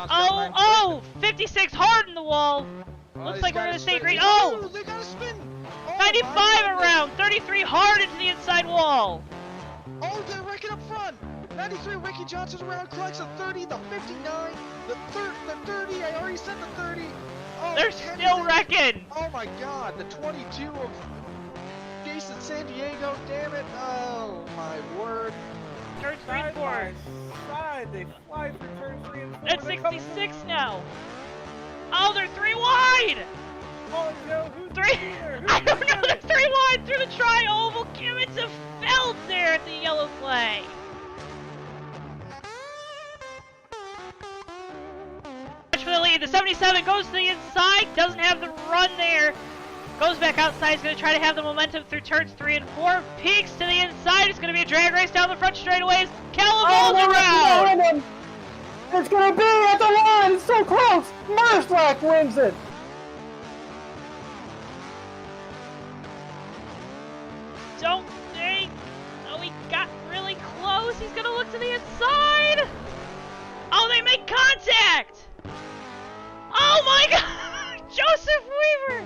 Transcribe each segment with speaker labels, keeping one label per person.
Speaker 1: Oh, 56 hard in the wall. Looks like we're gonna stay green. Oh,
Speaker 2: they got a spin.
Speaker 1: 95 around, 33 hard into the inside wall.
Speaker 2: Oh, they're wrecking up front. 93, Ricky Johnson around, collects a 30, the 59, the 30, I already said the 30. Oh,
Speaker 1: They're still wrecking.
Speaker 2: Oh my God, the 22 of Jason San Diego, damn it. Oh my word.
Speaker 1: Turn 3 and 4.
Speaker 3: Side, they fly for turn 3 and 4.
Speaker 1: That's 66 now. Oh, they're 3 wide.
Speaker 3: Oh, Joe, who's
Speaker 1: 3.
Speaker 3: there?
Speaker 1: I don't know. They're 3 wide through the tri-oval. Give it to Feld there at the yellow flag. For the lead, the 77 goes to the inside, doesn't have the run there. Goes back outside, he's going to try to have the momentum through turns 3 and 4. Peaks to the inside, it's going to be a drag race down the front straightaways. Callum rolls around.
Speaker 4: It's going to be at the line, it's so close. Marslack wins it.
Speaker 1: Don't think. Oh, he got really close. He's going to look to the inside. Oh, they make contact. Oh my God, Joseph Weaver.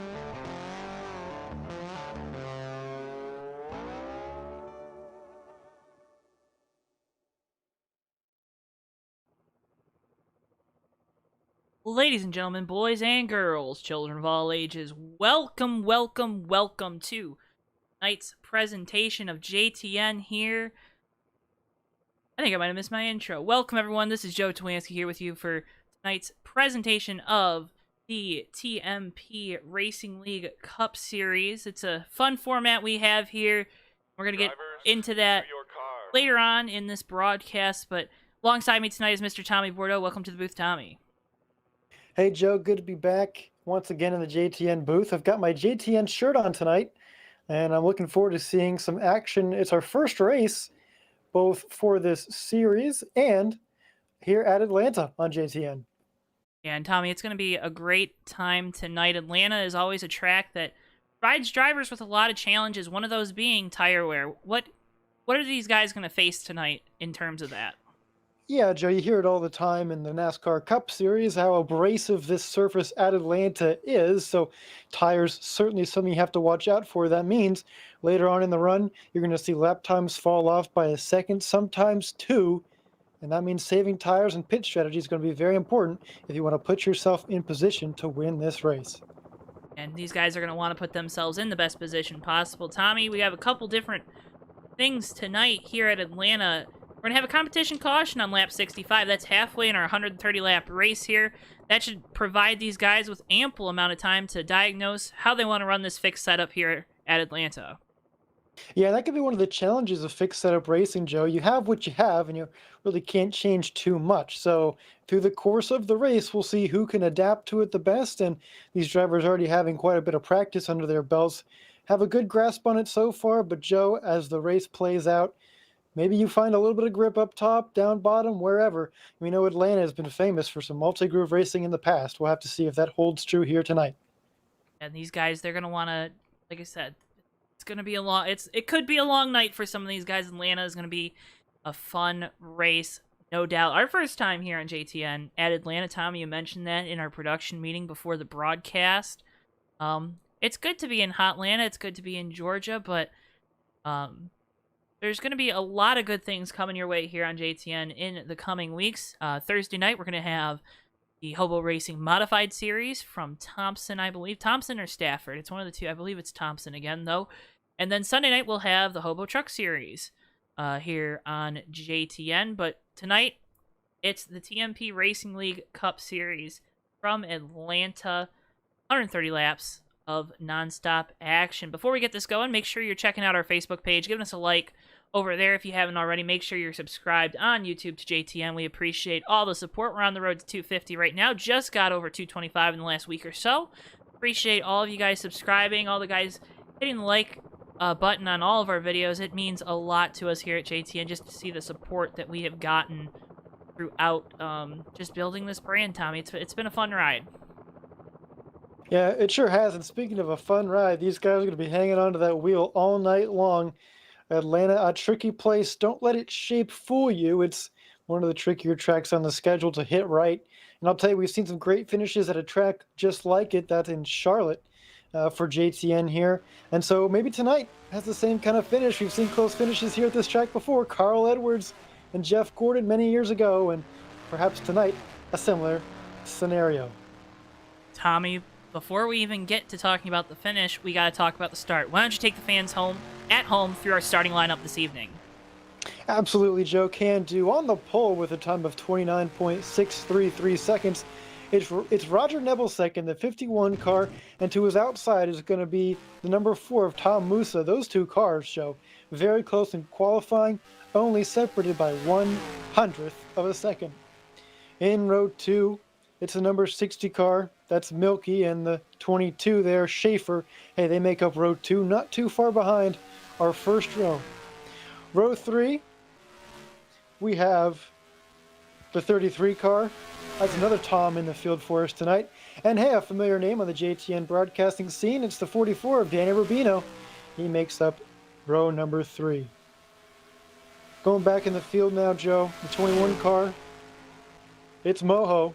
Speaker 1: Ladies and gentlemen, boys and girls, children of all ages, welcome, welcome, welcome to tonight's presentation of JTN here. I think I might have missed my intro. Welcome, everyone. This is JoeTowNetwork here with you for tonight's presentation of the TMP Racing League Cup Series. It's a fun format we have here. We're going to get into that later on in this broadcast, but alongside me tonight is Mr. Tommy Bordeaux. Welcome to the booth, Tommy.
Speaker 4: Hey, Joe, good to be back once again in the JTN booth. I've got my JTN shirt on tonight, and I'm looking forward to seeing some action. It's our first race, both for this series and here at Atlanta on JTN.
Speaker 1: Yeah, and Tommy, it's going to be a great time tonight. Atlanta is always a track that provides drivers with a lot of challenges, one of those being tire wear. What are these guys going to face tonight in terms of that?
Speaker 4: Yeah, Joe, you hear it all the time in the NASCAR Cup Series, how abrasive this surface at Atlanta is. So tires certainly something you have to watch out for. That means later on in the run, you're going to see lap times fall off by a second, sometimes 2. And that means saving tires and pit strategy is going to be very important if you want to put yourself in position to win this race.
Speaker 1: And these guys are going to want to put themselves in the best position possible. Tommy, we have a couple different things tonight here at Atlanta. We're going to have a competition caution on lap 65. That's halfway in our 130-lap race here. That should provide these guys with ample amount of time to diagnose how they want to run this fixed setup here at Atlanta.
Speaker 4: Yeah, that could be one of the challenges of fixed setup racing, Joe. You have what you have, and you really can't change too much. So through the course of the race, we'll see who can adapt to it the best, and these drivers already having quite a bit of practice under their belts have a good grasp on it so far. But Joe, as the race plays out, maybe you find a little bit of grip up top, down bottom, wherever. We know Atlanta has been famous for some multi-groove racing in the past. We'll have to see if that holds true here tonight.
Speaker 1: And these guys, they're going to want to, like I said, it's going to be a long, it could be a long night for some of these guys. Atlanta is going to be a fun race, no doubt. Our first time here on JTN at Atlanta. Tommy, you mentioned that in our production meeting before the broadcast. It's good to be in hot Atlanta. It's good to be in Georgia, but there's going to be a lot of good things coming your way here on JTN in the coming weeks. Thursday night, we're going to have the Hobo Racing Modified Series from Thompson, I believe. Thompson or Stafford. It's one of the two. I believe it's Thompson again, though. And then Sunday night, we'll have the Hobo Truck Series here on JTN. But tonight, it's the TMP Racing League Cup Series from Atlanta. 130 laps of nonstop action. Before we get this going, make sure you're checking out our Facebook page, giving us a like over there if you haven't already. Make sure you're subscribed on YouTube to JTN. We appreciate all the support. We're on the road to 250 right now. Just got over 225 in the last week or so. Appreciate all of you guys subscribing, all the guys hitting the like button on all of our videos. It means a lot to us here at JTN just to see the support that we have gotten throughout just building this brand, Tommy. It's been a fun ride.
Speaker 4: Yeah, it sure has. And speaking of a fun ride, these guys are going to be hanging onto that wheel all night long. Atlanta, a tricky place. Don't let its shape fool you. It's one of the trickier tracks on the schedule to hit right. And I'll tell you, we've seen some great finishes at a track just like it. That's in Charlotte for JTN here. And so maybe tonight has the same kind of finish. We've seen close finishes here at this track before. Carl Edwards and Jeff Gordon many years ago. And perhaps tonight, a similar scenario.
Speaker 1: Tommy, before we even get to talking about the finish, we got to talk about the start. Why don't you take the fans home, at home, through our starting lineup this evening?
Speaker 4: Absolutely, Joe, can do. On the pole with a time of 29.633 seconds, it's Roger Nebelsick in the 51 car, and to his outside is going to be the number 4 of Tom Musa. Those two cars, Joe, very close in qualifying, only separated by 1/100th of a second. In row 2, it's the number 60 car. That's Milky, and the 22 there, Schaefer. Hey, they make up row 2, not too far behind our first row. Row 3, we have the 33 car. That's another Tom in the field for us tonight. And hey, a familiar name on the JTN broadcasting scene. It's the 44 of Danny Rubino. He makes up row number 3. Going back in the field now, Joe, the 21 car. It's Moho,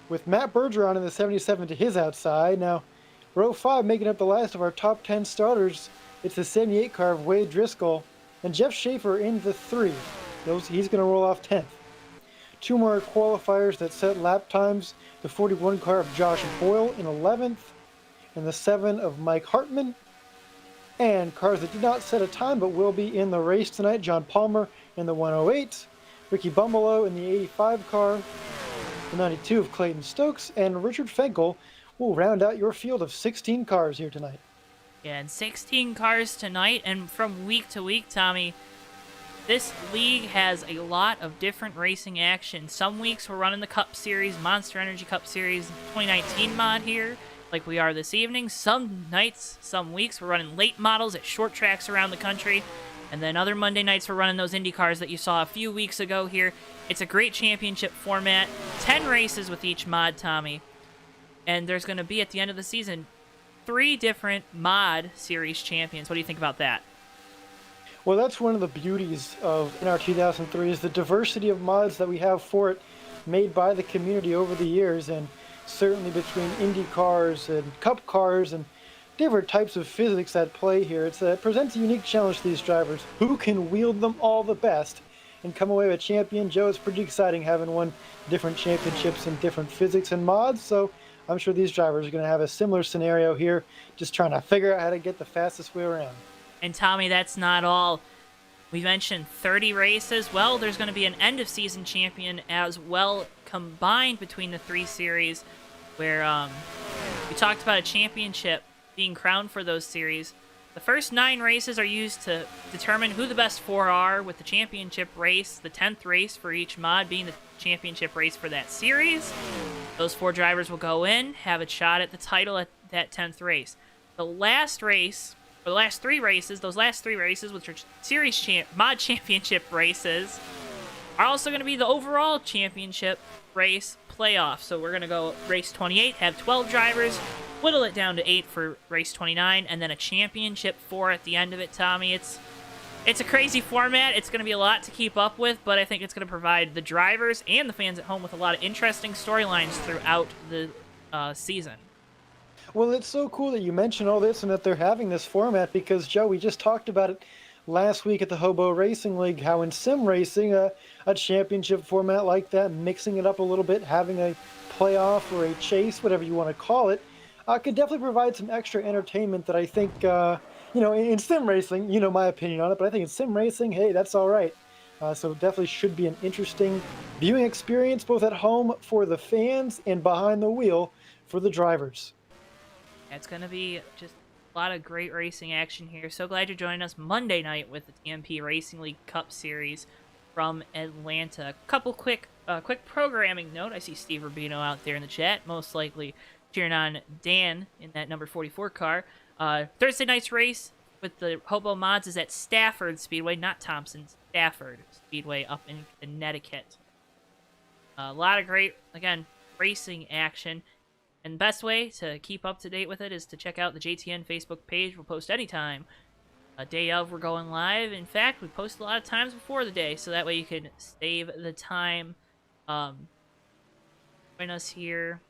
Speaker 4: with Matt Bergeron in the 77 to his outside. Now, row 5 making up the last of our top 10 starters. It's the 78 car of Wade Driscoll. And Jeff Schaefer in the 3. He's going to roll off 10th. 2 more qualifiers that set lap times. The 41 car of Josh Boyle in 11th. And the 7 of Mike Hartman. And cars that did not set a time but will be in the race tonight. John Palmer in the 108. Ricky Bumbelow in the 85 car. The 92 of Clayton Stokes. And Richard Fenkel will round out your field of 16 cars here tonight.
Speaker 1: Yeah, and 16 cars tonight, and from week to week, Tommy, this league has a lot of different racing action. Some weeks we're running the Cup Series, Monster Energy Cup Series 2019 mod here, like we are this evening. Some nights, some weeks, we're running late models at short tracks around the country, and then other Monday nights we're running those Indy cars that you saw a few weeks ago here. It's a great championship format, 10 races with each mod, Tommy, and there's going to be, at the end of the season, 3 different mod series champions. What do you think about that?
Speaker 4: Well, that's one of the beauties of NR 2003 is the diversity of mods that we have for it, made by the community over the years, and certainly between Indy cars and Cup cars and different types of physics at play here. It presents a unique challenge to these drivers. Who can wield them all the best and come away with champion? Joe, it's pretty exciting having won different championships in different physics and mods, so I'm sure these drivers are going to have a similar scenario here, just trying to figure out how to get the fastest way around.
Speaker 1: And Tommy, that's not all. We mentioned 30 races. Well, there's going to be an end-of-season champion as well, combined between the 3 series, where we talked about a championship being crowned for those series. The first 9 races are used to determine who the best 4 are, with the championship race, the 10th race for each mod being the championship race for that series. Those 4 drivers will go in, have a shot at the title at that 10th race. The last race, or the last 3 races, those last 3 races, which are mod championship races, are also going to be the overall championship race playoff. So we're going to go race 28, have 12 drivers, whittle it down to 8 for race 29, and then a championship 4 at the end of it, Tommy. It's a crazy format. It's going to be a lot to keep up with, but I think it's going to provide the drivers and the fans at home with a lot of interesting storylines throughout the season.
Speaker 4: Well, it's so cool that you mentioned all this and that they're having this format because, Joe, we just talked about it last week at the Hobo Racing League, how in sim racing, a championship format like that, mixing it up a little bit, having a playoff or a chase, whatever you want to call it, could definitely provide some extra entertainment that I think, in sim racing, my opinion on it, but I think in sim racing, hey, that's all right. So it definitely should be an interesting viewing experience, both at home for the fans and behind the wheel for the drivers.
Speaker 1: It's going to be just a lot of great racing action here. So glad you're joining us Monday night with the TMP Racing League Cup Series from Atlanta. Couple quick programming note. I see Steve Rubino out there in the chat, most likely cheering on Dan in that number 44 car. Thursday night's race with the Hobo Mods is at Stafford Speedway, not Thompson, Stafford Speedway up in Connecticut. A lot of great, again, racing action. And the best way to keep up to date with it is to check out the JTN Facebook page. We'll post anytime. A day of, we're going live. In fact, we post a lot of times before the day, so that way you can save the time. Join us here.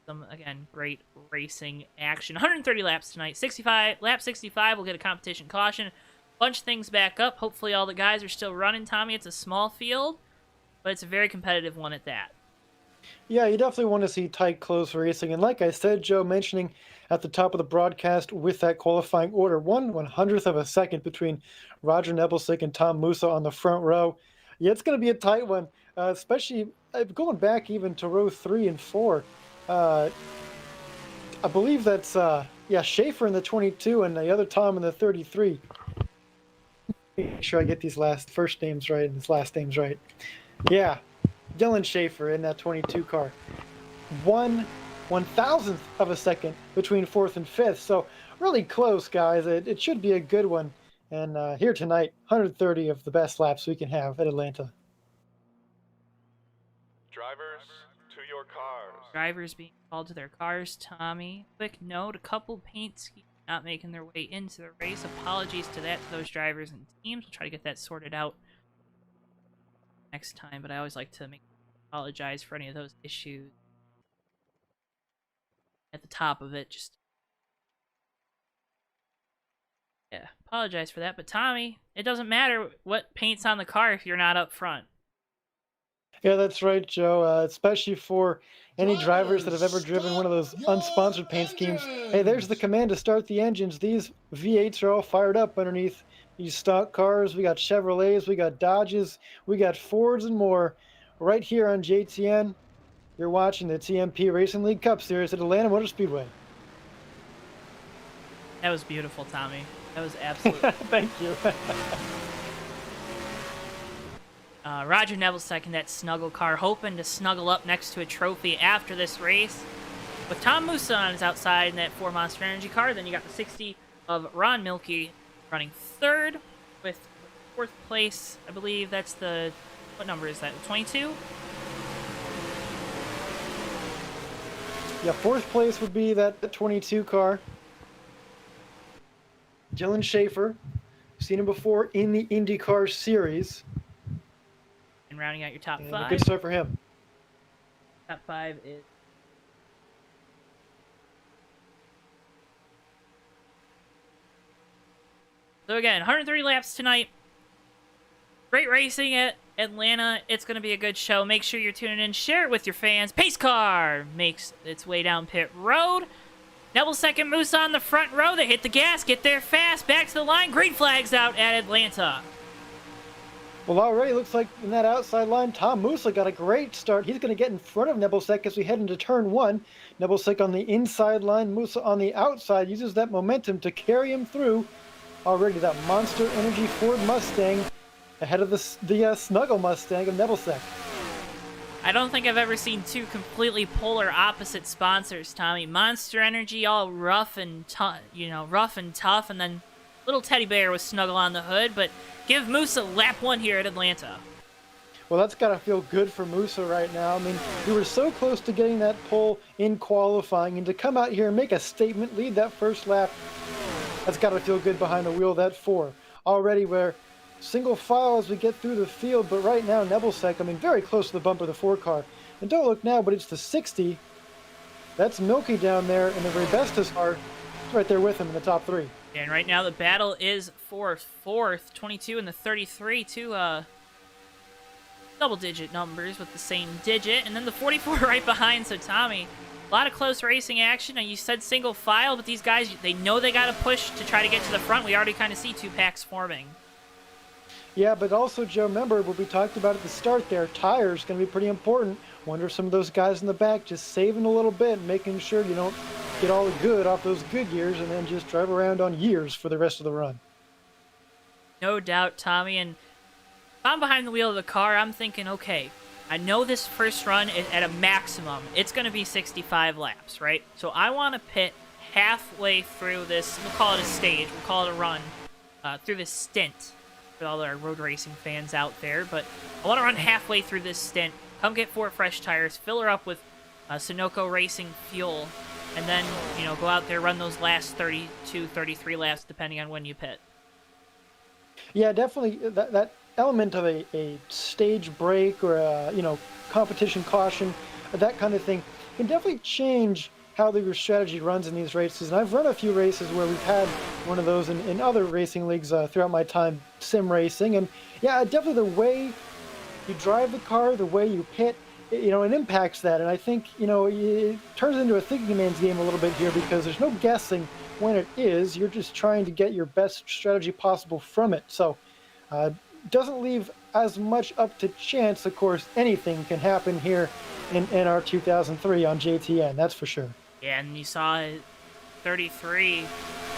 Speaker 1: Some, again, great racing action. 130 laps tonight. 65, we'll get a competition caution. Bunch things back up. Hopefully all the guys are still running, Tommy. It's a small field, but it's a very competitive one at that.
Speaker 4: Yeah, you definitely want to see tight, close racing. And like I said, Joe, mentioning at the top of the broadcast with that qualifying order, 1/100th of a second between Roger Nebelsick and Tom Musa on the front row. Yeah, it's going to be a tight one, especially going back even to row 3 and 4. I believe that's, yeah, Schaefer in the 22 and the other Tom in the 33. Make sure I get these first names right and his last names right. Yeah, Dylan Schaefer in that 22 car. 1/1000th of a second between 4th and 5th. So really close, guys. It should be a good one. And here tonight, 130 of the best laps we can have at Atlanta.
Speaker 5: Drivers, to your cars.
Speaker 1: Drivers being called to their cars, Tommy. Quick note, a couple paint schemes not making their way into the race. Apologies to those drivers and teams. We'll try to get that sorted out next time, but I always like to apologize for any of those issues at the top of it. Just, yeah, apologize for that. But Tommy, it doesn't matter what paint's on the car if you're not up front.
Speaker 4: Yeah, that's right, Joe. Especially for any drivers that have ever driven one of those unsponsored paint schemes. Hey, there's the command to start the engines. These V8s are all fired up underneath these stock cars. We got Chevrolets, we got Dodges, we got Fords and more. Right here on JTN, you're watching the TMP Racing League Cup Series at Atlanta Motor Speedway.
Speaker 1: That was beautiful, Tommy. That was absolutely.
Speaker 4: Thank you.
Speaker 1: Roger Nebelsick in that snuggle car, hoping to snuggle up next to a trophy after this race. With Tom Musa on his outside in that 4 Monster Energy car, then you got the 60 of Ron Milkey running 3rd with 4th place. I believe that's the... What number is that? 22?
Speaker 4: Yeah, 4th place would be that 22 car. Dylan Schaefer, seen him before in the IndyCar Series.
Speaker 1: And rounding out your top
Speaker 4: And
Speaker 1: 5.
Speaker 4: a good start for him.
Speaker 1: Top 5 is... So again, 130 laps tonight. Great racing at Atlanta. It's going to be a good show. Make sure you're tuning in. Share it with your fans. Pace car makes its way down pit road. Nebelsick and Musa on the front row. They hit the gas, get there fast, back to the line. Green flags out at Atlanta.
Speaker 4: Well, already looks like in that outside line, Tom Musa got a great start. He's going to get in front of Nebelsick as we head into turn 1. Nebelsick on the inside line, Musa on the outside, uses that momentum to carry him through. Already that Monster Energy Ford Mustang ahead of the Snuggle Mustang of Nebelsick.
Speaker 1: I don't think I've ever seen two completely polar opposite sponsors, Tommy. Monster Energy all rough and tough, and then little teddy bear with Snuggle on the hood, but give Musa lap 1 here at Atlanta.
Speaker 4: Well, that's got to feel good for Musa right now. I mean, we were so close to getting that pole in qualifying, and to come out here and make a statement, lead that first lap, that's got to feel good behind the wheel of that 4. Already we're single file as we get through the field, but right now Nebelsick, I mean, very close to the bumper of the 4 car. And don't look now, but it's the 60. That's Milky down there, and the Rebestas car is right there with him in the top 3.
Speaker 1: And right now the battle is for 4th, 22 and the 33, two double-digit numbers with the same digit, and then the 44 right behind. So Tommy, a lot of close racing action. Now, you said single file, but these guys, they know they got to push to try to get to the front. We already kind of see 2 packs forming.
Speaker 4: Yeah, but also, Joe, remember what we talked about at the start there, tires going to be pretty important. Wonder if some of those guys in the back just saving a little bit, making sure you don't get all the good off those good years and then just drive around on years for the rest of the run.
Speaker 1: No doubt, Tommy. And if I'm behind the wheel of the car, I'm thinking, okay, I know this first run is at a maximum. It's going to be 65 laps, right? So I want to pit halfway through this. We'll call it a stage. We'll call it a run through this stint for all our road racing fans out there. But I want to run halfway through this stint. Come get 4 fresh tires, fill her up with Sunoco Racing fuel, and then, go out there, run those last 32, 33 laps, depending on when you pit.
Speaker 4: Yeah, definitely that element of a stage break or a, competition caution. that kind of thing can definitely change how your strategy runs in these races. And I've run a few races where we've had one of those in other racing leagues throughout my time sim racing. And yeah, definitely the way you drive the car, the way you pit, it impacts that. And I think, it turns into a thinking man's game a little bit here because there's no guessing when it is. You're just trying to get your best strategy possible from it. So uh, doesn't leave as much up to chance. Of course, anything can happen here in NR 2003 on JTN, that's for sure.
Speaker 1: Yeah, and you saw 33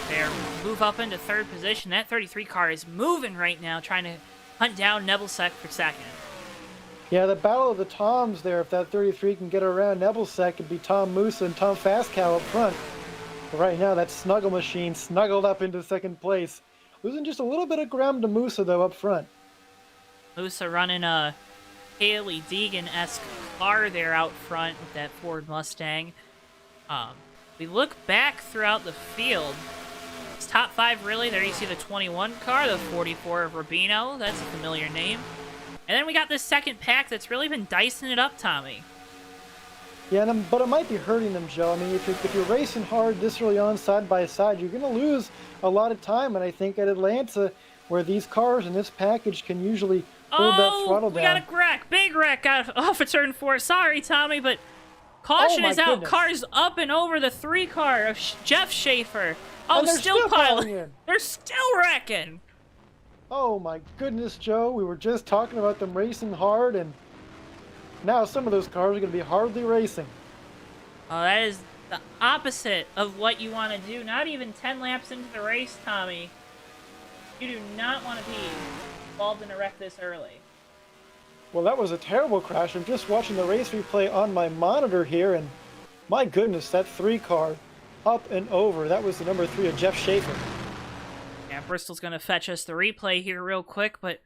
Speaker 1: there move up into third position. That 33 car is moving right now, trying to hunt down Nebelsek for second.
Speaker 4: Yeah, the battle of the Toms there, if that 33 can get around Nebelsek, it'd be Tom Musa and Tom Fastcow up front. But right now, that Snuggle Machine snuggled up into second place. Losing just a little bit of ground to Musa, though, up front.
Speaker 1: Musa running a Haley Deegan-esque car there out front with that Ford Mustang. We look back throughout the field. It's top 5, really. There you see the 21 car, the 44 of Rubino. That's a familiar name. And then we got this second pack that's really been dicing it up, Tommy.
Speaker 4: Yeah, but it might be hurting them, Joe. I mean, if you're racing hard this early on, side by side, you're going to lose a lot of time. And I think at Atlanta, where these cars in this package can usually hold that throttle down.
Speaker 1: We got a wreck. Big wreck off of turn 4. Sorry, Tommy, but caution is out.
Speaker 4: Goodness.
Speaker 1: Cars up and over the 3 car of Jeff Schaefer. Oh,
Speaker 4: And they're still
Speaker 1: piling. They're still wrecking.
Speaker 4: Oh my goodness, Joe. We were just talking about them racing hard, and now some of those cars are going to be hardly racing.
Speaker 1: Oh, that is the opposite of what you want to do. Not even 10 laps into the race, Tommy. You do not want to be involved in a wreck this early.
Speaker 4: Well, that was a terrible crash. I'm just watching the race replay on my monitor here, and my goodness, that 3 car up and over. That was the number 3 of Jeff Schaefer.
Speaker 1: Yeah, Bristol's going to fetch us the replay here real quick, but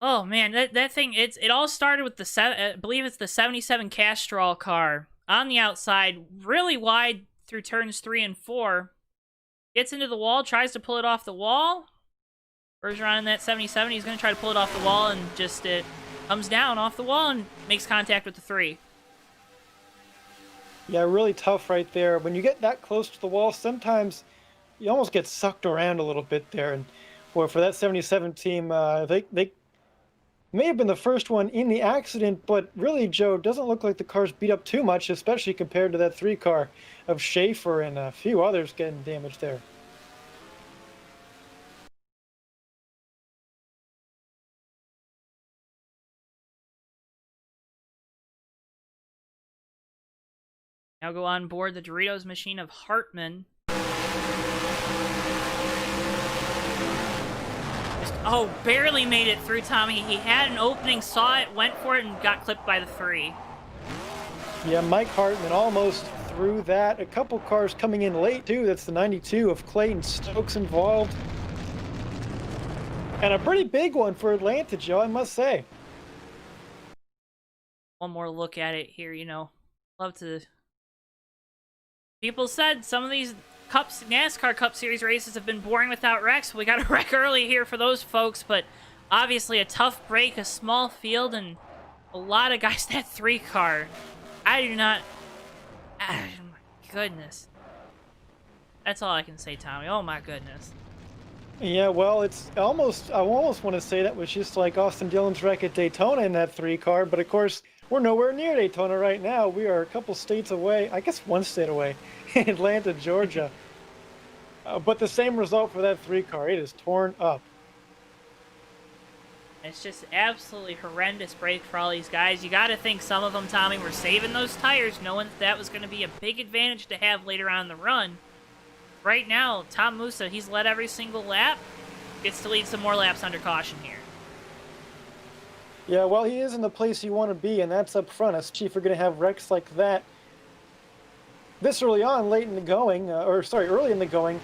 Speaker 1: oh man, that thing, it all started with I believe it's the 77 Castrol car on the outside, really wide through turns 3 and 4. Gets into the wall, tries to pull it off the wall. Bergeron in that 77, he's going to try to pull it off the wall, and just it comes down off the wall and makes contact with the 3.
Speaker 4: Yeah, really tough right there. When you get that close to the wall, sometimes you almost get sucked around a little bit there. And boy, for that 77 team, they may have been the first one in the accident, but really, Joe, doesn't look like the car's beat up too much, especially compared to that 3 car of Schaefer and a few others getting damaged there.
Speaker 1: Now go on board the Doritos machine of Hartman. Oh, barely made it through, Tommy. He had an opening, saw it, went for it, and got clipped by the 3.
Speaker 4: Yeah, Mike Hartman almost through that. A couple cars coming in late, too. That's the 92 of Clayton Stokes involved. And a pretty big one for Atlanta, Joe, I must say.
Speaker 1: One more look at it here, Love to... People said some of these NASCAR Cup Series races have been boring without wrecks. We got a wreck early here for those folks, but obviously a tough break, a small field, and a lot of guys that 3 car. I do not... Oh my goodness. That's all I can say, Tommy. Oh my goodness.
Speaker 4: Yeah, well, I almost want to say that was just like Austin Dillon's wreck at Daytona in that 3 car, but of course, we're nowhere near Daytona right now. We are a couple states away, I guess 1 state away, in Atlanta, Georgia. But the same result for that 3 car. It is torn up.
Speaker 1: It's just absolutely horrendous break for all these guys. You got to think some of them, Tommy, were saving those tires, knowing that was going to be a big advantage to have later on in the run. Right now, Tom Musa, he's led every single lap. Gets to lead some more laps under caution here.
Speaker 4: Yeah, well, he is in the place you want to be, and that's up front. Us Chief are going to have wrecks like that this early on, early in the going,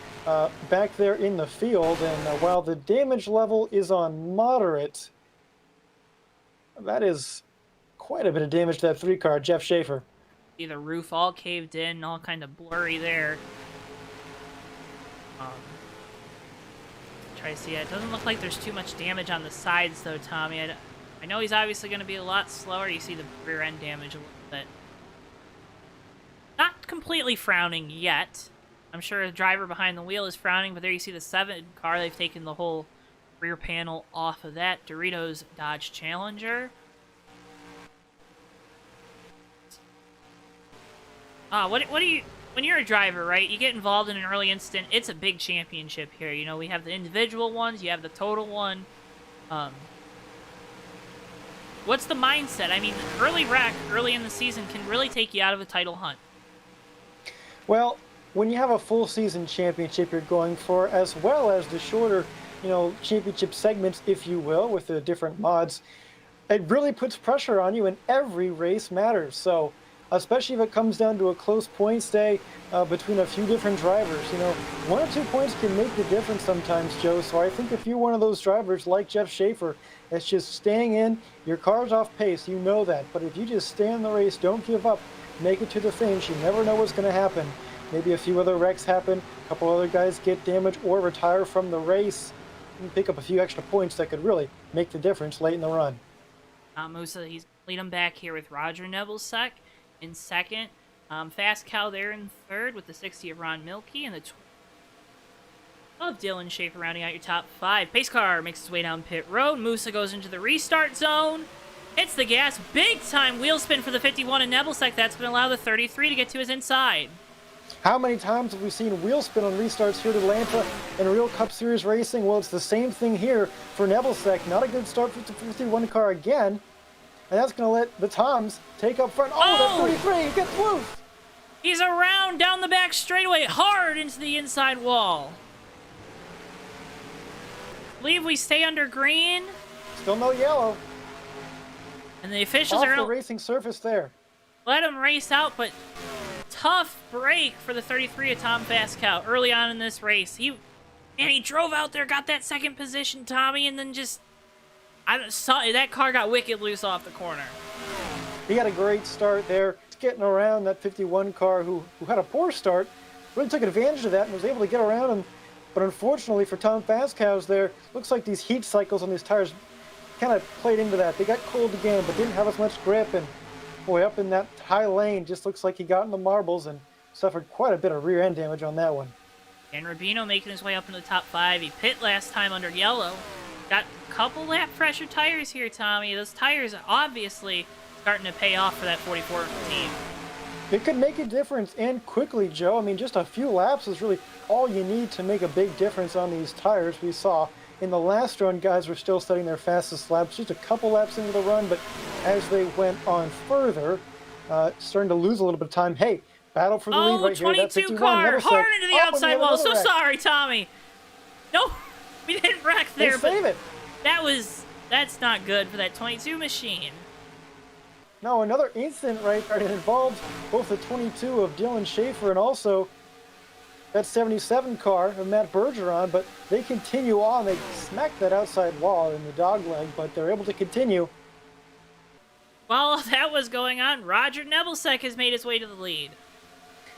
Speaker 4: back there in the field. And while the damage level is on moderate, that is quite a bit of damage to that 3 car, Jeff Schaefer.
Speaker 1: See the roof all caved in, all kind of blurry there. Try to see it. It doesn't look like there's too much damage on the sides, though, Tommy. I know he's obviously going to be a lot slower. You see the rear end damage a little bit. Not completely frowning yet. I'm sure the driver behind the wheel is frowning, but there you see the 7 car. They've taken the whole rear panel off of that. Doritos Dodge Challenger. What do you... When you're a driver, right, you get involved in an early incident, it's a big championship here. You know, we have the individual ones, you have the total one. What's the mindset? I mean, early wreck, early in the season, can really take you out of a title hunt.
Speaker 4: Well, when you have a full season championship you're going for, as well as the shorter, championship segments, if you will, with the different mods, it really puts pressure on you, and every race matters. So, especially if it comes down to a close points day between a few different drivers. 1 or 2 points can make the difference sometimes, Joe. So I think if you're one of those drivers like Jeff Schaefer, that's just staying in, your car's off pace, you know that. But if you just stay in the race, don't give up, make it to the finish, you never know what's going to happen. Maybe a few other wrecks happen, a couple other guys get damaged or retire from the race, and pick up a few extra points that could really make the difference late in the run.
Speaker 1: Musa, he's lead him back here with Roger Nebelsuck in second. Fast Cow there in third with the 60 of Ron Milkey and the of Dylan Schaefer rounding out your top 5. Pace car makes its way down pit road. Musa goes into the restart zone. Hits the gas. Big time wheel spin for the 51 and Nebelsuck. That's going to allow the 33 to get to his inside.
Speaker 4: How many times have we seen wheel spin on restarts here at Atlanta in Real Cup Series racing? Well, it's the same thing here for Nebelsuck. Not a good start for the 51 car again. And that's going to let the Toms take up front. Oh, that 33 gets loose.
Speaker 1: He's around down the back straightaway, hard into the inside wall. Believe we stay under green.
Speaker 4: Still no yellow.
Speaker 1: And the officials
Speaker 4: off
Speaker 1: are
Speaker 4: the
Speaker 1: going to
Speaker 4: racing surface there.
Speaker 1: let him race out, but tough break for the 33 of Tom Fast Cow early on in this race. He drove out there, got that second position, Tommy, and then just... that car got wicked loose off the corner.
Speaker 4: He had a great start there. Getting around that 51 car who had a poor start, really took advantage of that and was able to get around him. But unfortunately for Tom Fast Cows there, looks like these heat cycles on these tires kind of played into that. They got cold again, but didn't have as much grip. And boy, up in that high lane, just looks like he got in the marbles and suffered quite a bit of rear end damage on that one.
Speaker 1: And Rubino making his way up into the top 5. He pit last time under yellow. Got a couple lap pressure tires here, Tommy. Those tires are obviously starting to pay off for that 44 team.
Speaker 4: It could make a difference, and quickly, Joe. I mean, just a few laps is really all you need to make a big difference on these tires. We saw in the last run, guys were still setting their fastest laps, just a couple laps into the run, but as they went on further, starting to lose a little bit of time. Hey, battle for the lead right here. That
Speaker 1: 22 car, hard into the outside wall. So sorry, Tommy. No, we didn't wreck there, but
Speaker 4: save it.
Speaker 1: That's not good for that 22 machine.
Speaker 4: No, another incident right there that involved both the 22 of Dylan Schaefer and also that 77 car of Matt Bergeron, but they continue on. They smacked that outside wall in the dog leg, but they're able to continue.
Speaker 1: While that was going on, Roger Nebelsuck has made his way to the lead.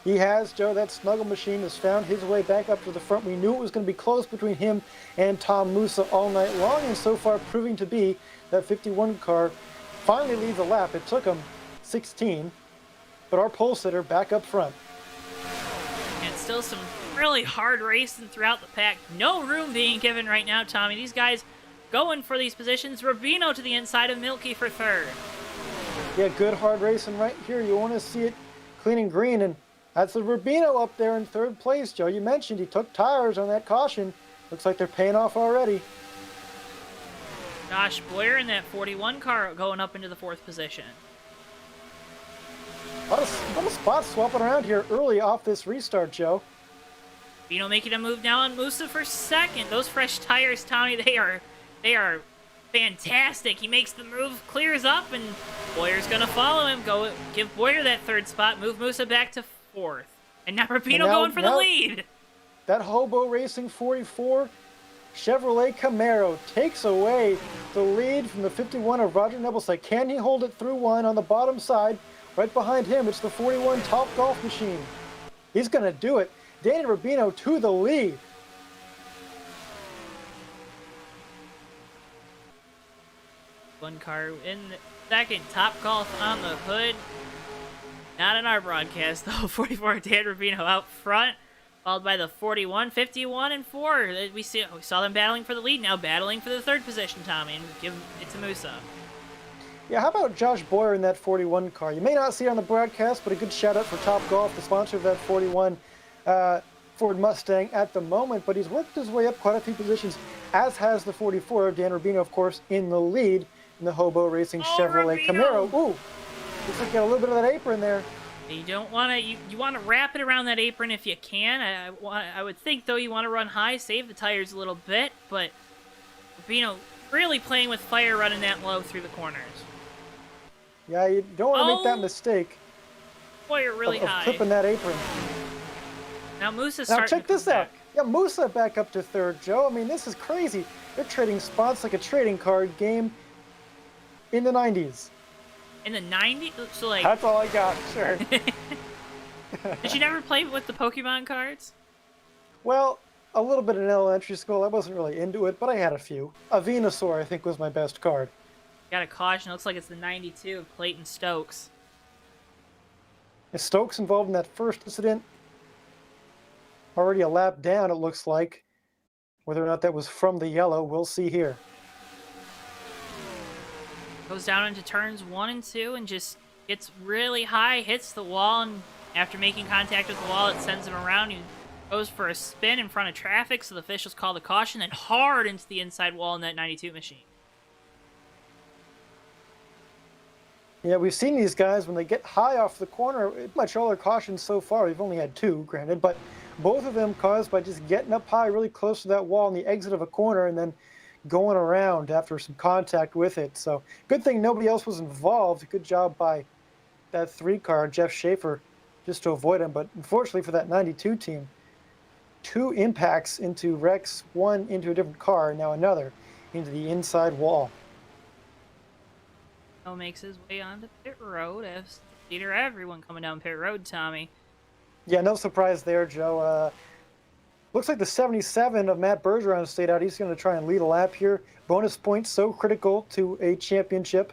Speaker 4: He has, Joe. That snuggle machine has found his way back up to the front. We knew it was going to be close between him and Tom Musa all night long, and so far proving to be that 51 car finally leads a lap. It took him 16, but our pole sitter back up front.
Speaker 1: And still some really hard racing throughout the pack. No room being given right now, Tommy. These guys going for these positions. Rubino to the inside of Milky for third.
Speaker 4: Yeah, good hard racing right here. You want to see it clean and green, and that's the Rubino up there in third place, Joe. You mentioned he took tires on that caution. Looks like they're paying off already.
Speaker 1: Josh Boyer in that 41 car going up into the 4th position.
Speaker 4: A lot of spots swapping around here early off this restart, Joe.
Speaker 1: Rubino making a move now on Musa for second. Those fresh tires, Tommy, they are fantastic. He makes the move, clears up, and Boyer's going to follow him. Go give Boyer that 3rd spot, move Musa back to 4th. And now Rubino going for the lead.
Speaker 4: That Hobo Racing 44 Chevrolet Camaro takes away the lead from the 51 of Roger Nebelsuck. Can he hold it through one on the bottom side? Right behind him, it's the 41 Top Golf Machine. He's going to do it. Danny Rubino to the lead.
Speaker 1: One car in second. Top Golf on the hood. Not in our broadcast, though. 44 Dan Rubino out front, followed by the 41, 51, and 4. We saw them battling for the lead, now battling for the third position, Tommy, and give it to Musa.
Speaker 4: Yeah, how about Josh Boyer in that 41 car? You may not see it on the broadcast, but a good shout out for Top Golf, the sponsor of that 41 Ford Mustang at the moment, but he's worked his way up quite a few positions, as has the 44, Dan Rubino, of course, in the lead in the Hobo Racing Chevrolet Camaro. Ooh, looks like you got a little bit of that apron there.
Speaker 1: You don't want to. You want to wrap it around that apron if you can. I would think though you want to run high, save the tires a little bit, but Rubino really playing with fire, running that low through the corners.
Speaker 4: Yeah, you don't want to make that mistake.
Speaker 1: Boy, you're really
Speaker 4: of
Speaker 1: high.
Speaker 4: clipping that apron.
Speaker 1: Now Musa's
Speaker 4: Now
Speaker 1: starting
Speaker 4: check this out. Yeah, Musa back up to third, Joe. I mean, this is crazy. They're trading spots like a trading card game in the 90s.
Speaker 1: In the 90s? So, like...
Speaker 3: That's all I got, sure.
Speaker 1: Did you never play with the Pokemon cards?
Speaker 4: Well, a little bit in elementary school. I wasn't really into it, but I had a few. A Venusaur, I think, was my best card.
Speaker 1: Got a caution. Looks like it's the 92 of Clayton Stokes.
Speaker 4: Is Stokes involved in that first incident? Already a lap down, it looks like. Whether or not that was from the yellow, we'll see here.
Speaker 1: Goes down into turns 1 and 2 and just gets really high, hits the wall, and after making contact with the wall, it sends him around. He goes for a spin in front of traffic, so the officials call the caution, then hard into the inside wall in that 92 machine.
Speaker 4: Yeah, we've seen these guys when they get high off the corner. Pretty much all their cautions so far, we've only had 2, granted, but both of them caused by just getting up high really close to that wall on the exit of a corner and then going around after some contact with it. So good thing nobody else was involved. Good job by that 3 car, Jeff Schaefer, just to avoid him. But unfortunately for that 92 team, 2 impacts into wrecks, 1 into a different car, now another into the inside wall.
Speaker 1: Makes his way onto pit road as leader everyone coming down pit road, Tommy.
Speaker 4: Yeah, no surprise there, Joe. Looks like the 77 of Matt Bergeron stayed out. He's going to try and lead a lap here. Bonus points so critical to a championship.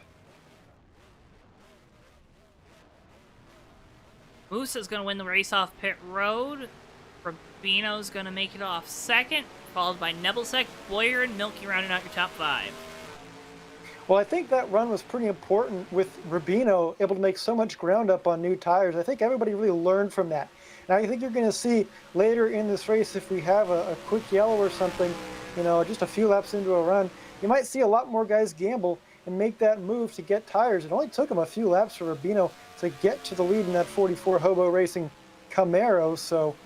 Speaker 1: Musa's going to win the race off pit road. Rubino's going to make it off second, followed by Nebelsick, Boyer, and Milky rounding out your top 5.
Speaker 4: Well, I think that run was pretty important with Rubino able to make so much ground up on new tires. I think everybody really learned from that. Now, I think you're going to see later in this race, if we have a quick yellow or something, you know, just a few laps into a run, you might see a lot more guys gamble and make that move to get tires. It only took him a few laps for Rubino to get to the lead in that 44 Hobo Racing Camaro, so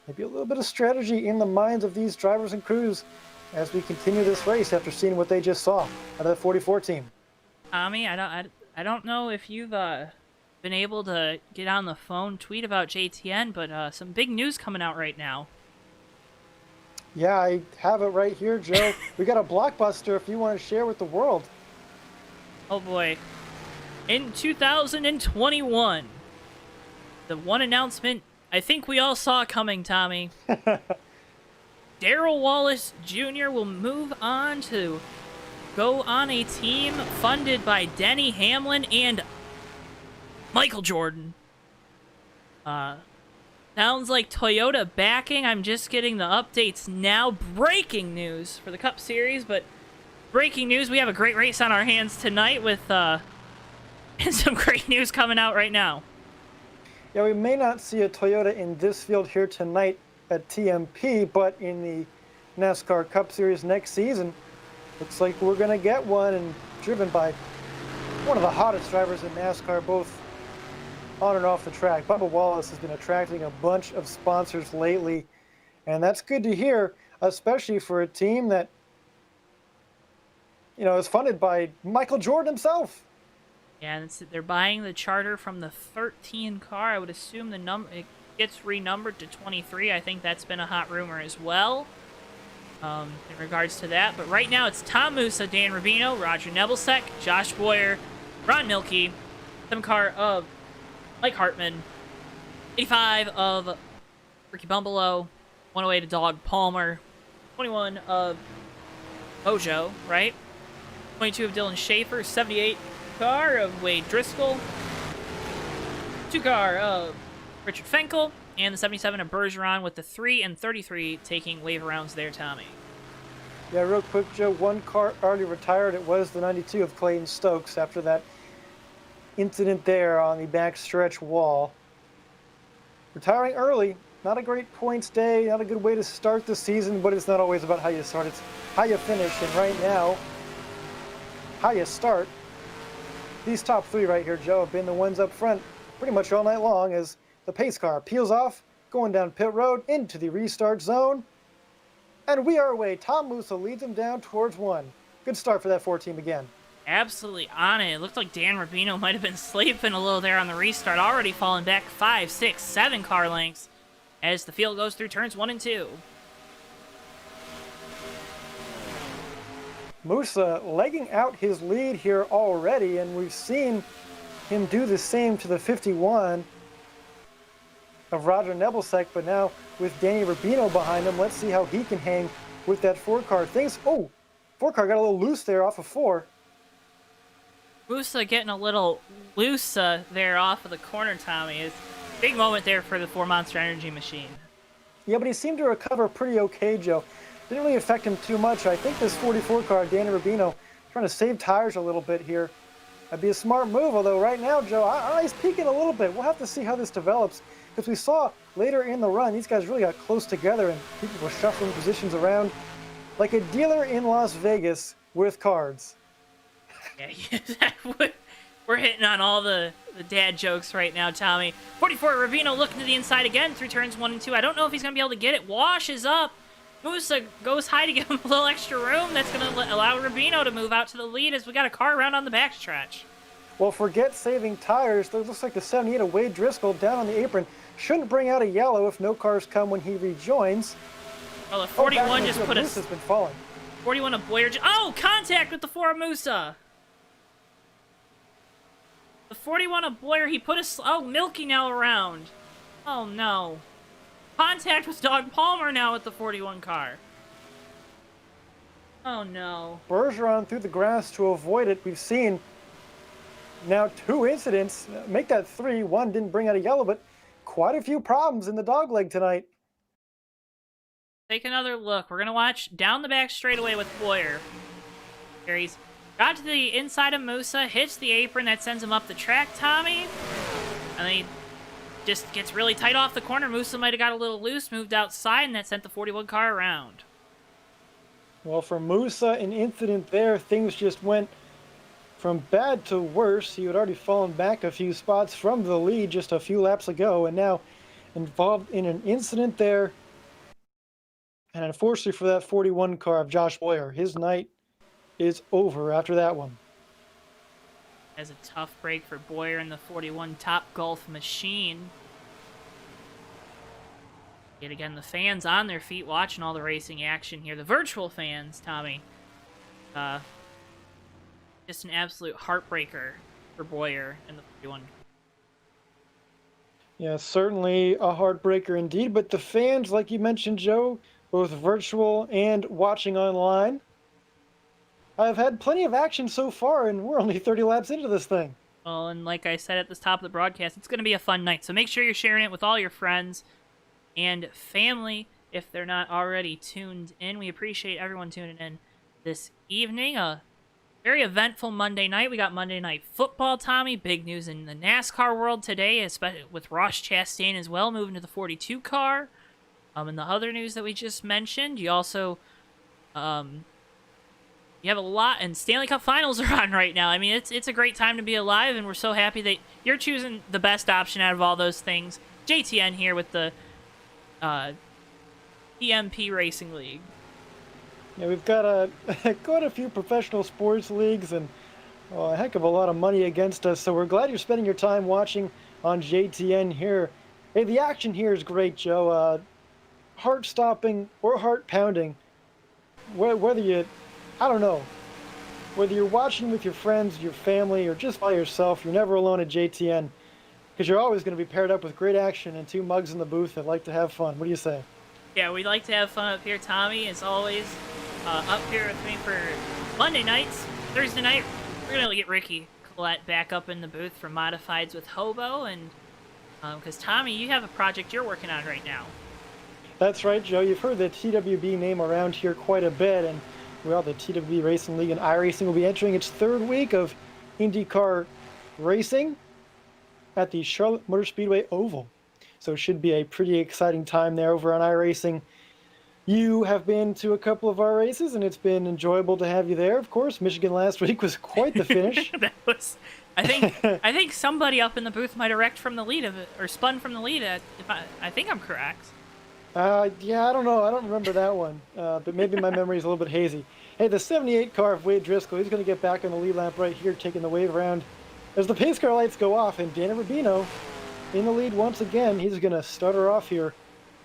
Speaker 4: maybe a little bit of strategy in the minds of these drivers and crews as we continue this race after seeing what they just saw out of the 44 team.
Speaker 1: Tommy, I don't know if you've been able to get on the phone, tweet about JTN, but some big news coming out right now.
Speaker 4: Yeah, I have it right here, Joe. We got a blockbuster if you want to share with the world.
Speaker 1: Oh boy. In 2021, the one announcement I think we all saw coming, Tommy. Darrell Wallace Jr. will move on to go on a team funded by Denny Hamlin and Michael Jordan. Sounds like Toyota backing. I'm just getting the updates now. Breaking news for the Cup Series, but breaking news, we have a great race on our hands tonight with some great news coming out right now.
Speaker 4: Yeah, we may not see a Toyota in this field here tonight at TMP, but in the NASCAR Cup Series next season, looks like we're going to get one, and driven by one of the hottest drivers in NASCAR, both on and off the track. Bubba Wallace has been attracting a bunch of sponsors lately, and that's good to hear, especially for a team that, you know, is funded by Michael Jordan himself.
Speaker 1: Yeah, and they're buying the charter from the 13 car. I would assume it gets renumbered to 23. I think that's been a hot rumor as well in regards to that. But right now it's Tom Musa, Dan Rubino, Roger Nebelsick, Josh Boyer, Ron Milkey, some car of Mike Hartman, 85 of Ricky Bumbalo, 108 to Dog Palmer, 21 of Mojo, right? 22 of Dylan Schaefer, 78 car of Wade Driscoll, 2 car of Richard Fenkel, and the 77 of Bergeron with the 3 and 33 taking wave rounds there, Tommy.
Speaker 4: Yeah, real quick, Joe, one car already retired. It was the 92 of Clayton Stokes after that incident there on the backstretch wall. Retiring early, not a great points day, not a good way to start the season, but it's not always about how you start, it's how you finish. And right now, how you start, these top 3 right here, Joe, have been the ones up front pretty much all night long as the pace car peels off, going down pit road into the restart zone. And we are away. Tom Musa leads him down towards 1. Good start for that 4 team again.
Speaker 1: Absolutely on it. It looked like Dan Rubino might have been sleeping a little there on the restart, already falling back 5, 6, 7 car lengths as the field goes through turns 1 and 2.
Speaker 4: Musa legging out his lead here already, and we've seen him do the same to the 51 of Roger Nebelsick, but now with Danny Rubino behind him, let's see how he can hang with that 4 car. 4 car got a little loose there off of 4.
Speaker 1: Musa getting a little loose there off of the corner, Tommy. It's a big moment there for the 4 Monster Energy machine.
Speaker 4: Yeah, but he seemed to recover pretty okay, Joe. Didn't really affect him too much. I think this 44 car, Danny Rubino, trying to save tires a little bit here. That'd be a smart move, although right now, Joe, he's peaking a little bit. We'll have to see how this develops, because we saw later in the run, these guys really got close together and people were shuffling positions around like a dealer in Las Vegas with cards.
Speaker 1: Yeah, we're hitting on all the dad jokes right now, Tommy. 44, Rubino looking to the inside again through turns 1 and 2. I don't know if he's going to be able to get it. Washes up. Musa goes high to give him a little extra room. That's going to allow Rubino to move out to the lead as we got a car around on the backstretch.
Speaker 4: Well, forget saving tires. It looks like the 78 of Wade Driscoll down on the apron. Shouldn't bring out a yellow if no cars come when he rejoins.
Speaker 1: Well, the 41 just put us.
Speaker 4: Musa's been falling.
Speaker 1: 41 of Boyer. Oh, contact with the 4 of Musa. The 41 of Boyer, he put a... Oh, Milky now around. Oh, no. Contact with Dog Palmer now with the 41 car. Oh, no.
Speaker 4: Bergeron through the grass to avoid it. We've seen now 2 incidents. Make that 3. 1 didn't bring out a yellow, but quite a few problems in the dogleg tonight.
Speaker 1: Take another look. We're going to watch down the back straightaway with Boyer. Here he's got to the inside of Musa, hits the apron, that sends him up the track, Tommy. And then he just gets really tight off the corner. Musa might have got a little loose, moved outside, and that sent the 41 car around.
Speaker 4: Well, for Musa, an incident there, things just went from bad to worse. He had already fallen back a few spots from the lead just a few laps ago, and now involved in an incident there. And unfortunately for that 41 car of Josh Boyer, his night is over after that one.
Speaker 1: As a tough break for Boyer in the 41 Top Golf machine. Yet again, the fans on their feet watching all the racing action here. The virtual fans, Tommy. Just an absolute heartbreaker for Boyer in the 41.
Speaker 4: Yeah, certainly a heartbreaker indeed. But the fans, like you mentioned, Joe, both virtual and watching online, I've had plenty of action so far, and we're only 30 laps into this thing.
Speaker 1: Well, and like I said at the top of the broadcast, it's going to be a fun night. So make sure you're sharing it with all your friends and family if they're not already tuned in. We appreciate everyone tuning in this evening. A very eventful Monday night. We got Monday Night Football, Tommy. Big news in the NASCAR world today, especially with Ross Chastain as well, moving to the 42 car. And the other news that we just mentioned, you also... You have a lot, and Stanley Cup Finals are on right now. I mean, it's a great time to be alive, and we're so happy that you're choosing the best option out of all those things. JTN here with the TMP Racing League.
Speaker 4: Yeah, we've got quite a few professional sports leagues and a heck of a lot of money against us, so we're glad you're spending your time watching on JTN here. Hey, the action here is great, Joe. Heart-stopping or heart-pounding. Whether you... I don't know. Whether you're watching with your friends, your family, or just by yourself, you're never alone at JTN, because you're always going to be paired up with great action and 2 mugs in the booth that like to have fun. What do you say?
Speaker 1: Yeah, we like to have fun up here. Tommy is always up here with me for Monday nights. Thursday night, we're going to get Ricky Collette back up in the booth for Modifieds with Hobo, and because Tommy, you have a project you're working on right now.
Speaker 4: That's right, Joe. You've heard the TWB name around here quite a bit, and well, the TWB Racing League and iRacing will be entering its third week of IndyCar racing at the Charlotte Motor Speedway Oval. So it should be a pretty exciting time there over on iRacing. You have been to a couple of our races, and it's been enjoyable to have you there. Of course, Michigan last week was quite the finish.
Speaker 1: That was, I think somebody up in the booth might have wrecked from the lead of it, or spun from the lead. If I think I'm correct.
Speaker 4: Yeah, I don't know. I don't remember that one, but maybe my memory is a little bit hazy. Hey, the 78 car of Wade Driscoll, he's going to get back on the lead lap right here, taking the wave around as the pace car lights go off, and Danny Rubino in the lead once again. He's going to start her off here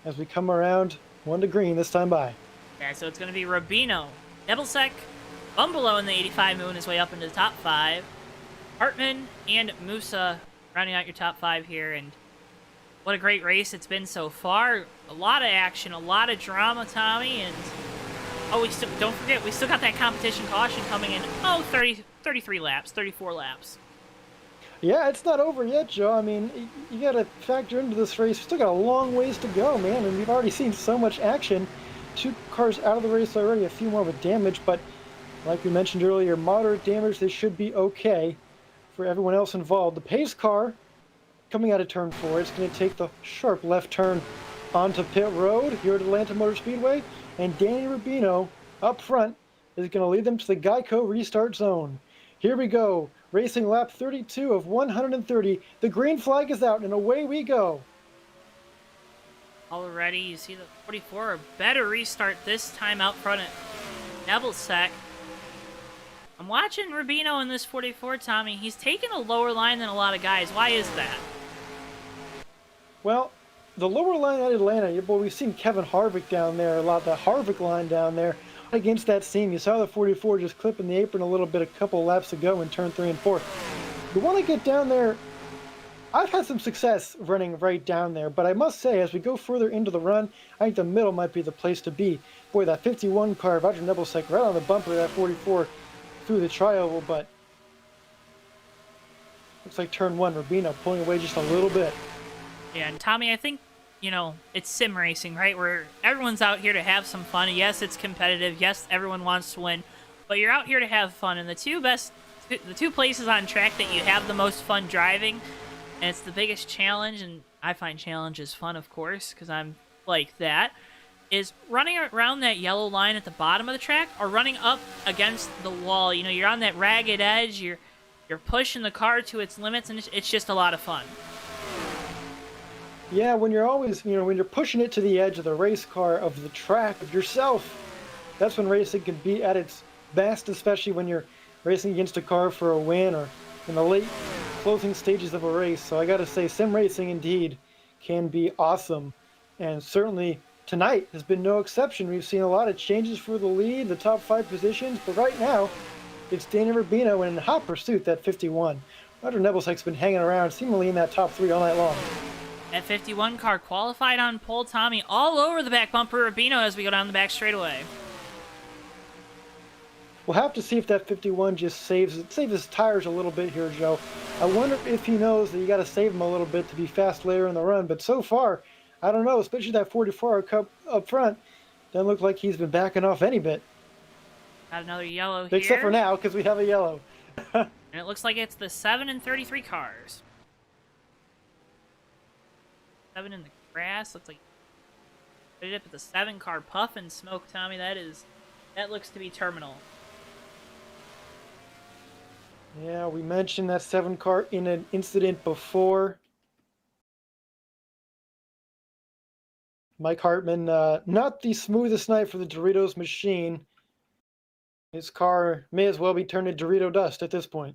Speaker 4: as we come around 1 to green this time by.
Speaker 1: Yeah, so it's going to be Rubino, Nebelcek, Bumbalo in the 85 moving his way up into the top 5, Hartman and Musa rounding out your top 5 here, and what a great race it's been so far. A lot of action, a lot of drama, Tommy, and oh, don't forget, we still got that competition caution coming in. Oh, 33 laps, 34 laps.
Speaker 4: Yeah, it's not over yet, Joe. I mean, you got to factor into this race. We still got a long ways to go, man, and we've already seen so much action. 2 cars out of the race already, a few more with damage, but like we mentioned earlier, moderate damage. They should be okay for everyone else involved. The pace car coming out of turn 4, it's going to take the sharp left turn onto pit road here at Atlanta Motor Speedway, and Danny Rubino up front is going to lead them to the Geico restart zone. Here we go, racing lap 32 of 130. The green flag is out, and away we go.
Speaker 1: Already, you see the 44, a better restart this time out front at Nebelcek. I'm watching Rubino in this 44, Tommy. He's taking a lower line than a lot of guys. Why is that?
Speaker 4: Well, the lower line at Atlanta, boy, we've seen Kevin Harvick down there a lot, the Harvick line down there. Against that seam, you saw the 44 just clipping the apron a little bit a couple laps ago in turn 3 and 4. You want to get down there. I've had some success running right down there, but I must say, as we go further into the run, I think the middle might be the place to be. Boy, that 51 car, Roger Nebelcek, right on the bumper of that 44 through the tri-oval, but looks like turn 1, Rubino pulling away just a little bit.
Speaker 1: Yeah, and Tommy, I think, you know, it's sim racing, right? Where everyone's out here to have some fun. Yes, it's competitive. Yes, everyone wants to win. But you're out here to have fun. And the two places on track that you have the most fun driving, and it's the biggest challenge, and I find challenges fun, of course, because I'm like that, is running around that yellow line at the bottom of the track or running up against the wall. You know, you're on that ragged edge. You're pushing the car to its limits, and it's just a lot of fun.
Speaker 4: Yeah, when you're always, when you're pushing it to the edge of the race car, of the track, of yourself, that's when racing can be at its best, especially when you're racing against a car for a win or in the late closing stages of a race. So I got to say, sim racing indeed can be awesome. And certainly tonight has been no exception. We've seen a lot of changes for the lead, the top 5 positions, but right now it's Danny Rubino in hot pursuit, that 51. Roger Nebelcek's been hanging around seemingly in that top 3 all night long.
Speaker 1: That 51 car qualified on pole, Tommy, all over the back bumper Rubino as we go down the back straightaway.
Speaker 4: We'll have to see if that 51 just saves his tires a little bit here, Joe. I wonder if he knows that you got to save him a little bit to be fast later in the run. But so far, I don't know, especially that 44 up front, doesn't look like he's been backing off any bit.
Speaker 1: Got another yellow here.
Speaker 4: Except for now, because we have a yellow.
Speaker 1: And it looks like it's the 7 and 33 cars. 7 in the grass. Looks like put it up at the 7 car puff and smoke, Tommy. That looks to be terminal.
Speaker 4: Yeah, we mentioned that 7 car in an incident before. Mike Hartman, not the smoothest night for the Doritos machine. His car may as well be turned to Dorito dust at this point.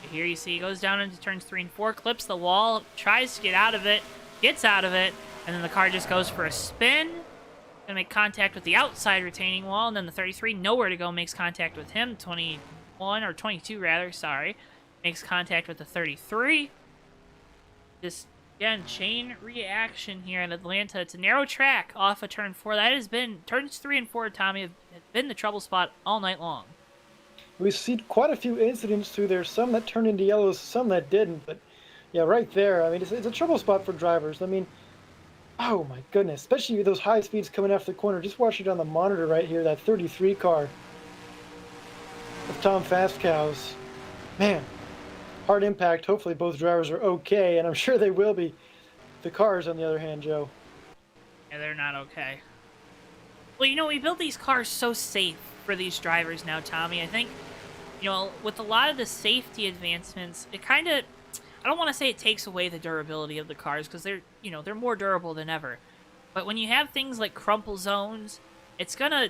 Speaker 1: Here you see he goes down into turns 3 and 4, clips the wall, tries to get out of it, gets out of it, and then the car just goes for a spin. Gonna make contact with the outside retaining wall, and then the 33, nowhere to go, makes contact with him. 21, or 22 rather, sorry. Makes contact with the 33. Just, again, chain reaction here in Atlanta. It's a narrow track off of turn 4. That has been, turns 3 and 4, Tommy, have been the trouble spot all night long.
Speaker 4: We've seen quite a few incidents through there, some that turned into yellows, some that didn't. But yeah, right there, I mean, it's a trouble spot for drivers. I mean, oh my goodness, especially with those high speeds coming after the corner. Just watch it on the monitor right here, that 33 car of Tom Fastcow's. Man, hard impact. Hopefully both drivers are okay, and I'm sure they will be. The cars, on the other hand, Joe.
Speaker 1: Yeah, they're not okay. Well, you know, we build these cars so safe for these drivers now, Tommy. I think, you know, with a lot of the safety advancements, it kind of, I don't want to say it takes away the durability of the cars, because they're, you know, they're more durable than ever. But when you have things like crumple zones, it's gonna,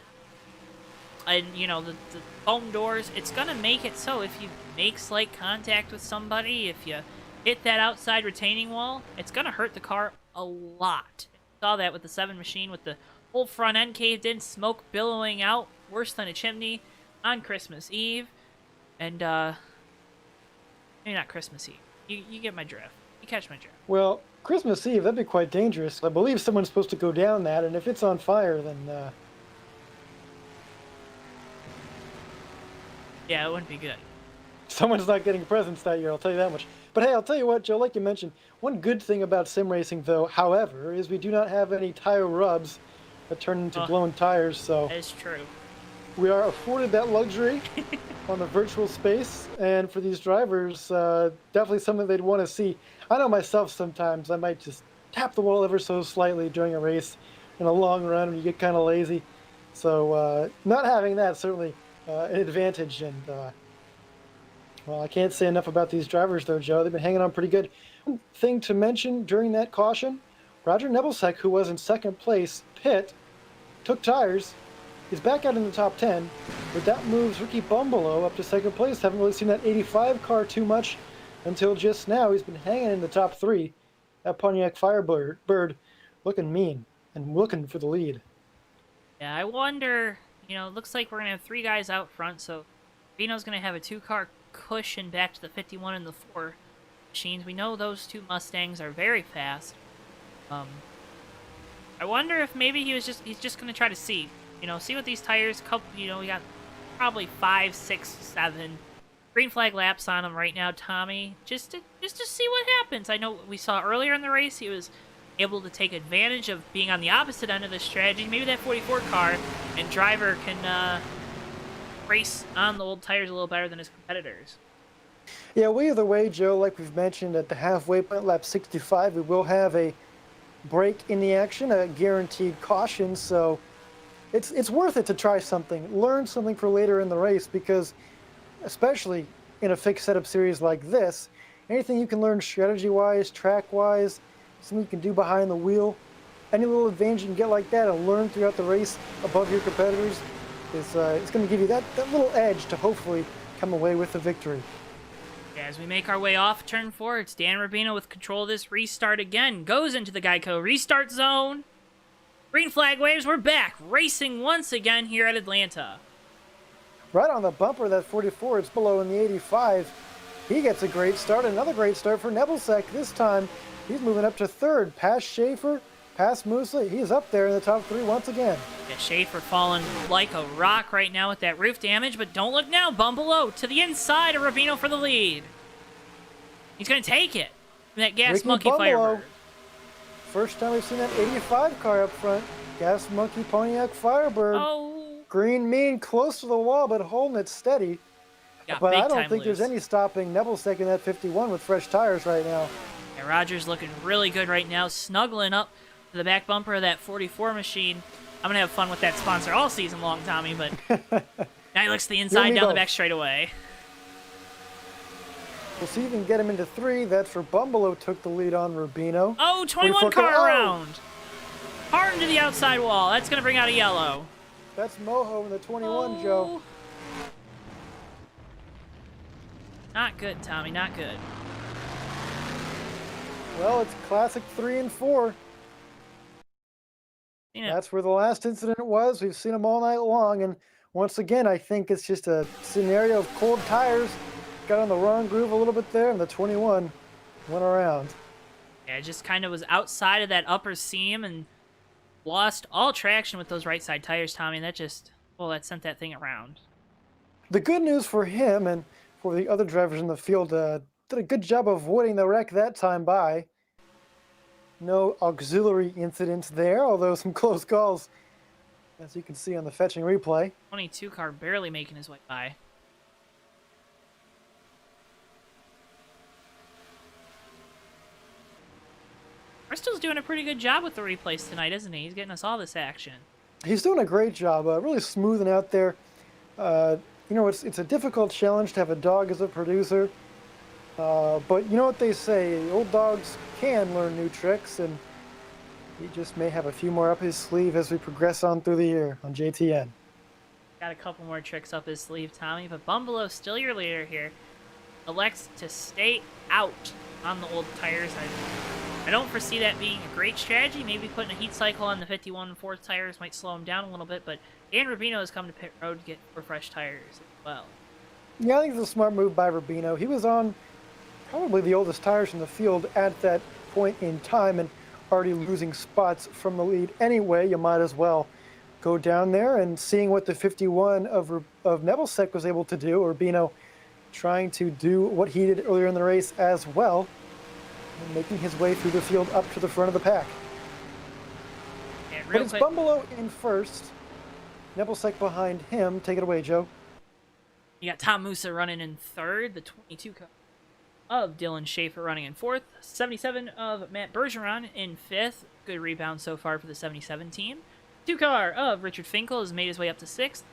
Speaker 1: and, you know, the foam doors, it's gonna make it so if you make slight contact with somebody, if you hit that outside retaining wall, it's gonna hurt the car a lot. Saw that with the 7 machine, with the whole front end caved in, smoke billowing out, worse than a chimney, on Christmas Eve. And, maybe not Christmas Eve. You get my drift. You catch my drift.
Speaker 4: Well, Christmas Eve, that'd be quite dangerous. I believe someone's supposed to go down that, and if it's on fire, then,
Speaker 1: Yeah, it wouldn't be good.
Speaker 4: someone's not getting presents that year, I'll tell you that much. But hey, I'll tell you what, Joe, like you mentioned, one good thing about sim racing, though, however, is we do not have any tire rubs that turn into blown tires, so
Speaker 1: That is true.
Speaker 4: we are afforded that luxury on the virtual space, and for these drivers, definitely something they'd want to see. I know myself sometimes, I might just tap the wall ever so slightly during a race in a long run when you get kind of lazy. So not having that certainly an advantage, and well, I can't say enough about these drivers, though, Joe. They've been hanging on pretty good. One thing to mention during that caution, Roger Nebelsak, who was in second place, pit, took tires. He's back out in the top 10, but that moves Ricky Bumbalo up to second place. Haven't really seen that 85 car too much until just now. He's been hanging in the top 3. That Pontiac Firebird looking mean and looking for the lead.
Speaker 1: Yeah, I wonder, you know, it looks like we're going to have 3 guys out front, so Vino's going to have a 2-car cushion back to the 51 and the 4 machines. We know those 2 Mustangs are very fast. I wonder if maybe he's just going to try to see, you know, see what these tires, you know, we got probably 5, 6, 7 green flag laps on him right now, Tommy, just to see what happens. I know we saw earlier in the race he was able to take advantage of being on the opposite end of the strategy. Maybe that 44 car and driver can race on the old tires a little better than his competitors.
Speaker 4: Yeah, well, either way, Joe, like we've mentioned at the halfway point, lap 65, we will have a break in the action, a guaranteed caution, so it's worth it to try something, learn something for later in the race, because especially in a fixed setup series like this, anything you can learn strategy-wise, track-wise, something you can do behind the wheel, any little advantage you can get like that and learn throughout the race above your competitors is it's going to give you that little edge to hopefully come away with the victory.
Speaker 1: Yeah, as we make our way off turn 4, it's Dan Rubino with control of this restart again. Goes into the Geico restart zone. Green flag waves, we're back. Racing once again here at Atlanta.
Speaker 4: Right on the bumper of that 44, it's below in the 85. He gets a great start, another great start for Nebelsak. This time, he's moving up to 3rd, past Schaefer, past Musa. He's up there in the top 3 once again.
Speaker 1: Yeah, Schaefer falling like a rock right now with that roof damage, but don't look now. Bumbalo to the inside of Rubino for the lead. He's going to take it. That Gas
Speaker 4: Ricky
Speaker 1: Monkey
Speaker 4: Bumbalo.
Speaker 1: Firebird.
Speaker 4: First time we've seen that 85 car up front. Gas Monkey Pontiac Firebird.
Speaker 1: Oh.
Speaker 4: Green mean, close to the wall, but holding it steady.
Speaker 1: Got
Speaker 4: But
Speaker 1: big
Speaker 4: I don't
Speaker 1: time
Speaker 4: think there's
Speaker 1: loose.
Speaker 4: any stopping Nebelsak in that 51 with fresh tires right now.
Speaker 1: Yeah, Roger's looking really good right now, snuggling up to the back bumper of that 44 machine. I'm going to have fun with that sponsor all season long, Tommy, but now he looks to the inside, down the back straightaway.
Speaker 4: We'll see if we can get him into 3. That's for Bumbalo, took the lead on Rubino.
Speaker 1: Oh, 21 car around. Hard into the outside wall. That's going to bring out a yellow.
Speaker 4: That's Moho in the 21, Joe.
Speaker 1: Not good, Tommy, not good.
Speaker 4: Well, it's classic 3 and 4. That's where the last incident was. We've seen them all night long, and once again, I think it's just a scenario of cold tires. Got on the wrong groove a little bit there, and the 21 went around.
Speaker 1: Yeah, it just kind of was outside of that upper seam and lost all traction with those right side tires, Tommy, and that just, well, that sent that thing around.
Speaker 4: The good news for him and for the other drivers in the field, did a good job of avoiding the wreck that time by. No auxiliary incidents there, although some close calls, as you can see on the fetching replay.
Speaker 1: 22 car barely making his way by. Bristol's doing a pretty good job with the replays tonight, isn't he? He's getting us all this action.
Speaker 4: He's doing a great job, really smoothing out there. You know, it's a difficult challenge to have a dog as a producer, but you know what they say, old dogs can learn new tricks, and he just may have a few more up his sleeve as we progress on through the year on JTN.
Speaker 1: Got a couple more tricks up his sleeve, Tommy, but Bumbelow, still your leader here, elects to stay out on the old tires. I don't foresee that being a great strategy. Maybe putting a heat cycle on the 51 and 4th tires might slow him down a little bit, but Dan Rubino has come to pit road to get fresh tires as well.
Speaker 4: Yeah, I think it's a smart move by Rubino. He was on probably the oldest tires in the field at that point in time and already losing spots from the lead anyway. You might as well go down there, and seeing what the 51 of Nebelsic was able to do, Rubino trying to do what he did earlier in the race as well, and making his way through the field up to the front of the pack.
Speaker 1: And
Speaker 4: But it's Bumbelow in first, Nebelsic behind him. Take it away, Joe.
Speaker 1: you got Tom Musa running in 3rd, the 22 car of Dylan Schaefer running in 4th, 77 of Matt Bergeron in 5th. Good rebound so far for the 77 team. 2 car of Richard Finkel has made his way up to 6th.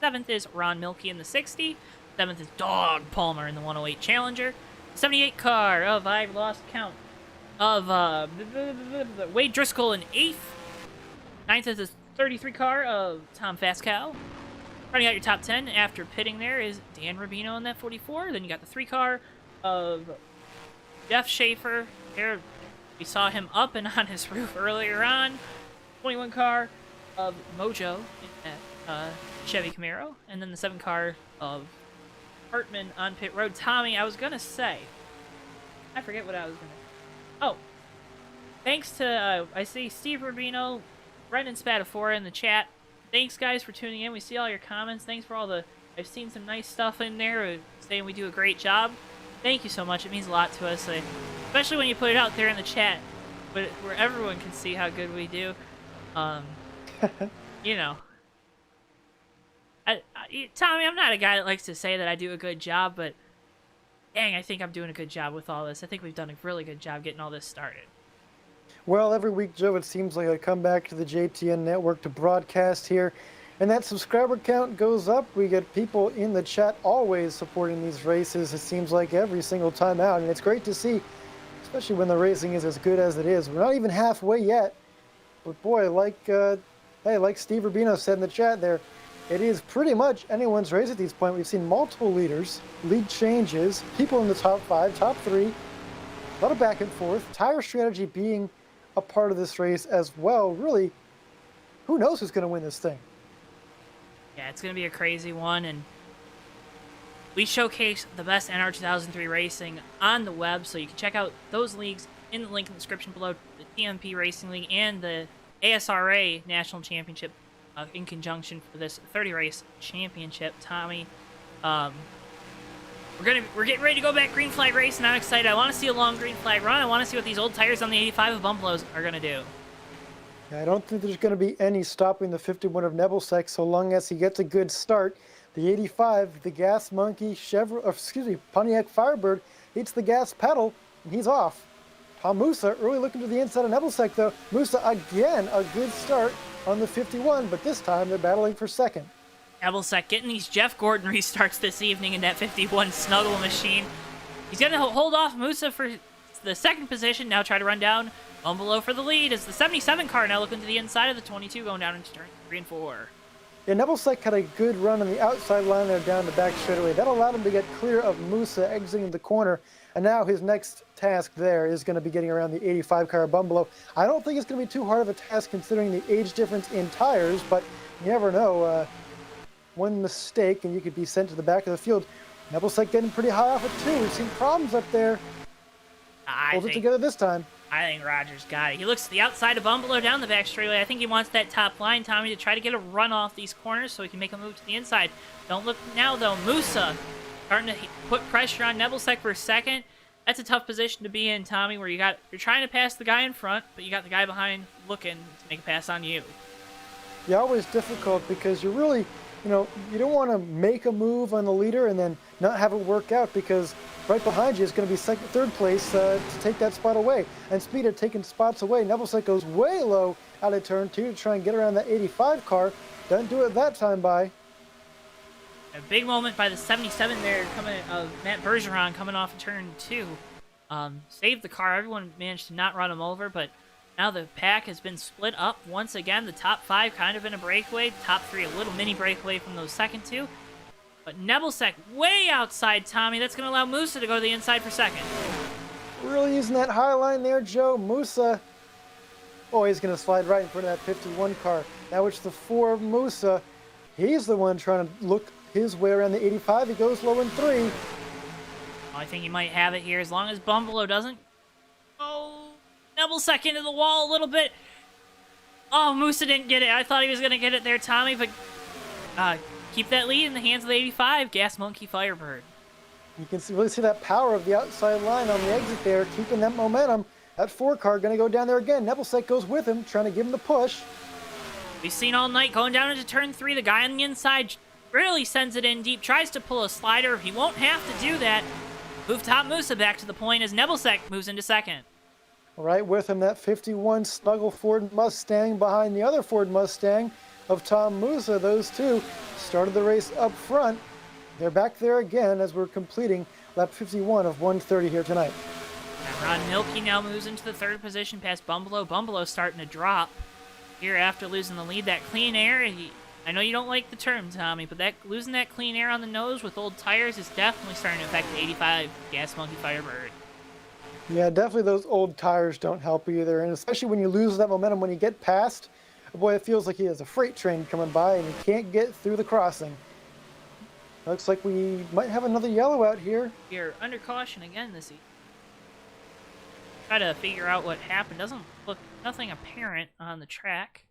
Speaker 1: 7th is Ron Milkey in the 60. 7th is Dog Palmer in the 108 Challenger. 78 car of, I've lost count, of Wade Driscoll in 8th. 9th is the 33 car of Tom Fascal. Running out your top 10 after pitting there is Dan Rubino in that 44. Then you got the 3 car of Jeff Schaefer. There, we saw him up and on his roof earlier on. 21 car of Mojo in that Chevy Camaro. And then the 7 car of Hartman on pit road. Tommy, I was going to say, I forget what I was going to. Oh, thanks to, I see Steve Rubino, Brendan Spadafora in the chat. Thanks, guys, for tuning in. We see all your comments. Thanks for all the... I've seen some nice stuff in there saying we do a great job. Thank you so much. It means a lot to us, especially when you put it out there in the chat, but where everyone can see how good we do. You know. Tommy, I'm not a guy that likes to say that I do a good job, but dang, I think I'm doing a good job with all this. I think we've done a really good job getting all this started.
Speaker 4: Well, every week, Joe, it seems like I come back to the JTN network to broadcast here, and that subscriber count goes up. We get people in the chat always supporting these races, it seems like every single time out, and it's great to see, especially when the racing is as good as it is. We're not even halfway yet, but boy, like Steve Rubino said in the chat there, it is pretty much anyone's race at this point. We've seen multiple leaders, lead changes, people in the top 5, top 3, a lot of back and forth, tire strategy being a part of this race as well. Really, who knows who's going to win this thing?
Speaker 1: Yeah, it's going to be a crazy one, and we showcase the best NR 2003 racing on the web, so you can check out those leagues in the link in the description below, the TMP Racing League and the ASRA National Championship in conjunction for this 30-race championship. Tommy, we're getting ready to go back green flag race, and I'm excited. I want to see a long green flag run. I want to see what these old tires on the 85 of Bumbelows are going to do.
Speaker 4: I don't think there's going to be any stopping the 51 of Nebelsic so long as he gets a good start. The 85, the Gas Monkey Pontiac Firebird hits the gas pedal, and he's off. Tom Musa early looking to the inside of Nebelsic, though. Musa again a good start on the 51, but this time they're battling for second.
Speaker 1: Nebelsic getting these Jeff Gordon restarts this evening in that 51 snuggle machine. He's going to hold off Musa for the second position, now try to run down Bumbelow for the lead as the 77 car now looking to the inside of the 22 going down into turn 3 and 4.
Speaker 4: Yeah, Nebelsic had a good run on the outside line there down the back straightaway. That allowed him to get clear of Musa exiting the corner, and now his next task there is going to be getting around the 85 car Bumbelow. I don't think it's going to be too hard of a task considering the age difference in tires, but you never know. One mistake and you could be sent to the back of the field. Nebelsic getting pretty high off it too. We've seen problems up there. Hold it together this time.
Speaker 1: I think Rogers got it. He looks to the outside of Bumble down the back straightaway. I think he wants that top line, Tommy, to try to get a run off these corners so he can make a move to the inside. Don't look now, though. Musa starting to put pressure on Nebelsic for a second. That's a tough position to be in, Tommy, where you're trying to pass the guy in front, but you got the guy behind looking to make a pass on you.
Speaker 4: Yeah, always difficult because you're really, you don't want to make a move on the leader and then not have it work out because right behind you is going to be third place to take that spot away. And Speed had taken spots away. Nebelsic goes way low out of turn 2 to try and get around that 85 car. Doesn't do it that time by.
Speaker 1: A big moment by the 77 there, Matt Bergeron coming off of turn 2. Saved the car. Everyone managed to not run him over, but now the pack has been split up once again. The top 5 kind of in a breakaway. Top 3 a little mini breakaway from those second 2. But Nebelsic way outside, Tommy. That's going to allow Musa to go to the inside for second.
Speaker 4: Really using that high line there, Joe. Musa. Oh, he's going to slide right in front of that 51 car. Now it's the 4 of Musa. He's the one trying to look his way around the 85. He goes low in 3.
Speaker 1: I think he might have it here as long as Bumble doesn't. Oh, Nebelsic into the wall a little bit. Oh, Musa didn't get it. I thought he was going to get it there, Tommy, but keep that lead in the hands of the 85. Gas Monkey Firebird.
Speaker 4: You can really see that power of the outside line on the exit there, keeping that momentum. That 4 car going to go down there again. Nebelsic goes with him, trying to give him the push.
Speaker 1: We've seen all night going down into turn 3. The guy on the inside really sends it in deep, tries to pull a slider. He won't have to do that. Move top Musa back to the point as Nebelsic moves into second.
Speaker 4: Right with him, that 51 Snuggle Ford Mustang behind the other Ford Mustang of Tom Musa. Those two started the race up front. They're back there again as we're completing lap 51 of 130 here tonight.
Speaker 1: And Ron Milkey now moves into the third position past Bumble. Bumble starting to drop here after losing the lead. That clean air, I know you don't like the term, Tommy, but losing that clean air on the nose with old tires is definitely starting to affect the 85 Gas Monkey Firebird.
Speaker 4: Yeah, definitely those old tires don't help either, and especially when you lose that momentum when you get past. Boy, it feels like he has a freight train coming by and he can't get through the crossing. Looks like we might have another yellow out here.
Speaker 1: You're under caution again this evening. Try to figure out what happened. Doesn't look nothing apparent on the track.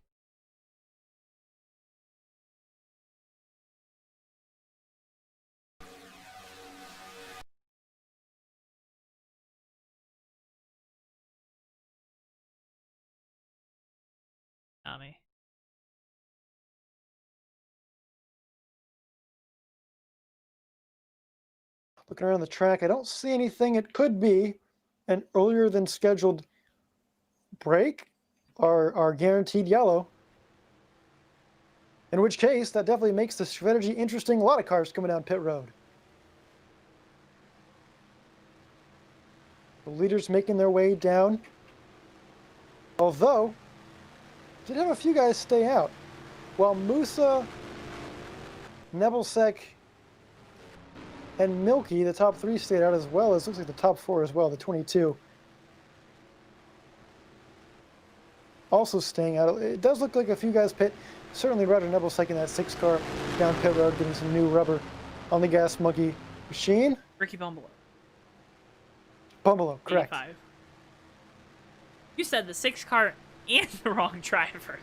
Speaker 1: Tommy.
Speaker 4: Looking around the track, I don't see anything. It could be an earlier than scheduled break or guaranteed yellow. In which case, that definitely makes the strategy interesting. A lot of cars coming down pit road. The leaders making their way down. Although, did have a few guys stay out. While Musa, Nebelsic, and Milky, the top 3 stayed out as well as looks like the top 4 as well, the 22. Also staying out. It does look like a few guys pit. Certainly Roger Nebelsic in that 6 car down pit road getting some new rubber on the Gas Monkey machine.
Speaker 1: Ricky Bumble.
Speaker 4: Bumble, correct.
Speaker 1: 85. You said the 6 car and the wrong driver.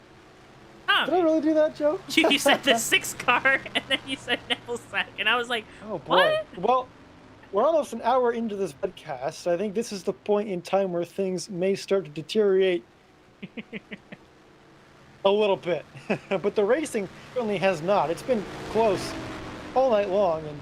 Speaker 1: Tommy,
Speaker 4: Did I really do that, Joe?
Speaker 1: you said the 6 car and then you said Nebelsic, and I was like,
Speaker 4: Oh boy.
Speaker 1: what?
Speaker 4: Well, we're almost an hour into this podcast. I think this is the point in time where things may start to deteriorate a little bit. But the racing certainly has not. It's been close all night long, and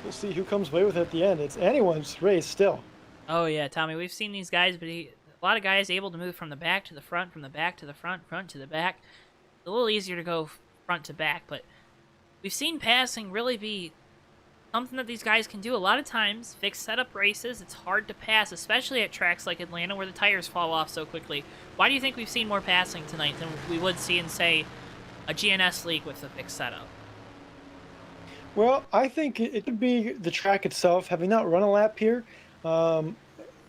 Speaker 4: we'll see who comes away with it at the end. It's anyone's race still.
Speaker 1: Oh yeah, Tommy, we've seen these guys, but a lot of guys able to move from the back to the front, from the back to the front, front to the back. It's a little easier to go front to back, but we've seen passing really be something that these guys can do. A lot of times, fixed setup races, it's hard to pass, especially at tracks like Atlanta where the tires fall off so quickly. Why do you think we've seen more passing tonight than we would see in, say, a GNS league with a fixed setup?
Speaker 4: Well, I think it could be the track itself. Having not run a lap here,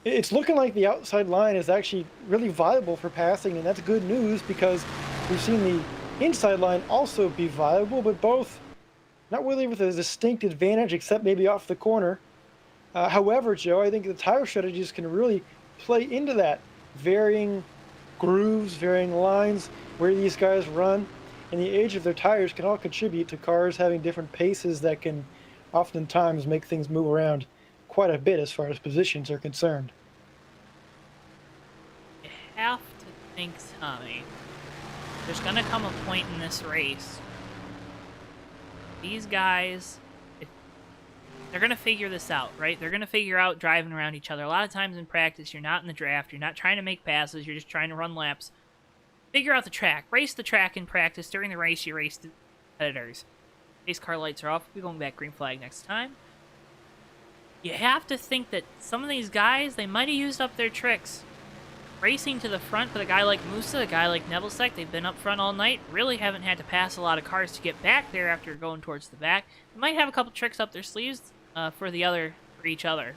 Speaker 4: it's looking like the outside line is actually really viable for passing, and that's good news because we've seen the inside line also be viable, but both not really with a distinct advantage except maybe off the corner. However, Joe, I think the tire strategies can really play into that. Varying grooves, varying lines, where these guys run, and the age of their tires can all contribute to cars having different paces that can oftentimes make things move around quite a bit as far as positions are concerned.
Speaker 1: You have to think, Tommy. There's gonna come a point in this race. These guys, they're gonna figure this out, right? They're gonna figure out driving around each other. A lot of times in practice, you're not in the draft. You're not trying to make passes. You're just trying to run laps. Figure out the track. Race the track in practice. During the race, you race the competitors. Pace car lights are off. We're going back green flag next time. You have to think that some of these guys, they might have used up their tricks. Racing to the front with a guy like Musa, a guy like Nebelstech, they've been up front all night. Really haven't had to pass a lot of cars to get back there after going towards the back. They might have a couple tricks up their sleeves for each other.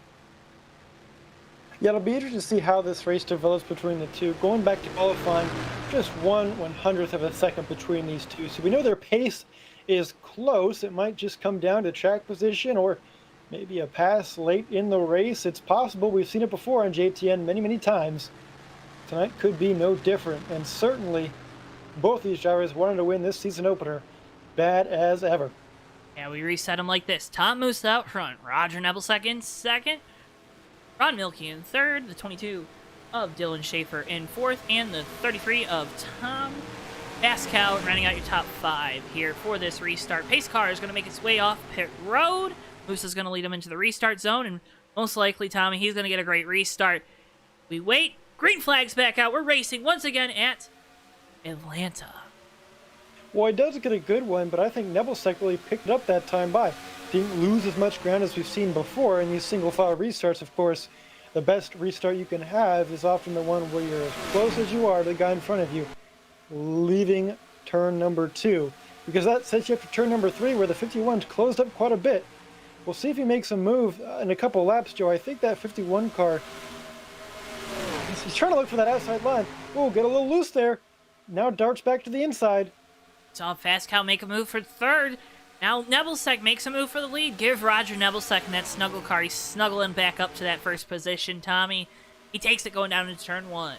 Speaker 4: Yeah, it'll be interesting to see how this race develops between the two. Going back to qualifying, just 1/100th of a second between these two. So we know their pace is close. It might just come down to track position or maybe a pass late in the race. It's possible. We've seen it before on JTN many, many times. Tonight could be no different. And certainly, both these drivers wanted to win this season opener bad as ever.
Speaker 1: Yeah, we reset them like this. Tom Moose out front. Roger Nebelstech in second. Ron Milkey in third. The 22 of Dylan Schaefer in fourth. And the 33 of Tom Pascal running out your top 5 here for this restart. Pace car is going to make its way off pit road. Moose is going to lead him into the restart zone. And most likely, Tommy, he's going to get a great restart. We wait. Green flag's back out. We're racing once again at Atlanta.
Speaker 4: Well, he does get a good one, but I think Nebelstech really picked it up that time by. Didn't lose as much ground as we've seen before in these single file restarts. Of course, the best restart you can have is often the one where you're as close as you are to the guy in front of you, leaving turn number 2. Because that sets you up to turn number 3, where the 51's closed up quite a bit. We'll see if he makes a move in a couple laps, Joe. I think that 51 car, he's trying to look for that outside line. Oh, get a little loose there. Now darts back to the inside.
Speaker 1: Saw Pascal make a move for third. Now Nebelstech makes a move for the lead. Give Roger Nebelstech in that snuggle car. He's snuggling back up to that first position, Tommy. He takes it going down into turn 1.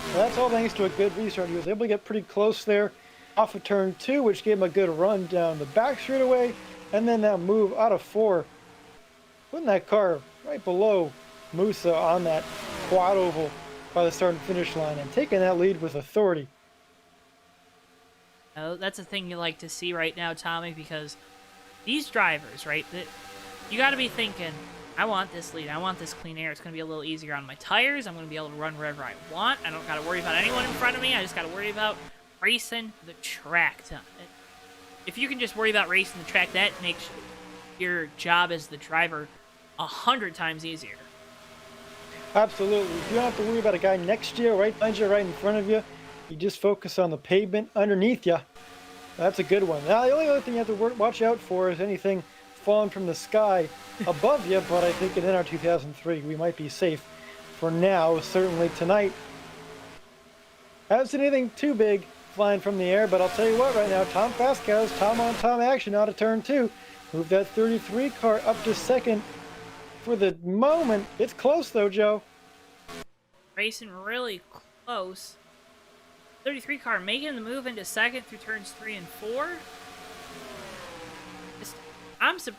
Speaker 4: Well, that's all thanks to a good restart. He was able to get pretty close there off of turn 2, which gave him a good run down the back straightaway, and then that move out of 4, putting that car right below Musa on that quad oval by the start and finish line, and taking that lead with authority.
Speaker 1: That's a thing you like to see right now, Tommy, because these drivers, right, you got to be thinking, I want this lead. I want this clean air. It's going to be a little easier on my tires. I'm going to be able to run wherever I want. I don't got to worry about anyone in front of me. I just got to worry about racing the track. If you can just worry about racing the track, that makes your job as the driver 100 times easier.
Speaker 4: Absolutely. You don't have to worry about a guy next to you, right behind you, right in front of you. You just focus on the pavement underneath you. That's a good one. Now, the only other thing you have to watch out for is anything falling from the sky above you, but I think in NR 2003 we might be safe for now, certainly tonight. Haven't seen anything too big flying from the air, but I'll tell you what right now, Tom Pascal's Tom-on-Tom action out of turn 2. Move that 33 car up to second for the moment. It's close though, Joe.
Speaker 1: Racing really close. 33 car making the move into second through turns 3 and 4.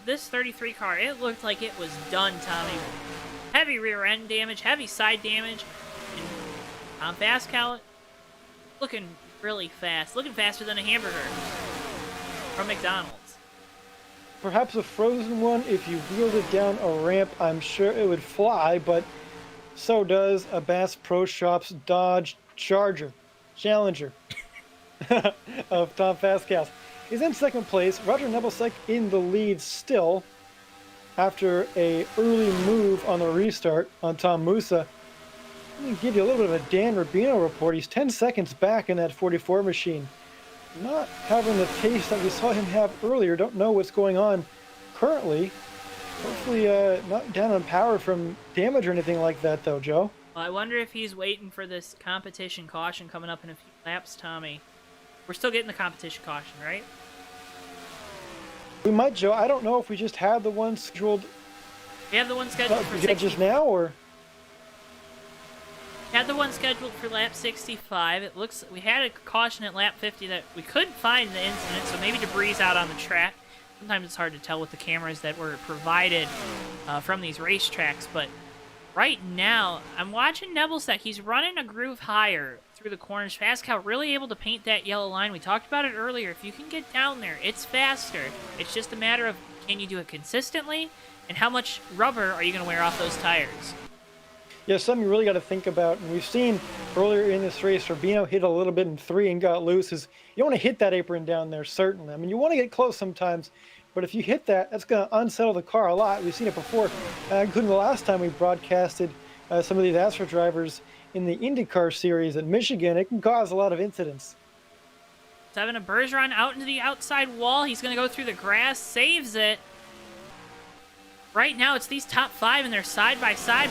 Speaker 1: This 33 car, it looked like it was done, Tommy. Heavy rear end damage, heavy side damage. And Tom Pascal looking really fast. Looking faster than a hamburger from McDonald's.
Speaker 4: Perhaps a frozen one, if you wheeled it down a ramp, I'm sure it would fly, but so does a Bass Pro Shops Dodge Challenger of Tom Pascal. He's in second place. Roger Nebelstech in the lead still after a early move on the restart on Tom Musa. Let me give you a little bit of a Dan Rubino report. He's 10 seconds back in that 44 machine. Not having the pace that we saw him have earlier. Don't know what's going on currently. Hopefully not down on power from damage or anything like that though, Joe.
Speaker 1: Well, I wonder if he's waiting for this competition caution coming up in a few laps, Tommy. We're still getting the competition caution, right?
Speaker 4: We might, Joe. I don't know if we just had the one scheduled
Speaker 1: We have the one scheduled for
Speaker 4: Did you get
Speaker 1: 60.
Speaker 4: just now, or?
Speaker 1: Had the one scheduled for lap 65. It looks we had a caution at lap 50 that we couldn't find the incident, so maybe debris out on the track. Sometimes it's hard to tell with the cameras that were provided from these racetracks, but right now I'm watching Nebelsack. He's running a groove higher through the corners. Fastcow really able to paint that yellow line. We talked about it earlier. If you can get down there, it's faster. It's just a matter of can you do it consistently, and how much rubber are you going to wear off those tires?
Speaker 4: Yeah, something you really got to think about, and we've seen earlier in this race, Rubino hit a little bit in 3 and got loose. Is you don't want to hit that apron down there, certainly. I mean, you want to get close sometimes, but if you hit that, that's going to unsettle the car a lot. We've seen it before, including the last time we broadcasted some of these Astro drivers in the IndyCar series at Michigan. It can cause a lot of incidents.
Speaker 1: Having a Bergeron out into the outside wall. He's going to go through the grass, saves it. Right now, it's these top 5, and they're side by side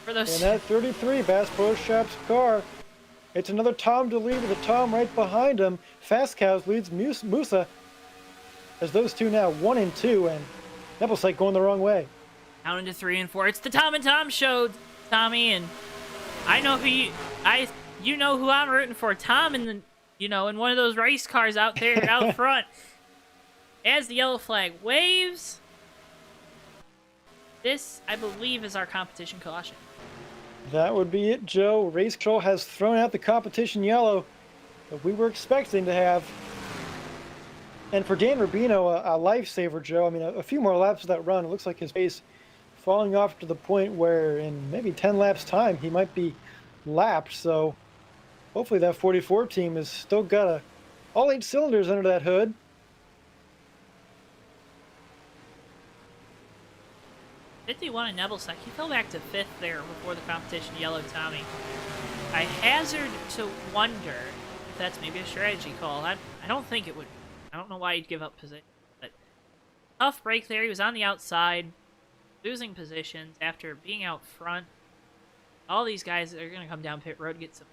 Speaker 1: for those.
Speaker 4: And that 33, Bass Pro Shop's car. It's another Tom to lead with a Tom right behind him. Fast Cows leads Musa as those two now 1 and 2, and Nebelsack going the wrong way.
Speaker 1: Down into 3 and 4. It's the Tom and Tom show, Tommy, and I know who you know who I'm rooting for. Tom in the in one of those race cars out there out front. As the yellow flag waves, this, I believe, is our competition caution.
Speaker 4: That would be it, Joe. Race Control has thrown out the competition yellow that we were expecting to have. And for Dan Rubino, a lifesaver, Joe. I mean, a few more laps of that run. It looks like his pace falling off to the point where in maybe 10 laps' time, he might be lapped. So hopefully that 44 team has still got all 8 cylinders under that hood.
Speaker 1: 51 in Nebelsack. He fell back to 5th there before the competition yellow, Tommy. I hazard to wonder if that's maybe a strategy call. I don't think it would. I don't know why he'd give up position. But tough break there. He was on the outside, losing positions after being out front. All these guys are going to come down pit road, get some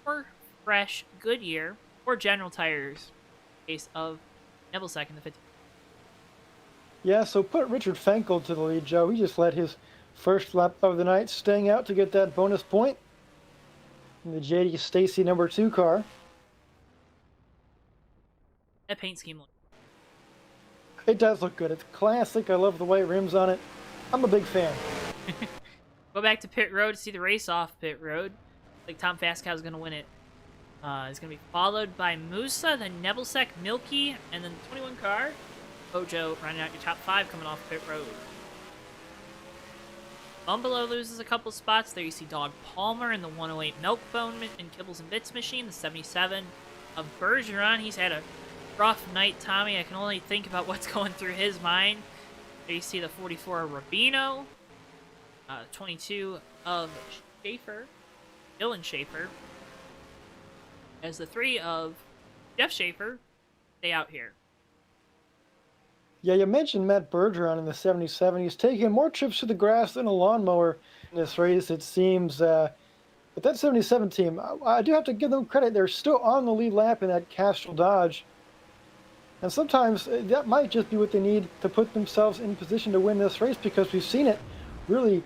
Speaker 1: more fresh Goodyear or General tires in case of Nebelsack in the 50.
Speaker 4: Yeah, so put Richard Fenkel to the lead, Joe. He just led his first lap of the night, staying out to get that bonus point in the JD Stacy number 2 car.
Speaker 1: That paint scheme looks.
Speaker 4: It does look good. It's classic. I love the white rims on it. I'm a big fan.
Speaker 1: Go back to pit road to see the race off pit road. Like Tom Fastcow is going to win it. It's going to be followed by Musa, then Nebelsack, Milky, and then the 21 car. Bojo running out your top 5 coming off pit road. Bumbalo loses a couple spots. There you see Dog Palmer in the 108 Milkbone and Kibbles and Bits machine. The 77 of Bergeron. He's had a rough night, Tommy. I can only think about what's going through his mind. There you see the 44 of Rubino. 22 of Schaefer. Dylan Schaefer. As the 3 of Jeff Schaefer stay out here.
Speaker 4: Yeah, you mentioned Matt Bergeron in the 77. He's taken more trips to the grass than a lawnmower in this race, it seems. But that 77 team, I do have to give them credit. They're still on the lead lap in that Castrol Dodge. And sometimes that might just be what they need to put themselves in position to win this race, because we've seen it really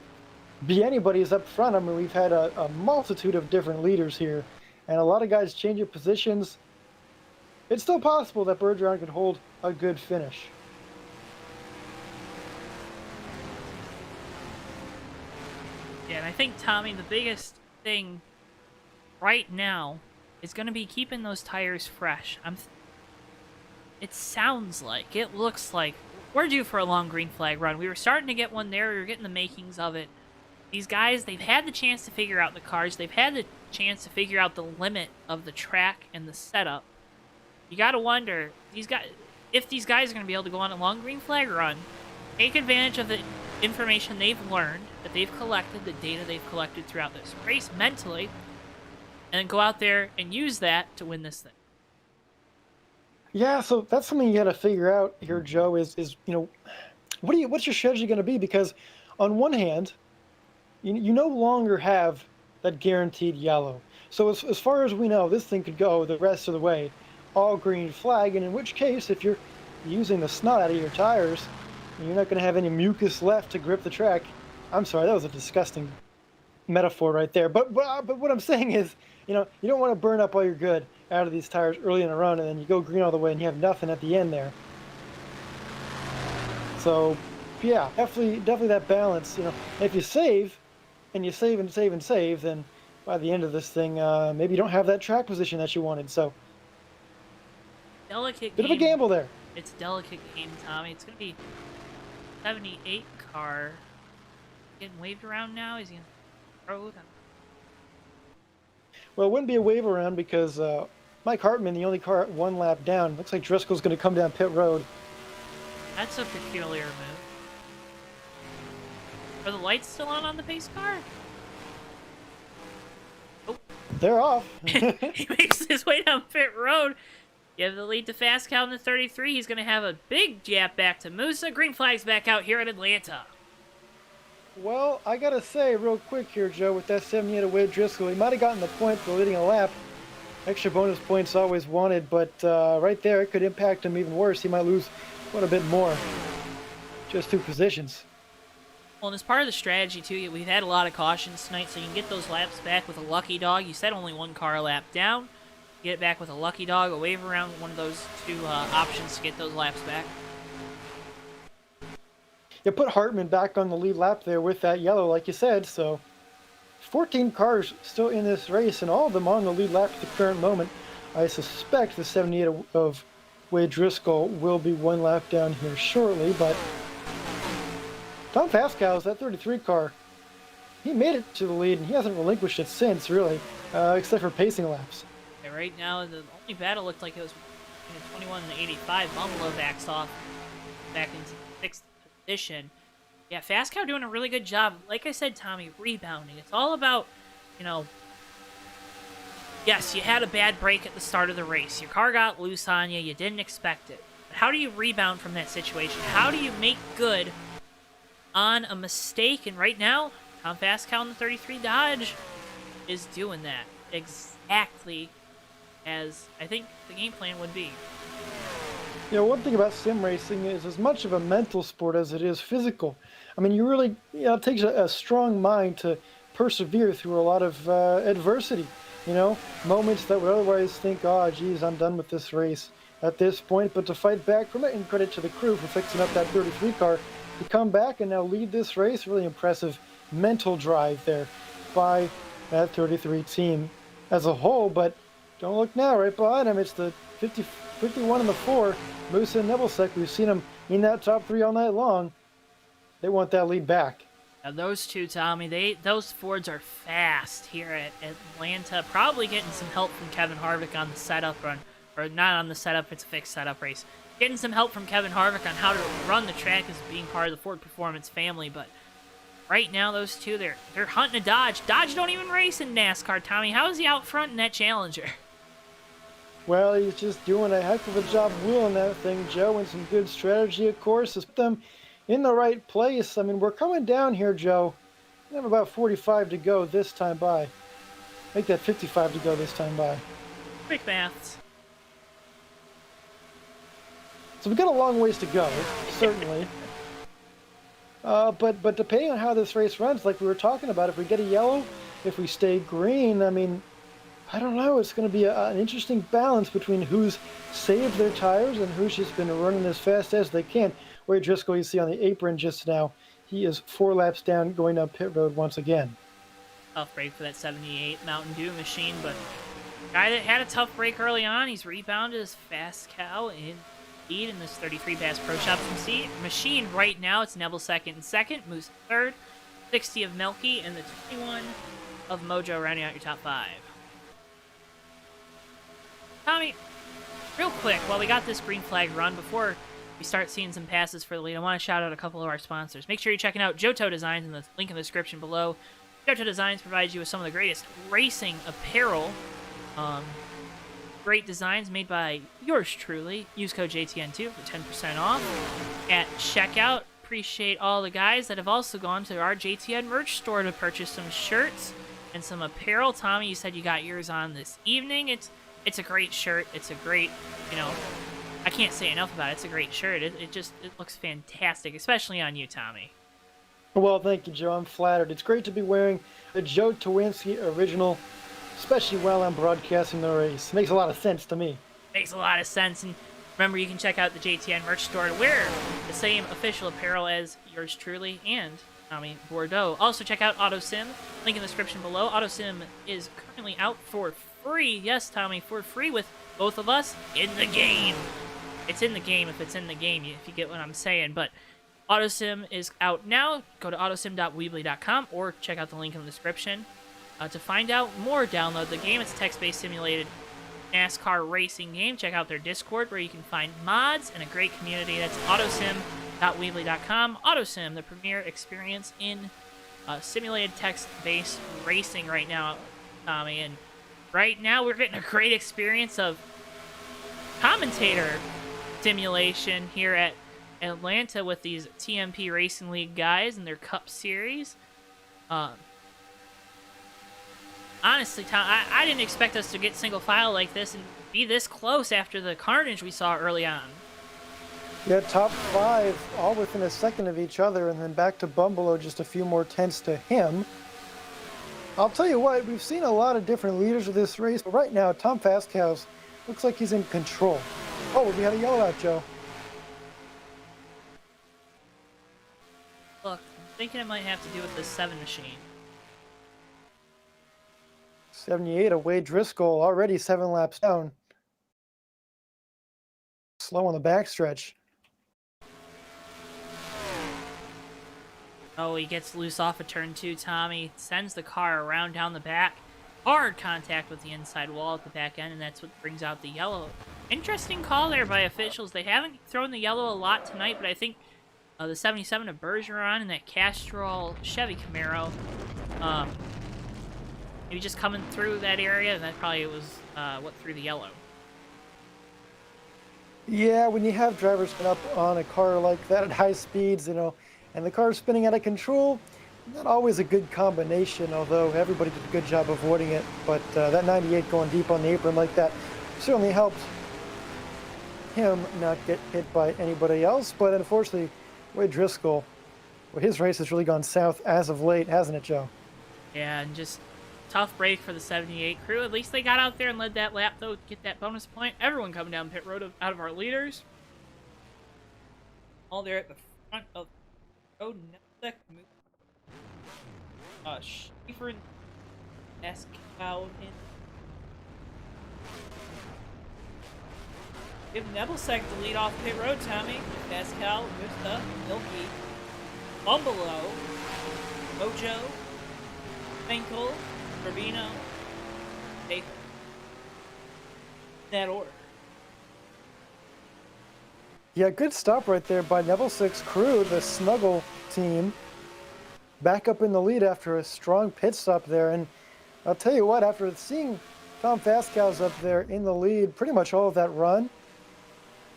Speaker 4: be anybody's up front. I mean, we've had a multitude of different leaders here, and a lot of guys changing positions. It's still possible that Bergeron could hold a good finish.
Speaker 1: Yeah, and I think, Tommy, the biggest thing right now is going to be keeping those tires fresh. It sounds like, it looks like, we're due for a long green flag run. We were starting to get one there. We were getting the makings of it. These guys, they've had the chance to figure out the cars. They've had the chance to figure out the limit of the track and the setup. You got to wonder, if these guys are going to be able to go on a long green flag run, take advantage of the information they've learned, that they've collected, the data they've collected throughout this race mentally, and then go out there and use that to win this thing.
Speaker 4: Yeah, so that's something you got to figure out here, Joe, is what's your strategy going to be? Because on one hand, you no longer have that guaranteed yellow. So as far as we know, this thing could go the rest of the way, all green flag, and in which case, if you're using the snot out of your tires, You're not going to have any mucus left to grip the track. I'm sorry, that was a disgusting metaphor right there. But what I'm saying is, you don't want to burn up all your good out of these tires early in a run, and then you go green all the way and you have nothing at the end there. So, yeah, definitely that balance. If you save, and you save and save and save, then by the end of this thing, maybe you don't have that track position that you wanted. So,
Speaker 1: Delicate
Speaker 4: bit
Speaker 1: game.
Speaker 4: of a gamble there.
Speaker 1: It's a delicate game, Tommy. It's going to be 78 car. Getting waved around now? Is he on the road?
Speaker 4: Well, it wouldn't be a wave around because Mike Hartman, the only car at one lap down. Looks like Driscoll's going to come down pit road.
Speaker 1: That's a peculiar move. Are the lights still on the pace car? Oh.
Speaker 4: They're off.
Speaker 1: He makes his way down pit road. Give the lead to Fast Cow in the 33. He's going to have a big jab back to Musa. Green flag's back out here at Atlanta.
Speaker 4: Well, I got to say real quick here, Joe, with that 78 away Driscoll, he might have gotten the point for leading a lap. Extra bonus points always wanted, but right there it could impact him even worse. He might lose quite a bit more. Just 2 positions.
Speaker 1: Well, and as part of the strategy, too, we've had a lot of cautions tonight, so you can get those laps back with a lucky dog. You said only 1 car a lap down. Get it back with a lucky dog, a wave around, one of those 2 options to get those laps back.
Speaker 4: You put Hartman back on the lead lap there with that yellow, like you said, so 14 cars still in this race, and all of them on the lead lap at the current moment. I suspect the 78 of Wade Driscoll will be 1 lap down here shortly, but Tom Fastcow's, that 33 car, he made it to the lead, and he hasn't relinquished it since, really, except for pacing laps.
Speaker 1: Yeah, right now, the only battle looked like it was 21 and 85. Bumble backs off back into 6th position. Yeah, Fast Cow doing a really good job. Like I said, Tommy, rebounding. It's all about, yes, you had a bad break at the start of the race. Your car got loose on you. You didn't expect it. But how do you rebound from that situation? How do you make good on a mistake? And right now, Tom Fast Cow in the 33 Dodge is doing that exactly as I think the game plan would be.
Speaker 4: One thing about sim racing is as much of a mental sport as it is physical. I mean, you really, it takes a strong mind to persevere through a lot of adversity. Moments that would otherwise think, oh, geez, I'm done with this race at this point, but to fight back from it, and credit to the crew for fixing up that 33 car, to come back and now lead this race, really impressive mental drive there by that 33 team as a whole. But don't look now, right behind him, it's the 51 and the 4, Musa and Nebelsic. We've seen them in that top 3 all night long. They want that lead back.
Speaker 1: Now those 2, Tommy, those Fords are fast here at Atlanta. Probably getting some help from Kevin Harvick on the setup run. Or not on the setup, it's a fixed setup race. Getting some help from Kevin Harvick on how to run the track as being part of the Ford Performance family. But right now, those 2, they're hunting a Dodge. Dodge don't even race in NASCAR, Tommy. How is he out front in that Challenger?
Speaker 4: Well, he's just doing a heck of a job wheeling that thing, Joe, and some good strategy, of course, to put them in the right place. I mean, we're coming down here, Joe. We have about 45 to go this time by. Make that 55 to go this time by.
Speaker 1: Quick maths.
Speaker 4: So we've got a long ways to go, certainly. But depending on how this race runs, like we were talking about, if we get a yellow, if we stay green, I mean, I don't know. It's going to be an interesting balance between who's saved their tires and who's just been running as fast as they can. Wade Driscoll, you see on the apron just now, he is 4 laps down, going down pit road once again.
Speaker 1: Tough break for that 78 Mountain Dew machine, but guy that had a tough break early on, he's rebounded as Fast Cow in lead in this 33 Bass Pro Shops machine. Right now, it's Neville second and second, Moose third, 60 of Melky, and the 21 of Mojo rounding out your top 5. Tommy, real quick, while we got this green flag run, before we start seeing some passes for the lead, I want to shout out a couple of our sponsors. Make sure you're checking out JoeTow Designs in the link in the description below. JoeTow Designs provides you with some of the greatest racing apparel. Great designs made by yours truly. Use code JTN2 for 10% off at checkout. Appreciate all the guys that have also gone to our JTN merch store to purchase some shirts and some apparel. Tommy, you said you got yours on this evening. It's a great shirt. It's a great, I can't say enough about it. It's a great shirt. It looks fantastic, especially on you, Tommy.
Speaker 4: Well, thank you, Joe. I'm flattered. It's great to be wearing a Joe Towinski original, especially while I'm broadcasting the race. Makes a lot of sense to me.
Speaker 1: Makes a lot of sense. And remember, you can check out the JTN merch store to wear the same official apparel as yours truly and Tommy Bordeaux. Also, check out AutoSim. Link in the description below. AutoSim is currently out for free. Yes, Tommy, for free with both of us in the game. It's in the game if it's in the game, if you get what I'm saying. But AutoSim is out now. Go to autosim.weebly.com or check out the link in the description. To find out more, download the game. It's a text-based simulated NASCAR racing game. Check out their Discord where you can find mods and a great community. That's autosim.weebly.com. AutoSim, the premier experience in simulated text-based racing right now, Tommy. And right now we're getting a great experience of commentator simulation here at Atlanta with these TMP Racing League guys and their Cup Series. Honestly, Tom, I didn't expect us to get single file like this and be this close after the carnage we saw early on.
Speaker 4: Yeah, top 5, all within a second of each other, and then back to Bumble, just a few more tenths to him. I'll tell you what, we've seen a lot of different leaders of this race, but right now, Tom Fastcows looks like he's in control. Oh, we had a yellow out, Joe.
Speaker 1: Look, I'm thinking it might have to do with the 7 machine.
Speaker 4: 78 of Wade Driscoll, already 7 laps down. Slow on the backstretch.
Speaker 1: Oh, he gets loose off of turn 2, Tommy. Sends the car around down the back. Hard contact with the inside wall at the back end, and that's what brings out the yellow. Interesting call there by officials. They haven't thrown the yellow a lot tonight, but I think the 77 of Bergeron and that Castrol Chevy Camaro, maybe just coming through that area, and that probably was what threw the yellow.
Speaker 4: Yeah, when you have drivers spin up on a car like that at high speeds, and the car's spinning out of control, not always a good combination, although everybody did a good job avoiding it. But that 98 going deep on the apron like that certainly helped him not get hit by anybody else. But unfortunately, Wade Driscoll, well, his race has really gone south as of late, hasn't it, Joe?
Speaker 1: Yeah, and just tough break for the 78 crew. At least they got out there and led that lap, though, to get that bonus point. Everyone coming down pit road out of our leaders. All there at the front of the road. Schiefer and Escow in. Give Nebelsek to lead off pit road, Tommy. Escow, Gusta, Milky, Bumbalo, Mojo, Finkel, Rubino, Baker. That order.
Speaker 4: Yeah, good stop right there by Nebelsek's crew, the Snuggle team. Back up in the lead after a strong pit stop there. And I'll tell you what, after seeing Tom Fastcows up there in the lead pretty much all of that run,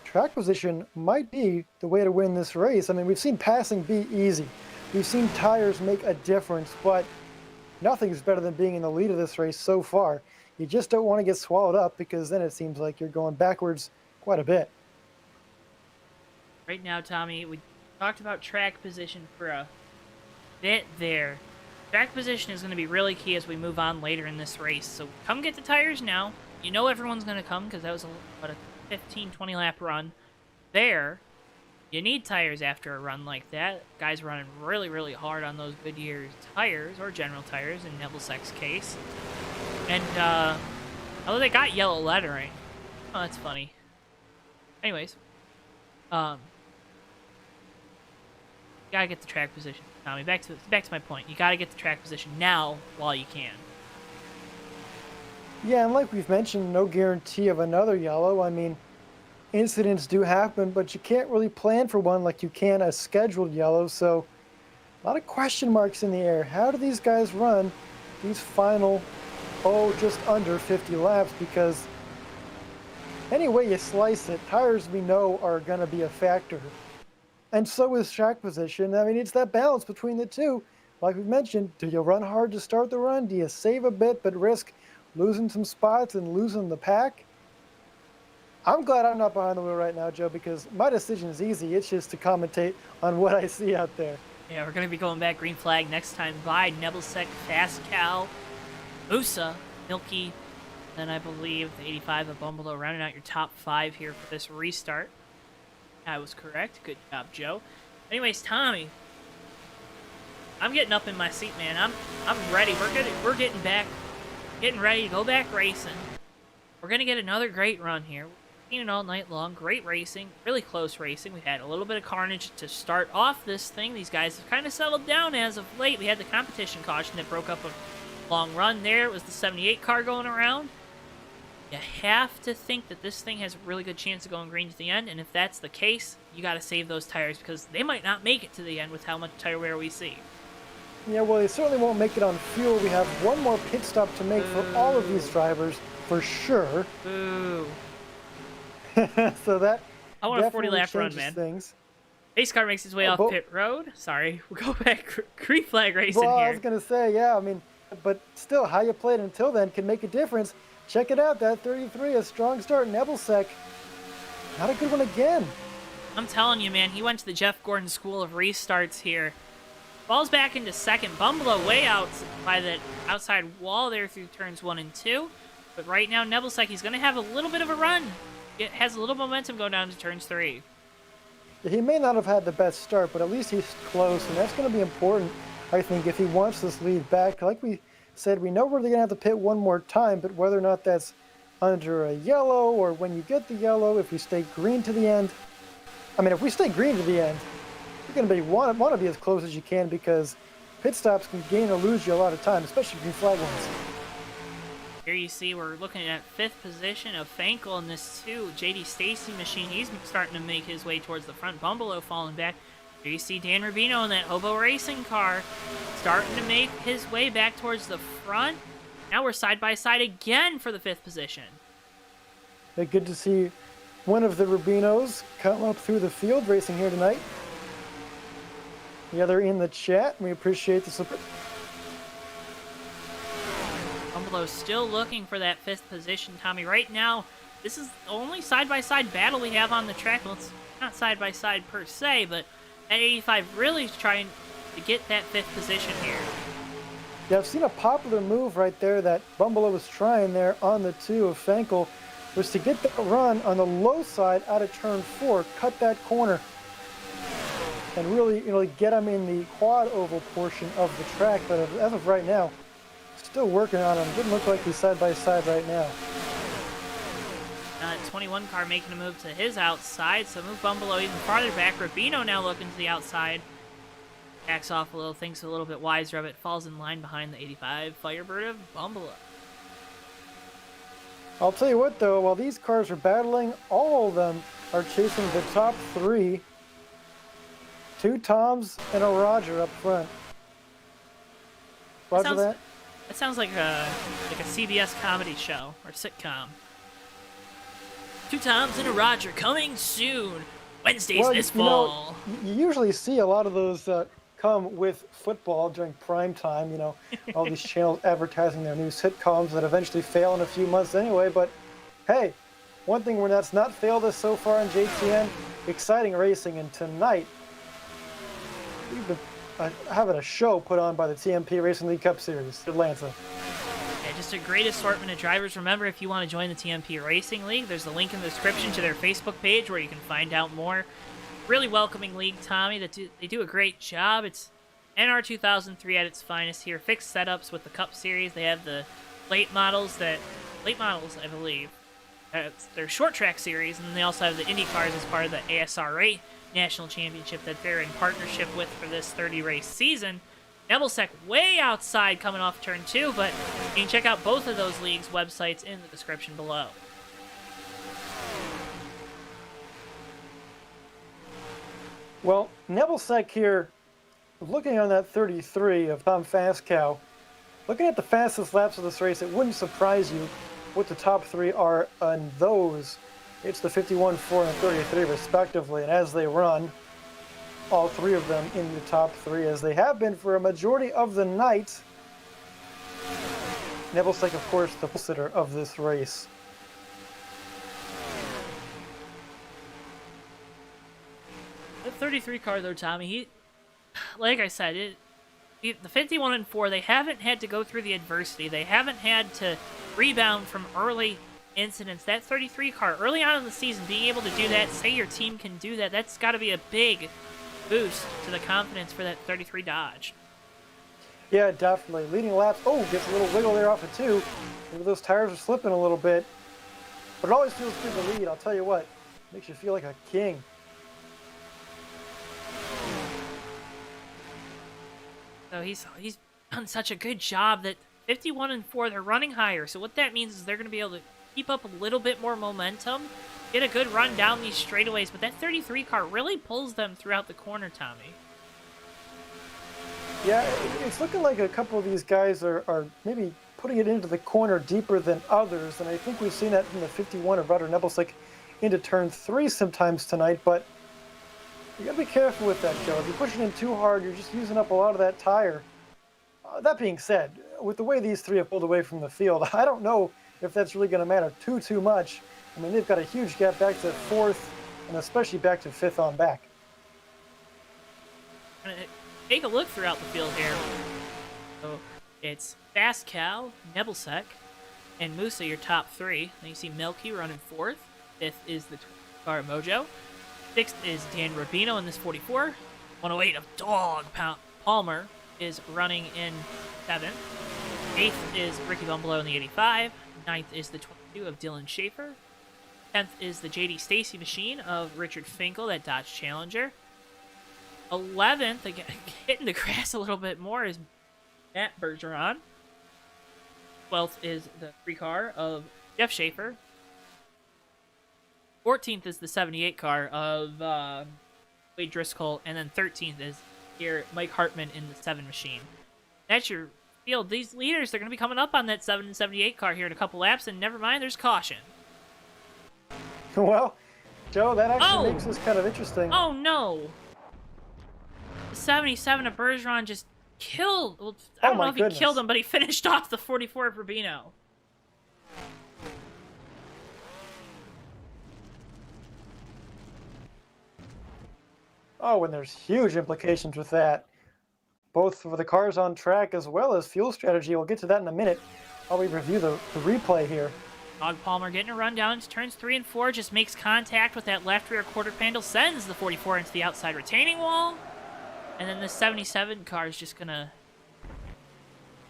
Speaker 4: track position might be the way to win this race. I mean, we've seen passing be easy. We've seen tires make a difference, but nothing's better than being in the lead of this race so far. You just don't want to get swallowed up, because then it seems like you're going backwards quite a bit.
Speaker 1: Right now, Tommy, we talked about track position for a bit there. Track position is going to be really key as we move on later in this race. So come get the tires now. You know everyone's going to come because that was about a 15-20 lap run there. You need tires after a run like that. Guys running really, really hard on those Goodyear tires, or General tires in Nebelsek's case. And, although they got yellow lettering. Oh, that's funny. Anyways. Gotta get the track position, Tommy. Back to my point. You gotta get the track position now while you can.
Speaker 4: Yeah, and like we've mentioned, no guarantee of another yellow. I mean, incidents do happen, but you can't really plan for one like you can a scheduled yellow. So a lot of question marks in the air. How do these guys run these final, just under 50 laps? Because any way you slice it, tires we know are going to be a factor. And so is track position. I mean, it's that balance between the two. Like we mentioned, do you run hard to start the run? Do you save a bit but risk losing some spots and losing the pack? I'm glad I'm not behind the wheel right now, Joe, because my decision is easy. It's just to commentate on what I see out there.
Speaker 1: Yeah, we're going to be going back green flag next time by Nebelsek, Fast Cow, Musa, Milky, then I believe the 85 of Bumbalo, rounding out your top 5 here for this restart. I was correct. Good job, Joe. Anyways, Tommy, I'm getting up in my seat, man. I'm ready. We're getting ready to go back racing. We're gonna get another great run here. We've seen it all night long. Great racing, really close racing. We had a little bit of carnage to start off this thing. These guys have kind of settled down as of late. We had the competition caution that broke up a long run there. It was the 78 car going around. You have to think that this thing has a really good chance of going green to the end, and if that's the case, you got to save those tires because they might not make it to the end with how much tire wear we see.
Speaker 4: Yeah, well, they certainly won't make it on fuel. We have one more pit stop to make for all of these drivers, for sure.
Speaker 1: Boo.
Speaker 4: So that
Speaker 1: I want a
Speaker 4: definitely
Speaker 1: 40-lap run,
Speaker 4: changes
Speaker 1: man.
Speaker 4: things.
Speaker 1: Pace car makes his way off pit road. Sorry, we'll go back green flag racing
Speaker 4: Well, I
Speaker 1: here.
Speaker 4: was going to say, yeah, I mean, but still, how you played until then can make a difference. Check it out, that 33, a strong start. Nebelsek, not a good one again.
Speaker 1: I'm telling you, man, he went to the Jeff Gordon School of Restarts here. Falls back into second. Bumbalo way out by the outside wall there through turns 1 and 2. But right now, Nebelsek, he's going to have a little bit of a run. It has a little momentum going down to turns 3.
Speaker 4: He may not have had the best start, but at least he's close, and that's going to be important, I think, if he wants this lead back. Like we said, we know we're going to have to pit one more time, but whether or not that's under a yellow or when you get the yellow, if we stay green to the end. I mean, if we stay green to the end, you're going to be want to be as close as you can because pit stops can gain or lose you a lot of time, especially green flag ones.
Speaker 1: Here you see we're looking at 5th position of Fankel in this too. JD Stacy machine, he's starting to make his way towards the front. Bumbalo falling back. Here you see Dan Rubino in that Hobo Racing car starting to make his way back towards the front. Now we're side by side again for the 5th position.
Speaker 4: Yeah, good to see one of the Rubinos come up through the field racing here tonight. The other in the chat. We appreciate the support.
Speaker 1: Bumbalo's still looking for that 5th position, Tommy. Right now, this is the only side-by-side battle we have on the track. Well, it's not side-by-side per se, but that 85 really is trying to get that 5th position here.
Speaker 4: Yeah, I've seen a popular move right there that Bumbalo was trying there on the 2 of Fankel, was to get that run on the low side out of turn 4, cut that corner, and really, get him in the quad oval portion of the track. But as of right now, still working on him. Didn't look like he's side by side right now.
Speaker 1: 21 car making a move to his outside, so move Bumbalo even farther back. Rubino now looking to the outside. Backs off a little, thinks a little bit wiser of it, falls in line behind the 85 Firebird of Bumbalo.
Speaker 4: I'll tell you what, though, while these cars are battling, all of them are chasing the top 3. 2 Toms and a Roger up front. Roger that?
Speaker 1: That sounds like a CBS comedy show or sitcom. 2 Toms and a Roger coming soon. Wednesdays this fall.
Speaker 4: You usually see a lot of those come with football during prime time. All these channels advertising their new sitcoms that eventually fail in a few months anyway. But hey, one thing that's not failed us so far in JTN, exciting racing. And tonight, we've been having a show put on by the TMP Racing League Cup Series, Atlanta.
Speaker 1: Yeah, just a great assortment of drivers. Remember, if you want to join the TMP Racing League, there's a link in the description to their Facebook page where you can find out more. Really welcoming league, Tommy. They do a great job. It's NR 2003 at its finest here. Fixed setups with the Cup Series. They have the late models, I believe. They're short track series, and they also have the Indy cars as part of the ASRA National Championship that they're in partnership with for this 30-race season. Nebelsek way outside coming off turn 2, but you can check out both of those leagues' websites in the description below.
Speaker 4: Well, Nebelsek here, looking on that 33 of Tom Fastcow, looking at the fastest laps of this race, it wouldn't surprise you what the top 3 are on those. It's the 51, 4, and 33 respectively, and as they run, all 3 of them in the top 3, as they have been for a majority of the night. Nebelsek, of course, the sitter of this race.
Speaker 1: 33 car though, Tommy. Like I said, the 51 and 4, they haven't had to go through the adversity. They haven't had to rebound from early incidents. That 33 car, early on in the season, being able to do that, say your team can do that, that's got to be a big boost to the confidence for that 33 Dodge.
Speaker 4: Yeah, definitely. Leading laps. Oh, gets a little wiggle there off of 2. Maybe those tires are slipping a little bit. But it always feels good to lead. I'll tell you what. Makes you feel like a king.
Speaker 1: So he's done such a good job that 51 and 4, they're running higher. So what that means is they're going to be able to keep up a little bit more momentum, get a good run down these straightaways. But that 33 car really pulls them throughout the corner, Tommy.
Speaker 4: Yeah, it's looking like a couple of these guys are maybe putting it into the corner deeper than others. And I think we've seen that from the 51 of Rudder Nebelsic into turn 3 sometimes tonight. But you got to be careful with that, Joe. If you're pushing in too hard, you're just using up a lot of that tire. That being said, with the way these three have pulled away from the field, I don't know if that's really going to matter too much. I mean, they've got a huge gap back to 4th, and especially back to 5th on back.
Speaker 1: Take a look throughout the field here. So it's Fast Cow, Nebelsic, and Musa, your top 3. Then you see Milky running 4th. 5th is the car Mojo. 6th is Dan Rubino in this 44. 108 of Dog Palmer is running in 7th. 8th is Ricky Bumbleau in the 85. 9th is the 22 of Dylan Schaefer. 10th is the JD Stacy machine of Richard Finkel, that Dodge Challenger. 11th, again, hitting the grass a little bit more, is Matt Bergeron. 12th is the 3 car of Jeff Schaefer. 14th is the 78 car of Wade Driscoll. And then 13th is here Mike Hartman in the 7 machine. That's your field. These leaders, they're going to be coming up on that 7 and 78 car here in a couple laps. And never mind, there's caution.
Speaker 4: Well, Joe, that actually makes this kind of interesting.
Speaker 1: Oh, no. The 77 of Bergeron just killed. Well, I don't know if he killed him, but he finished off the 44 of Rubino.
Speaker 4: Oh, and there's huge implications with that, both for the cars on track as well as fuel strategy. We'll get to that in a minute while we review the replay here.
Speaker 1: Dog Palmer getting a run down into turns 3 and 4, just makes contact with that left rear quarter panel, sends the 44 into the outside retaining wall, and then the 77 car is just gonna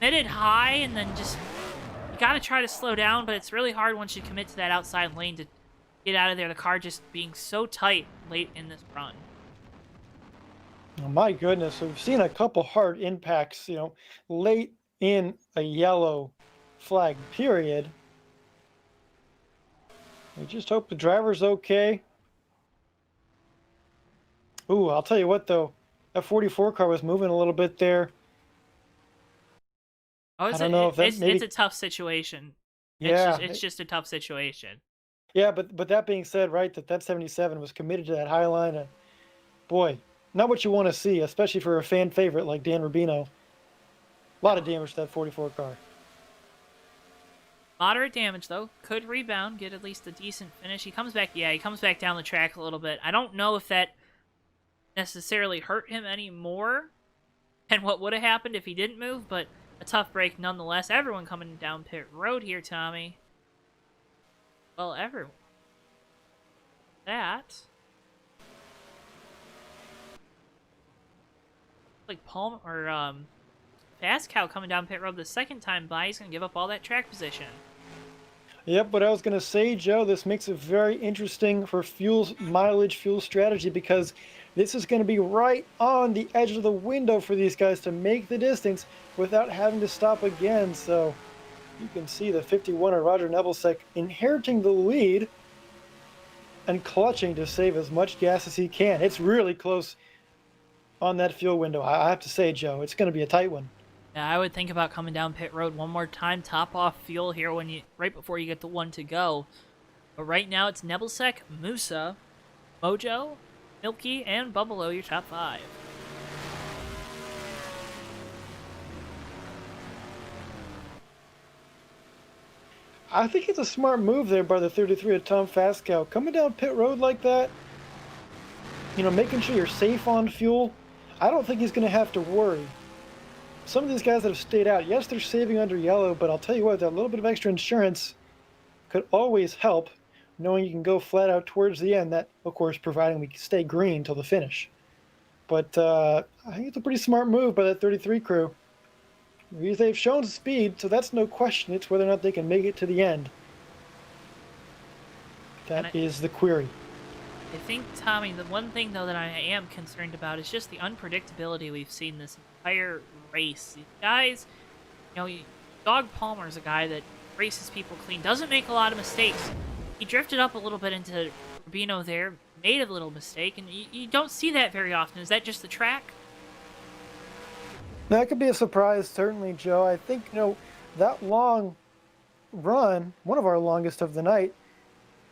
Speaker 1: hit it high, and then just, you gotta try to slow down, but it's really hard once you commit to that outside lane to get out of there, the car just being so tight late in this run.
Speaker 4: Oh, my goodness, we've seen a couple hard impacts, late in a yellow flag period. We just hope the driver's okay. Ooh, I'll tell you what, though. That 44 car was moving a little bit there.
Speaker 1: I don't know if that's it's a tough situation.
Speaker 4: Yeah.
Speaker 1: It's just a tough situation.
Speaker 4: Yeah, but that being said, right, that 77 was committed to that high line. And boy, not what you want to see, especially for a fan favorite like Dan Rubino. A lot of damage to that 44 car.
Speaker 1: Moderate damage, though. Could rebound, get at least a decent finish. He comes back, he comes back down the track a little bit. I don't know if that necessarily hurt him any more than what would have happened if he didn't move, but a tough break nonetheless. Everyone coming down pit road here, Tommy. Well, everyone. That. Like Palm or Fast Cow coming down pit road the second time by, he's gonna give up all that track position.
Speaker 4: Yep, what I was going to say, Joe, this makes it very interesting for fuel mileage, fuel strategy, because this is going to be right on the edge of the window for these guys to make the distance without having to stop again. So you can see the 51er Roger Nebelsic inheriting the lead and clutching to save as much gas as he can. It's really close on that fuel window. I have to say, Joe, it's going to be a tight one.
Speaker 1: Yeah, I would think about coming down pit road one more time, top off fuel here right before you get the one to go. But right now it's Nebelsic, Musa, Mojo, Milky, and Bubbalo, your top 5.
Speaker 4: I think it's a smart move there by the 33 of Tom Fastcow. Coming down pit road like that, making sure you're safe on fuel, I don't think he's going to have to worry. Some of these guys that have stayed out, yes, they're saving under yellow, but I'll tell you what, that little bit of extra insurance could always help, knowing you can go flat out towards the end. That, of course, providing we stay green till the finish. But I think it's a pretty smart move by that 33 crew. They've shown speed, so that's no question. It's whether or not they can make it to the end. That is the query.
Speaker 1: I think, Tommy, the one thing, though, that I am concerned about is just the unpredictability we've seen this entire race. These guys, Dog Palmer's a guy that races people clean, doesn't make a lot of mistakes. He drifted up a little bit into Rubino there, made a little mistake, and you don't see that very often. Is that just the track?
Speaker 4: That could be a surprise, certainly, Joe. I think, that long run, one of our longest of the night,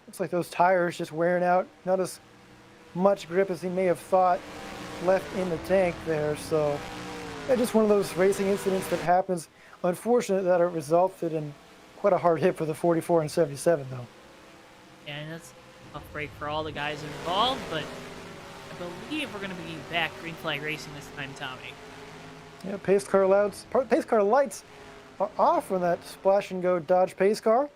Speaker 4: looks like those tires just wearing out. Not as much grip as he may have thought left in the tank there. So, just one of those racing incidents that happens. Unfortunate that it resulted in quite a hard hit for the 44 and 77, though.
Speaker 1: Yeah, and that's a tough break for all the guys involved, but I believe we're going to be back green flag racing this time, Tommy.
Speaker 4: Yeah, pace car lights are off on that splash and go Dodge pace car.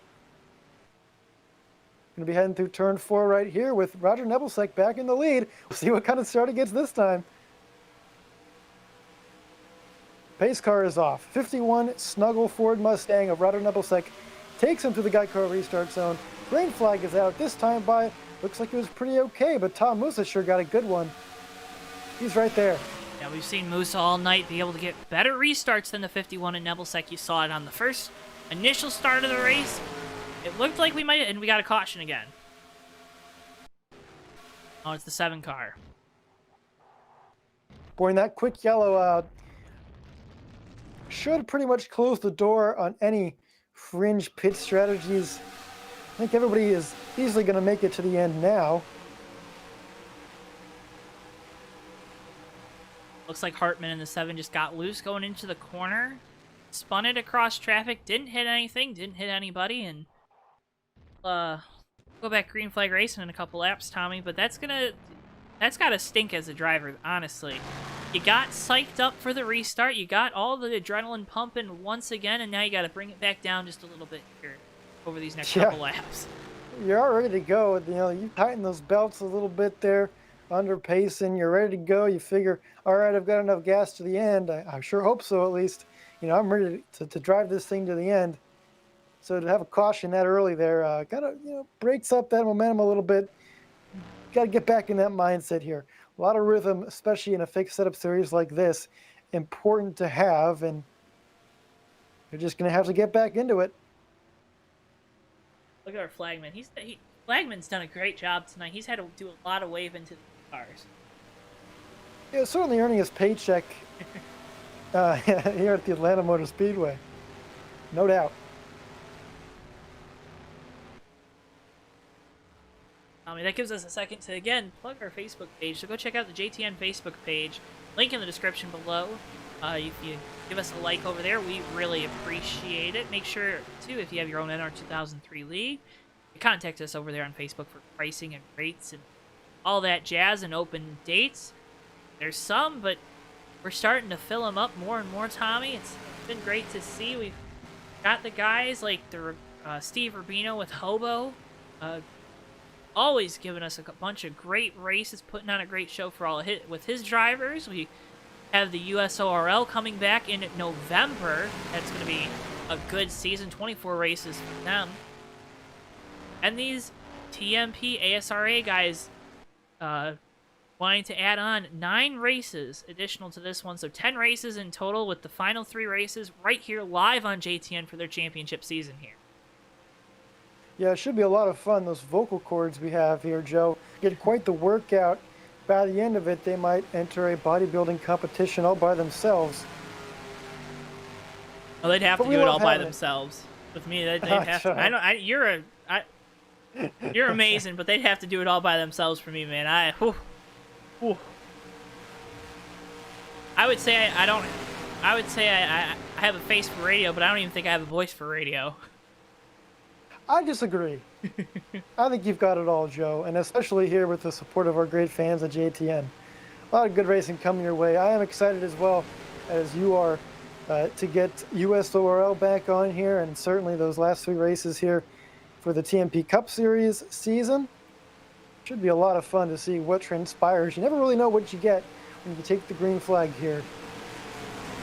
Speaker 4: Going to be heading through turn 4 right here with Roger Nebelsick back in the lead. We'll see what kind of start he gets this time. Pace car is off. 51 Snuggle Ford Mustang of Roger Nebelsick takes him to the Geico restart zone. Green flag is out, this time by, looks like it was pretty okay, but Tom Musa sure got a good one. He's right there.
Speaker 1: Yeah, we've seen Musa all night be able to get better restarts than the 51 in Nebelsick. You saw it on the first initial start of the race. It looked like we might, and we got a caution again. Oh, it's the 7 car.
Speaker 4: Boy, and that quick yellow should pretty much close the door on any fringe pit strategies. I think everybody is easily going to make it to the end now.
Speaker 1: Looks like Hartman in the 7 just got loose going into the corner. Spun it across traffic, didn't hit anything, didn't hit anybody, and go back green flag racing in a couple laps, Tommy, but that's gotta stink as a driver, honestly. You got psyched up for the restart, you got all the adrenaline pumping once again, and now you gotta bring it back down just a little bit here over these next couple laps.
Speaker 4: You're all ready to go. You tighten those belts a little bit there, under pacing, you're ready to go. You figure, all right, I've got enough gas to the end. I sure hope so, at least. I'm ready to drive this thing to the end. So to have a caution that early there, kind of, breaks up that momentum a little bit. Got to get back in that mindset here. A lot of rhythm, especially in a fixed setup series like this, important to have, and you're just going to have to get back into it.
Speaker 1: Look at our flagman. Flagman's done a great job tonight. He's had to do a lot of waving to the cars.
Speaker 4: Yeah, certainly earning his paycheck here at the Atlanta Motor Speedway. No doubt.
Speaker 1: That gives us a second to, again, plug our Facebook page. So go check out the JTN Facebook page. Link in the description below. If you give us a like over there, we really appreciate it. Make sure, too, if you have your own NR 2003 league, contact us over there on Facebook for pricing and rates and all that jazz and open dates. There's some, but we're starting to fill them up more and more, Tommy. It's been great to see. We've got the guys like the Steve Rubino with Hobo, always giving us a bunch of great races, putting on a great show for all with his drivers. We have the USORL coming back in November. That's going to be a good season, 24 races for them. And these TMP ASRA guys wanting to add on 9 races additional to this one, so 10 races in total, with the final 3 races right here live on JTN for their championship season here.
Speaker 4: Yeah, it should be a lot of fun. Those vocal cords we have here, Joe, get quite the workout. By the end of it, they might enter a bodybuilding competition all by themselves.
Speaker 1: Well, they'd have to do it all by themselves. With me, they'd have to. You're amazing, but they'd have to do it all by themselves for me, man. I would say I have a face for radio, but I don't even think I have a voice for radio.
Speaker 4: I disagree. I think you've got it all, Joe, and especially here with the support of our great fans at JTN. A lot of good racing coming your way. I am excited as well as you are to get USORL back on here, and certainly those last 3 races here for the TMP Cup Series season. Should be a lot of fun to see what transpires. You never really know what you get when you take the green flag here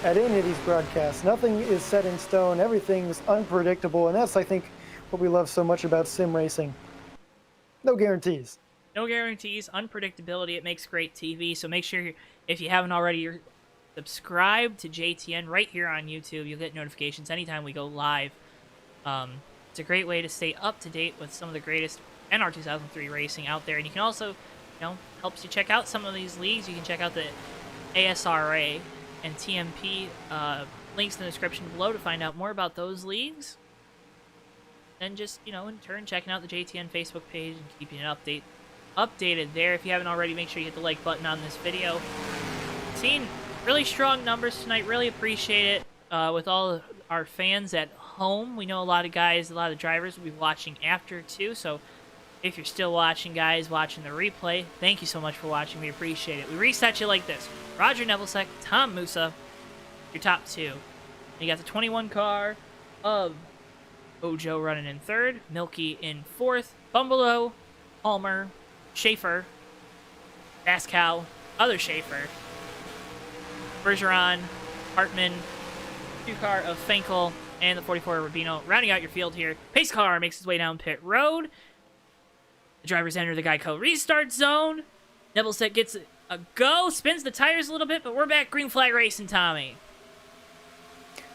Speaker 4: at any of these broadcasts. Nothing is set in stone. Everything's unpredictable, and that's, I think, what we love so much about sim racing. No guarantees.
Speaker 1: No guarantees, unpredictability. It makes great TV. So make sure, if you haven't already, you're subscribed to JTN right here on YouTube. You'll get notifications anytime we go live. It's a great way to stay up to date with some of the greatest NR 2003 racing out there. And you can also, helps you check out some of these leagues. You can check out the ASRA and TMP links in the description below to find out more about those leagues. And just, in turn, checking out the JTN Facebook page and keeping it updated there. If you haven't already, make sure you hit the like button on this video. Seen really strong numbers tonight. Really appreciate it with all our fans at home. We know a lot of guys, a lot of drivers will be watching after too. So if you're still watching, guys, watching the replay, thank you so much for watching. We appreciate it. We reset you like this: Roger Nebelsic, Tom Musa, your top 2. And you got the 21 car of Ojo running in 3rd, Milky in 4th, Bumbelow, Palmer, Schaefer, Fast Cow, other Schaefer, Bergeron, Hartman, 2 car of Finkel, and the 44 Rubino. Rounding out your field here, pace car makes his way down pit road. The drivers enter the Geico restart zone. Nebelsic gets a go, spins the tires a little bit, but we're back green flag racing, Tommy.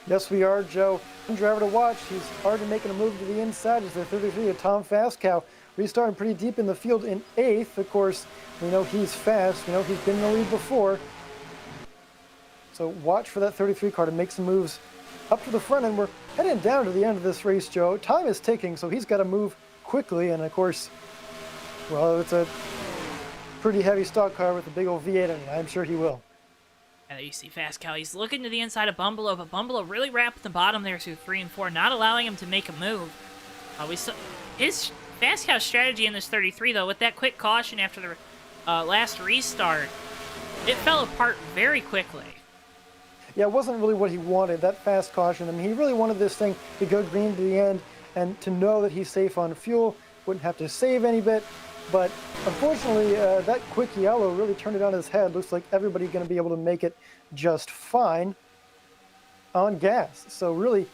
Speaker 4: Yes, we are, Joe. One driver to watch. He's already making a move to the inside. It's the 33 of Tom Fastcow, restarting pretty deep in the field in 8th. Of course, we know he's fast. We know he's been in the lead before. So watch for that 33 car to make some moves up to the front, and we're heading down to the end of this race, Joe. Time is ticking, so he's got to move quickly, and of course, well, it's a pretty heavy stock car with a big old V8 on it. I'm sure he will.
Speaker 1: And there you see Fast Cow. He's looking to the inside of Bumbelow, but Bumbelow really wrapped the bottom there through 3 and 4, not allowing him to make a move. We saw his Fast Cow strategy in this 33, though, with that quick caution after the last restart, it fell apart very quickly.
Speaker 4: Yeah, it wasn't really what he wanted, that fast caution. I mean, he really wanted this thing to go green to the end and to know that he's safe on fuel, wouldn't have to save any bit. But unfortunately, that quick yellow really turned it on his head. Looks like everybody's going to be able to make it just fine on gas. So really,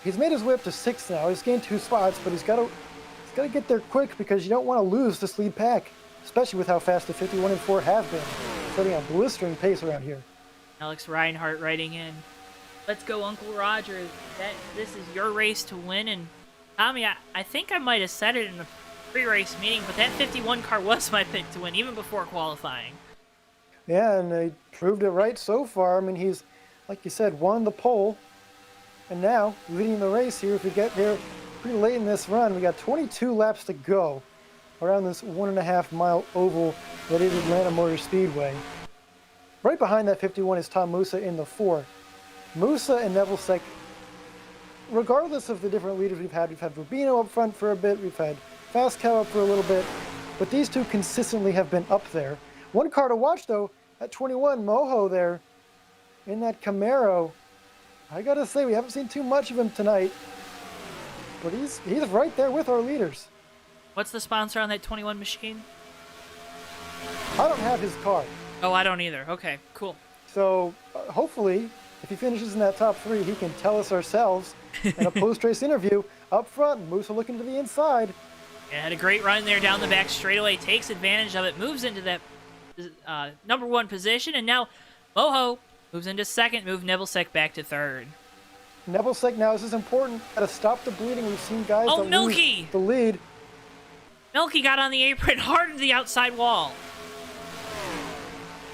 Speaker 4: he's made his way up to 6th now. He's gained 2 spots, but he's got to get there quick because you don't want to lose this lead pack, especially with how fast the 51 and 4 have been, setting a blistering pace around here.
Speaker 1: Alex Reinhardt writing in, "Let's go, Uncle Roger. This is your race to win." And Tommy, I think I might have said it in the pre-race meeting, but that 51 car was my pick to win, even before qualifying.
Speaker 4: Yeah, and they proved it right so far. I mean, he's, like you said, won the pole, and now leading the race here. If we get there pretty late in this run, we got 22 laps to go around this 1.5 mile oval that is Atlanta Motor Speedway. Right behind that 51 is Tom Musa in the 4. Musa and Nebelsic, regardless of the different leaders we've had Rubino up front for a bit, we've had Fast Cow up for a little bit, but these two consistently have been up there. One car to watch, though, at 21, Moho there in that Camaro. I gotta say, we haven't seen too much of him tonight, but he's right there with our leaders.
Speaker 1: What's the sponsor on that 21 machine?
Speaker 4: I don't have his car.
Speaker 1: Oh, I don't either. Okay, cool.
Speaker 4: So hopefully, if he finishes in that top 3, he can tell us ourselves in a post-race interview up front. Musa looking to the inside.
Speaker 1: Yeah, had a great run there down the back straightaway, takes advantage of it, moves into that number 1 position, and now Moho moves into 2nd, move Nebelsic back to 3rd.
Speaker 4: Nebelsic now, this is important. Got to stop the bleeding. We've seen guys that
Speaker 1: Milky!
Speaker 4: lose the lead.
Speaker 1: Milky got on the apron hard to the outside wall.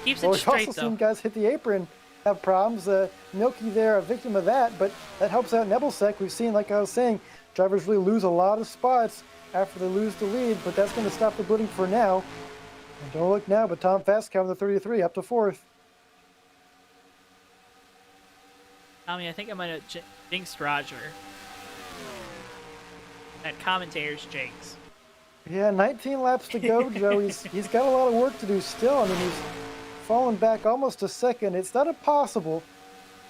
Speaker 1: Keeps it
Speaker 4: We've
Speaker 1: straight,
Speaker 4: also
Speaker 1: though.
Speaker 4: seen guys hit the apron, have problems. Milky there, a victim of that, but that helps out Nebelsic. We've seen, like I was saying, drivers really lose a lot of spots after they lose the lead, but that's going to stop the bleeding for now. And don't look now, but Tom Fastcow in the 33 up to 4th.
Speaker 1: Tommy, I think I might have jinxed Roger. That commentator's jinx.
Speaker 4: Yeah, 19 laps to go, Joe. He's got a lot of work to do still. I mean, he's fallen back almost a second. It's not impossible,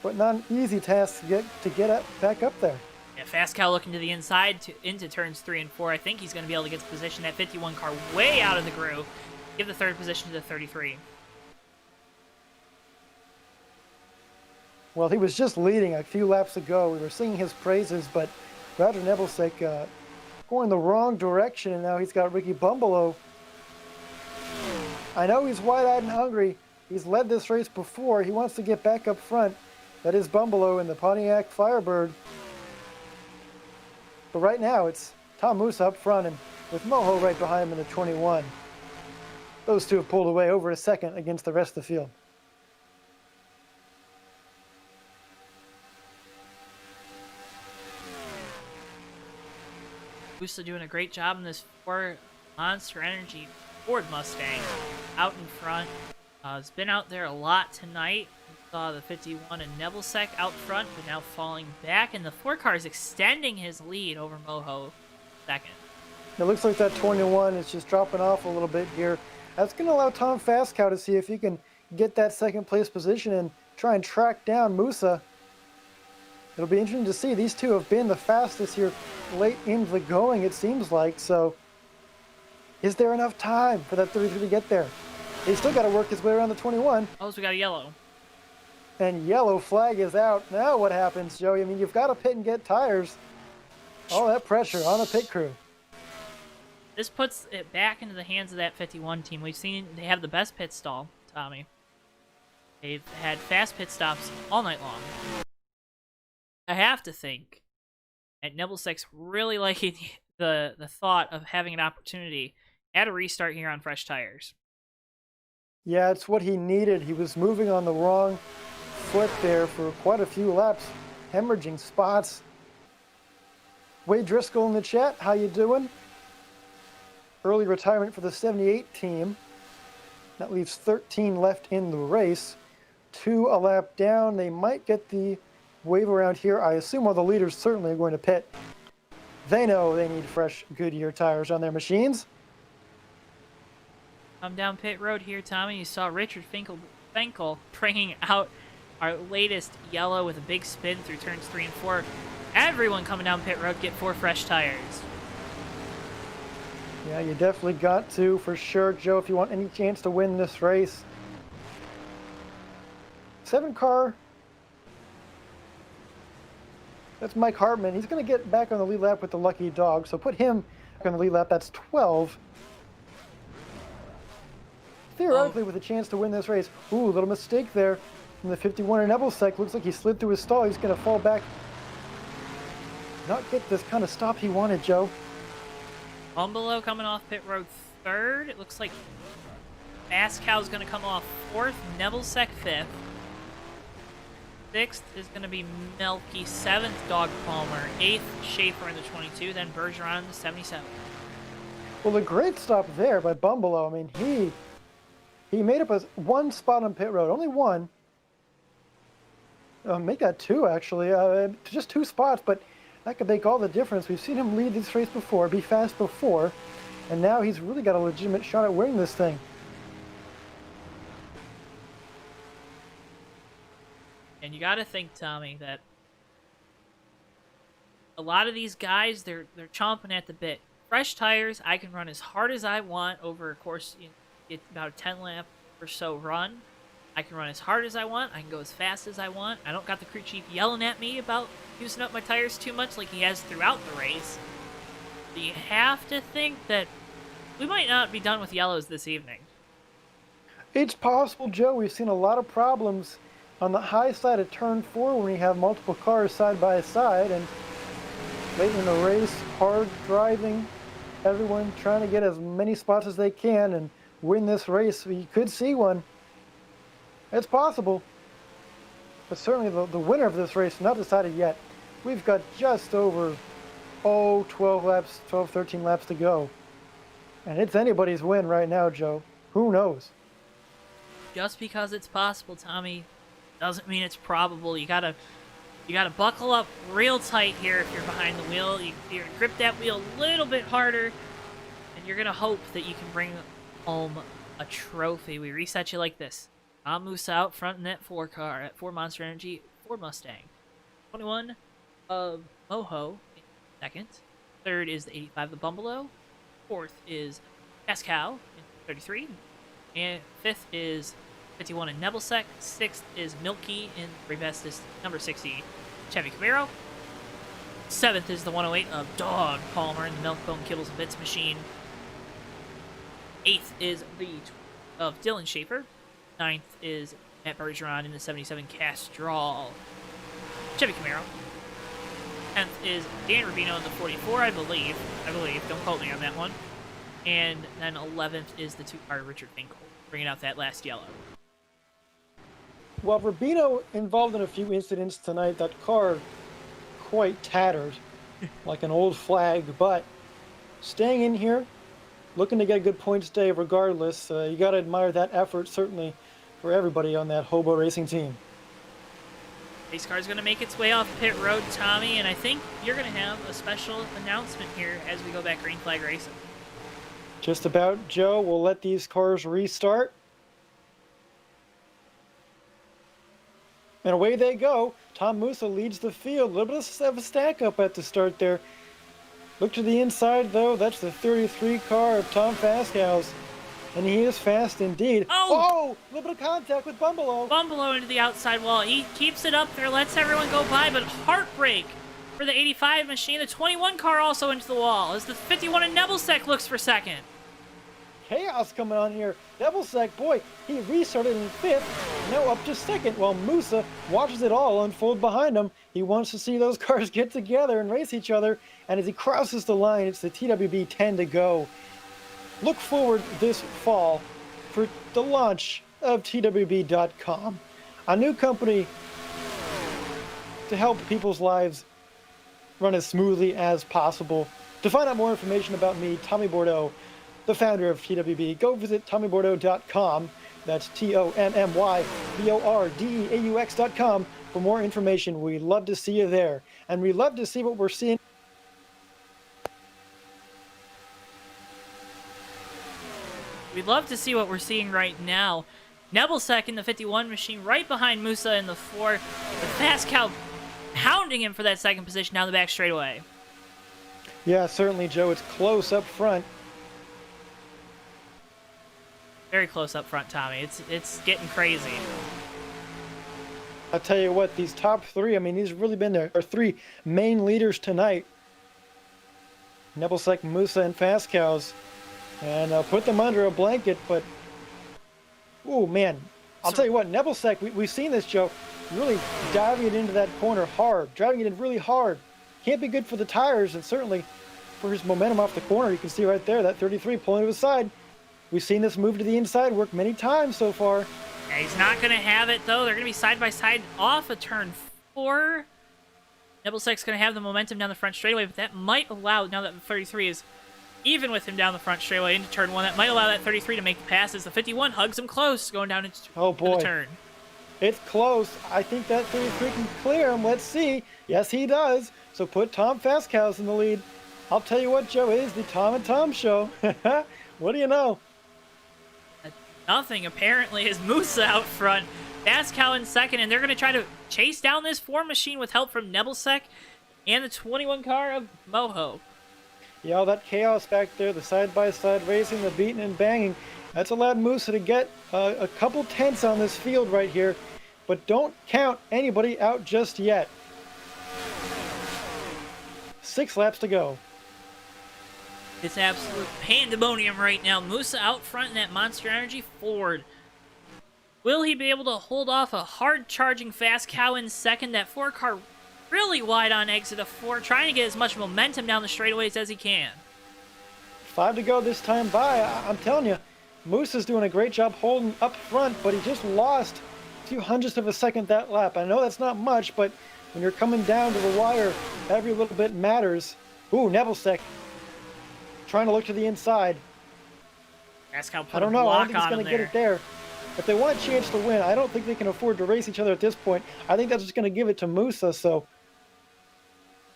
Speaker 4: but not an easy task to get back up there.
Speaker 1: Yeah, Fast Cow looking to the inside into turns 3 and 4. I think he's going to be able to get to position that 51 car way out of the groove. Give the third position to the 33.
Speaker 4: Well, he was just leading a few laps ago. We were singing his praises, but Roger Nebelsick going the wrong direction, and now he's got Ricky Bumbalow. I know he's wide-eyed and hungry. He's led this race before. He wants to get back up front. That is Bumbalow in the Pontiac Firebird. But right now, it's Tom Moose up front, and with Moho right behind him in the 21. Those two have pulled away over a second against the rest of the field.
Speaker 1: Moose doing a great job in this Monster Energy Ford Mustang out in front. Has been out there a lot tonight. We saw the 51 and Nebelsick out front, but now falling back, and the 4 car is extending his lead over Moho second.
Speaker 4: It looks like that 21 is just dropping off a little bit here. That's going to allow Tom Fastcow to see if he can get that second place position and try and track down Musa. It'll be interesting to see. These two have been the fastest here late in the going, it seems like. So is there enough time for that 33 to get there? He's still got to work his way around the 21.
Speaker 1: Oh, so we got a yellow.
Speaker 4: And yellow flag is out. Now what happens, Joey? I mean, you've got to pit and get tires. All that pressure on the pit crew.
Speaker 1: This puts it back into the hands of that 51 team. We've seen they have the best pit stall, Tommy. They've had fast pit stops all night long. I have to think that Nebelsick's really liking the thought of having an opportunity at a restart here on fresh tires.
Speaker 4: Yeah, it's what he needed. He was moving on the wrong foot there for quite a few laps, hemorrhaging spots. Wade Driscoll in the chat, how you doing? Early retirement for the 78 team. That leaves 13 left in the race. 2 a lap down. They might get the wave around here. I assume all the leaders certainly are going to pit. They know they need fresh Goodyear tires on their machines.
Speaker 1: Come down pit road here, Tommy. You saw Richard Finkel bringing out our latest yellow with a big spin through turns 3 and 4. Everyone coming down pit road get 4 fresh tires.
Speaker 4: Yeah, you definitely got to, for sure, Joe, if you want any chance to win this race. 7 car. That's Mike Hartman. He's going to get back on the lead lap with the lucky dog, so put him back on the lead lap. That's 12. Theoretically, with a chance to win this race. Ooh, a little mistake there from the 51 in Nebelsick. Looks like he slid through his stall. He's going to fall back. Not get this kind of stop he wanted, Joe.
Speaker 1: Bumbalow coming off pit road 3rd. It looks like Fast Cow's going to come off 4th. Nebelsick 5th. 6th is going to be Melky. 7th, Dog Palmer. 8th, Schaefer in the 22. Then Bergeron in the 77.
Speaker 4: Well, a great stop there by Bumbalow. I mean, he made up one spot on pit road. Only one. Make that 2, actually. Just 2 spots, but that could make all the difference. We've seen him lead this race before, be fast before, and now he's really got a legitimate shot at winning this thing.
Speaker 1: And you got to think, Tommy, that a lot of these guys, they're chomping at the bit. Fresh tires, I can run as hard as I want over a course, it's about a 10 lap or so run. I can run as hard as I want. I can go as fast as I want. I don't got the crew chief yelling at me about using up my tires too much like he has throughout the race. So you have to think that we might not be done with yellows this evening.
Speaker 4: It's possible, Joe. We've seen a lot of problems on the high side of turn 4 when you have multiple cars side by side, and late in the race, hard driving, everyone trying to get as many spots as they can and win this race. You could see one. It's possible, but certainly the winner of this race not decided yet. We've got just over 12 laps, 12, 13 laps to go, and it's anybody's win right now, Joe. Who knows?
Speaker 1: Just because it's possible, Tommy, doesn't mean it's probable. You gotta You got to buckle up real tight here if you're behind the wheel. You're going to grip that wheel a little bit harder, and you're going to hope that you can bring home a trophy. We reset you like this. Tom Musa out front in that 4 car at 4 Monster Energy, 4 Mustang. 21 of Moho in second. Third is the 85 of Bumbalo. Fourth is Pascal in 33. And fifth is 51 in Nebelsek. Sixth is Milky in the bestest number 60 Chevy Camaro. Seventh is the 108 of Dog Palmer in the Milkbone Kibbles and Bits machine. Eighth is the of Dylan Schaefer. Ninth is Matt Bergeron in the 77 Castrol Chevy Camaro. 10th is Dan Rubino in the 44, I believe. Don't quote me on that one. And then 11th is the 2-car Richard Finkel, bringing out that last yellow.
Speaker 4: Well, Rubino involved in a few incidents tonight. That car quite tattered, like an old flag, but staying in here, looking to get a good points day regardless. You got to admire that effort, certainly, for everybody on that Hobo Racing team.
Speaker 1: Race car's going to make its way off pit road, Tommy, and I think you're going to have a special announcement here as we go back green flag racing.
Speaker 4: Just about, Joe. We'll let these cars restart. And away they go. Tom Musa leads the field. A little bit of a stack up at the start there. Look to the inside, though. That's the 33 car of Tom Fascow's. And he is fast indeed.
Speaker 1: Oh!
Speaker 4: A little bit of contact with Bumbalo.
Speaker 1: Bumbalo into the outside wall. He keeps it up there, lets everyone go by, but heartbreak for the 85 machine. The 21 car also into the wall as the 51 in Nebelsek looks for second.
Speaker 4: Chaos coming on here. Nebelsek, boy, he restarted in 5th, now up to 2nd, while Musa watches it all unfold behind him. He wants to see those cars get together and race each other, and as he crosses the line, it's the TWB 10 to go. Look forward this fall for the launch of TWB.com, a new company to help people's lives run as smoothly as possible. To find out more information about me, Tommy Bordeaux, the founder of TWB, go visit TommyBordeaux.com. That's TommyBordeaux.com for more information. We'd love to see you there. And we love to see what we're seeing.
Speaker 1: We'd love to see what we're seeing right now. Nebelsek in the 51 machine right behind Musa in the 4. The Fast Cow hounding him for that second position down the back straightaway.
Speaker 4: Yeah, certainly, Joe. It's close up front.
Speaker 1: Very close up front, Tommy. It's getting crazy.
Speaker 4: I'll tell you what, these top 3, I mean, these have really been our 3 main leaders tonight. Nebelsek, Musa, and Fast Cows. And put them under a blanket, but... Oh, man. I'll tell you what, Nebelsek, we've seen this, Joe, really diving it into that corner hard, driving it in really hard. Can't be good for the tires, and certainly for his momentum off the corner. You can see right there, that 33 pulling to his side. We've seen this move to the inside work many times so far.
Speaker 1: Yeah, he's not going to have it, though. They're going to be side by side off of turn 4. Nebelsek's going to have the momentum down the front straightaway, but that might allow, now that the 33 is even with him down the front straightaway into turn 1, that might allow that 33 to make the passes. The 51 hugs him close going down into the turn.
Speaker 4: It's close. I think that 33 can clear him. Let's see. Yes, he does. So put Tom Fastcows in the lead. I'll tell you what, Joe, it is the Tom and Tom show. What do you know?
Speaker 1: Nothing, apparently, is Musa out front. Fastcow in second, and they're going to try to chase down this 4 machine with help from Nebelsek and the 21 car of Moho.
Speaker 4: Yeah, all that chaos back there, the side-by-side racing, the beating and banging, that's allowed Musa to get a couple tenths on this field right here. But don't count anybody out just yet. 6 laps to go.
Speaker 1: It's absolute pandemonium right now. Musa out front in that Monster Energy Ford. Will he be able to hold off a hard-charging Fast Cow in second? That 4 car really wide on exit of 4, trying to get as much momentum down the straightaways as he can.
Speaker 4: 5 to go this time by. I'm telling you, Musa's doing a great job holding up front, but he just lost a few hundredths of a second that lap. I know that's not much, but when you're coming down to the wire, every little bit matters. Ooh, Nebelsek trying to look to the inside.
Speaker 1: Fast Cow put
Speaker 4: I don't know. I don't think he's
Speaker 1: going to
Speaker 4: get it there. if they want a chance to win, I don't think they can afford to race each other at this point. I think that's just going to give it to Musa. So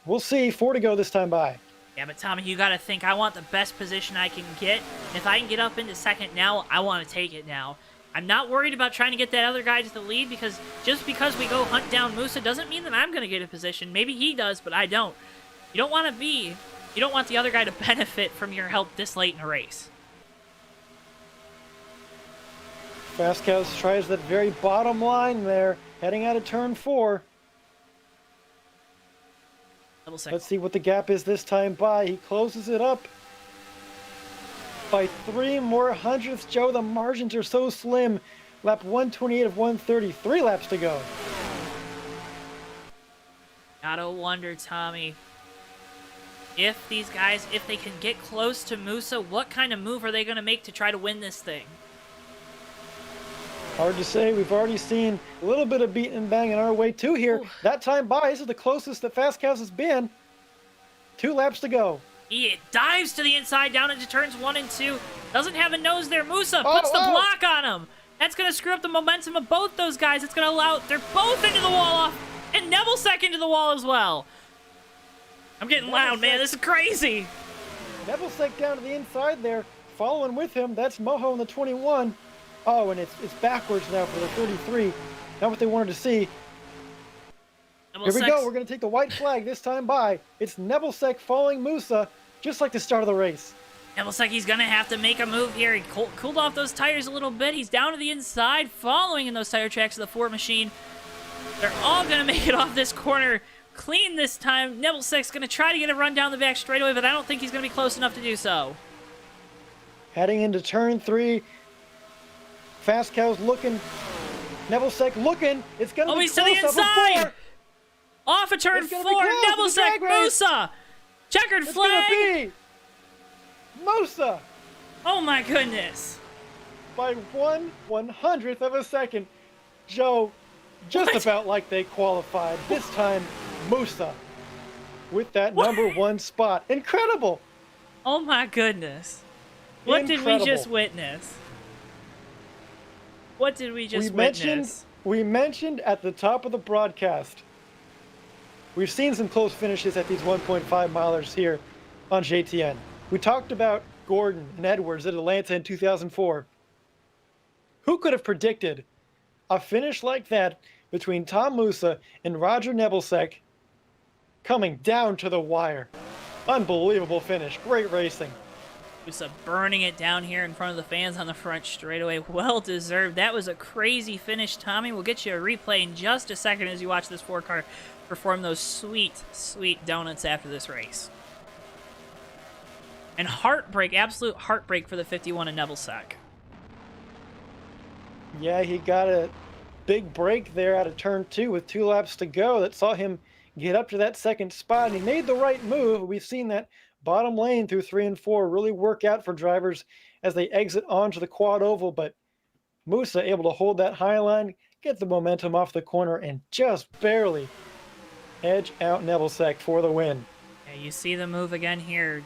Speaker 4: we'll see. 4 to go this time by.
Speaker 1: Yeah, but Tommy, you got to think, I want the best position I can get. If I can get up into second now, I want to take it now. I'm not worried about trying to get that other guy to the lead, because just because we go hunt down Musa doesn't mean that I'm going to get a position. Maybe he does, but I don't. You don't want the other guy to benefit from your help this late in a race.
Speaker 4: Fast Cows tries that very bottom line there, heading out of turn 4. Let's see what the gap is this time by. He closes it up by 3 more hundredths. Joe, the margins are so slim. Lap 128 of 130, 3 laps to go.
Speaker 1: Gotta wonder, Tommy, if these guys, if they can get close to Musa, what kind of move are they going to make to try to win this thing?
Speaker 4: Hard to say. We've already seen a little bit of beating and banging our way to here.
Speaker 1: Ooh.
Speaker 4: That time by, this is the closest that Fast Cows has been. 2 laps to go.
Speaker 1: He dives to the inside, down into turns 1 and 2. Doesn't have a nose there. Musa puts the block on him. That's going to screw up the momentum of both those guys. It's going to allow... They're both into the wall off. And Nebelsack into the wall as well. I'm getting loud, man. This is crazy.
Speaker 4: Nebelsack down to the inside there. Following with him, that's Moho in the 21. Oh, and it's backwards now for the 33. Not what they wanted to see. Here we go. We're going to take the white flag this time by. It's Nebelsack following Musa, just like the start of the race.
Speaker 1: Nebelsack, he's going to have to make a move here. He cooled off those tires a little bit. He's down to the inside, following in those tire tracks of the Ford machine. They're all going to make it off this corner clean this time. Nebelsack's going to try to get a run down the back straightaway, but I don't think he's going to be close enough to do so.
Speaker 4: Heading into turn 3. Fast Cows looking. Nebelsack looking. It's going to be
Speaker 1: he's
Speaker 4: close
Speaker 1: to the inside. Off of turn 4. Nebelsack, Musa. Checkered
Speaker 4: it's
Speaker 1: flag.
Speaker 4: It's going to be Musa.
Speaker 1: Oh my goodness.
Speaker 4: By 1/100th of a second. Joe, just about like they qualified. This time, Musa with that number 1 spot. Incredible.
Speaker 1: Oh my goodness. What did we just witness? What did we just witness?
Speaker 4: We mentioned at the top of the broadcast, we've seen some close finishes at these 1.5 milers here on JTN. We talked about Gordon and Edwards at Atlanta in 2004. Who could have predicted a finish like that between Tom Musa and Roger Nebelsack coming down to the wire? Unbelievable finish. Great racing.
Speaker 1: Musa burning it down here in front of the fans on the front straightaway. Well deserved. That was a crazy finish, Tommy. We'll get you a replay in just a second as you watch this 4-car perform those sweet, sweet donuts after this race. And heartbreak, absolute heartbreak for the 51 and Nebelsack.
Speaker 4: Yeah, he got a big break there out of turn 2 with 2 laps to go that saw him get up to that second spot. And he made the right move. We've seen that bottom lane through 3 and 4 really work out for drivers as they exit onto the quad oval. But Musa able to hold that high line, get the momentum off the corner, and just barely edge out Nebelsack for the win.
Speaker 1: Yeah, you see the move again here.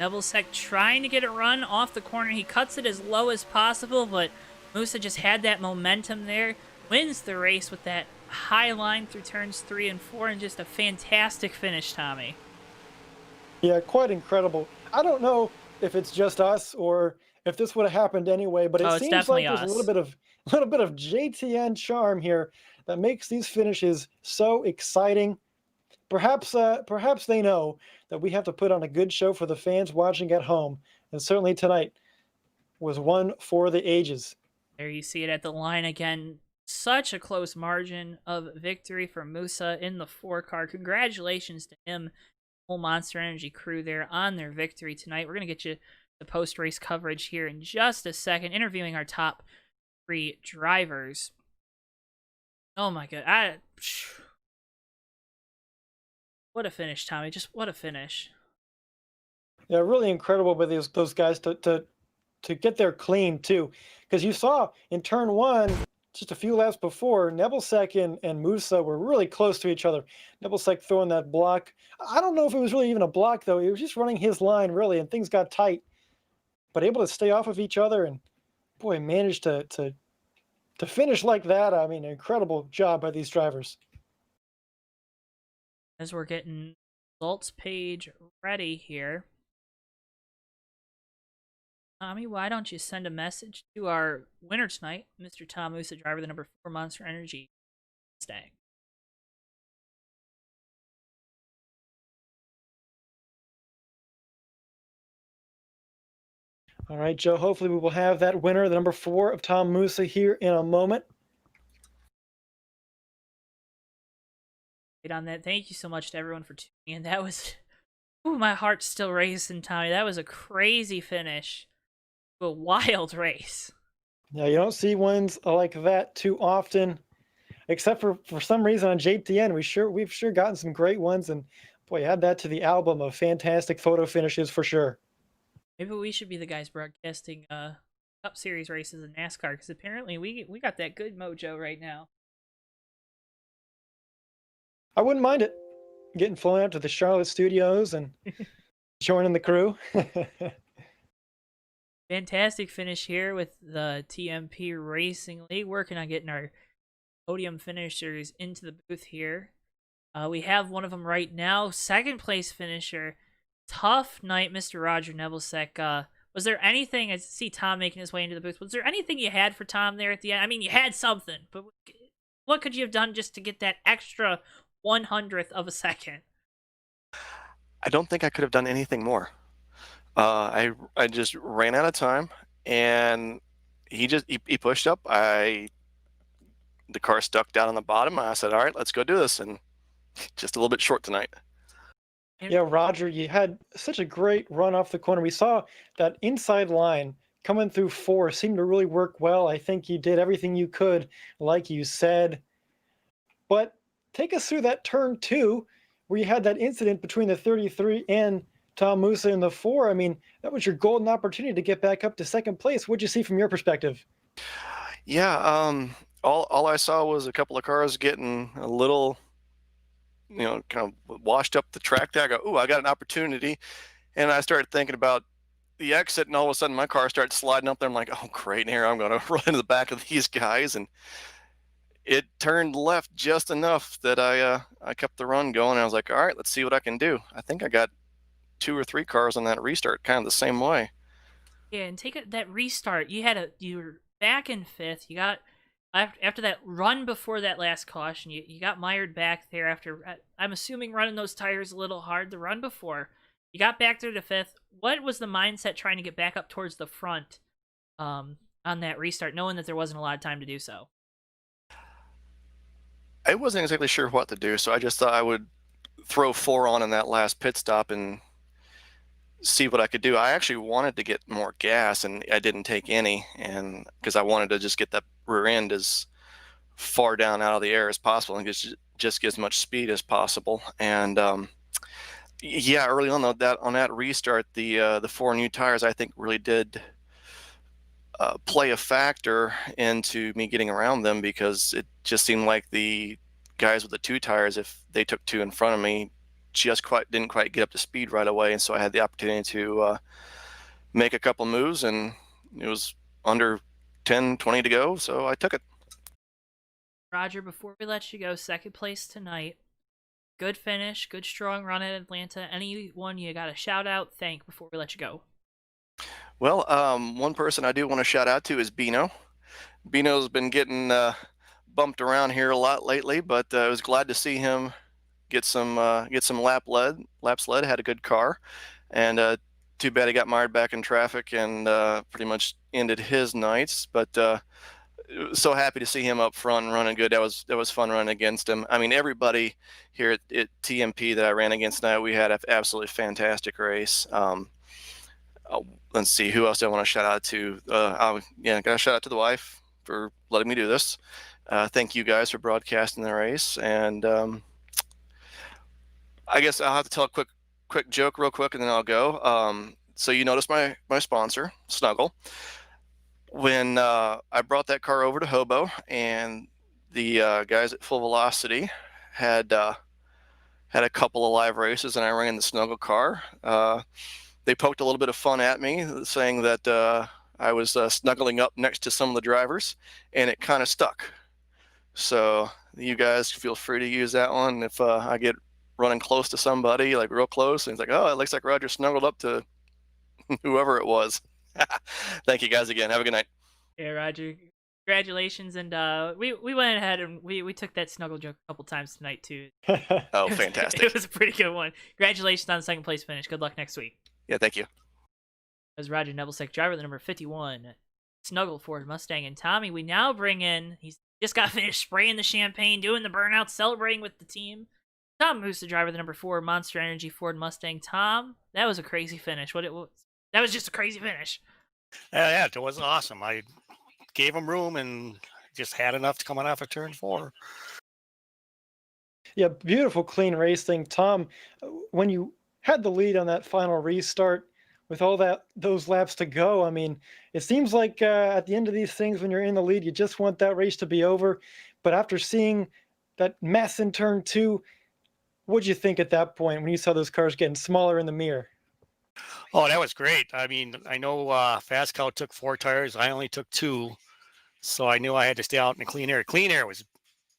Speaker 1: Nebelsack trying to get a run off the corner. He cuts it as low as possible, but Musa just had that momentum there. Wins the race with that high line through turns 3 and 4, and just a fantastic finish, Tommy.
Speaker 4: Yeah, quite incredible. I don't know if it's just us or if this would have happened anyway, but it seems like there's a little bit of JTN charm here that makes these finishes so exciting. Perhaps they know that we have to put on a good show for the fans watching at home, and certainly tonight was one for the ages.
Speaker 1: There you see it at the line again. Such a close margin of victory for Musa in the 4-car. Congratulations to him, whole Monster Energy crew there on their victory tonight. We're going to get you the post-race coverage here in just a second, interviewing our top 3 drivers. Oh my god. What a finish, Tommy. Just what a finish.
Speaker 4: Yeah, really incredible by those guys to get there clean too. Because you saw in turn 1, just a few laps before, Nebelsack and Musa were really close to each other. Nebelsack throwing that block. I don't know if it was really even a block, though. He was just running his line, really, and things got tight. But able to stay off of each other and, boy, managed to to finish like that, I mean, incredible job by these drivers.
Speaker 1: As we're getting results page ready here. Tommy, why don't you send a message to our winner tonight, Mr. Tom Musa, driver, the number 4 Monster Energy Mustang.
Speaker 4: All right, Joe, hopefully we will have that winner, the number 4 of Tom Musa, here in a moment.
Speaker 1: On that, thank you so much to everyone for tuning in. That was, ooh, my heart's still racing, Tommy. That was a crazy finish to a wild race.
Speaker 4: Yeah, you don't see ones like that too often, except for some reason on JTN. We've sure gotten some great ones, and boy, add that to the album of fantastic photo finishes for sure.
Speaker 1: Maybe we should be the guys broadcasting Cup Series races in NASCAR, because apparently we got that good mojo right now.
Speaker 4: I wouldn't mind it, getting flown out to the Charlotte studios and joining the crew.
Speaker 1: Fantastic finish here with the TMP Racing League, working on getting our podium finishers into the booth here. We have one of them right now, second place finisher. Tough night, Mr. Roger Nebelsick. Was there anything, I see Tom making his way into the booth, was there anything you had for Tom there at the end? I mean, you had something, but what could you have done just to get that extra 100th of a second?
Speaker 6: I don't think I could have done anything more. I just ran out of time, and he pushed up. The car stuck down on the bottom. I said, "All right, let's go do this." And just a little bit short tonight.
Speaker 4: Yeah, Roger, you had such a great run off the corner. We saw that inside line coming through 4 seemed to really work well. I think you did everything you could, like you said. But take us through that turn 2, where you had that incident between the 33 and Tom Musa in the 4. I mean, that was your golden opportunity to get back up to second place. What'd you see from your perspective?
Speaker 6: Yeah, all I saw was a couple of cars getting a little, kind of washed up the track there. I go, "Ooh, I got an opportunity," and I started thinking about the exit, and all of a sudden my car started sliding up there. I'm like, "Oh, great! Here I'm going to run into the back of these guys," and it turned left just enough that I kept the run going. I was like, "All right, let's see what I can do." I think I got 2 or 3 cars on that restart, kind of the same way.
Speaker 1: Yeah, and that restart. You were back in 5th. You got after that run before that last caution. You got mired back there after, I'm assuming, running those tires a little hard the run before. You got back there to 5th. What was the mindset trying to get back up towards the front on that restart, knowing that there wasn't a lot of time to do so?
Speaker 6: I wasn't exactly sure what to do, so I just thought I would throw 4 on in that last pit stop and see what I could do. I actually wanted to get more gas, and I didn't take any, and because I wanted to just get that rear end as far down out of the air as possible and just get as much speed as possible. And yeah, early on that restart, the 4 new tires I think really did play a factor into me getting around them, because it just seemed like the guys with the 2 tires, if they took 2 in front of me, didn't quite get up to speed right away. And so I had the opportunity to make a couple moves, and it was under 10, 20 to go, so I took it.
Speaker 1: Roger, before we let you go, second place tonight. Good finish, good strong run at Atlanta. Anyone you got a shout out, thank before we let you go?
Speaker 6: Well, one person I do want to shout out to is Bino. Bino's been getting bumped around here a lot lately, but I was glad to see him get some laps led. Had a good car, and too bad he got mired back in traffic and pretty much ended his nights. But so happy to see him up front and running good. That was fun running against him. I mean, everybody here at TMP that I ran against tonight, we had an absolutely fantastic race. Let's see, who else do I want to shout out to? Got to shout out to the wife for letting me do this. Thank you guys for broadcasting the race, and I guess I'll have to tell a quick joke real quick, and then I'll go. So you notice my sponsor, Snuggle. When I brought that car over to Hobo, and the guys at Full Velocity had a couple of live races, and I ran the Snuggle car, they poked a little bit of fun at me, saying that I was snuggling up next to some of the drivers, and it kind of stuck. So you guys feel free to use that one if I get running close to somebody, like real close, and it's like, oh, it looks like Roger snuggled up to whoever it was. Thank you guys again. Have a good night.
Speaker 1: Yeah, Roger. Congratulations, and we went ahead and we took that snuggle joke a couple times tonight too.
Speaker 6: Oh,
Speaker 1: It was,
Speaker 6: fantastic.
Speaker 1: it was a pretty good one. Congratulations on the second place finish. Good luck next week.
Speaker 6: Yeah, thank you.
Speaker 1: As Roger Nebelsick, driver the number 51, Snuggle Ford Mustang, and Tommy. We now bring in. He's just got finished spraying the champagne, doing the burnout, celebrating with the team. Tom Moose, the driver the number 4 Monster Energy Ford Mustang. Tom, that was a crazy finish. What it was? That was just a crazy finish.
Speaker 7: Yeah, it was awesome. I gave him room and just had enough to coming off of turn 4.
Speaker 4: Yeah, beautiful, clean racing. Tom, when you had the lead on that final restart with all those laps to go, I mean, it seems like at the end of these things, when you're in the lead, you just want that race to be over. But after seeing that mess in turn 2, what'd you think at that point when you saw those cars getting smaller in the mirror?
Speaker 7: Oh, that was great. I mean, I know Fast Cow took 4 tires. I only took 2. So I knew I had to stay out in the clean air. Clean air was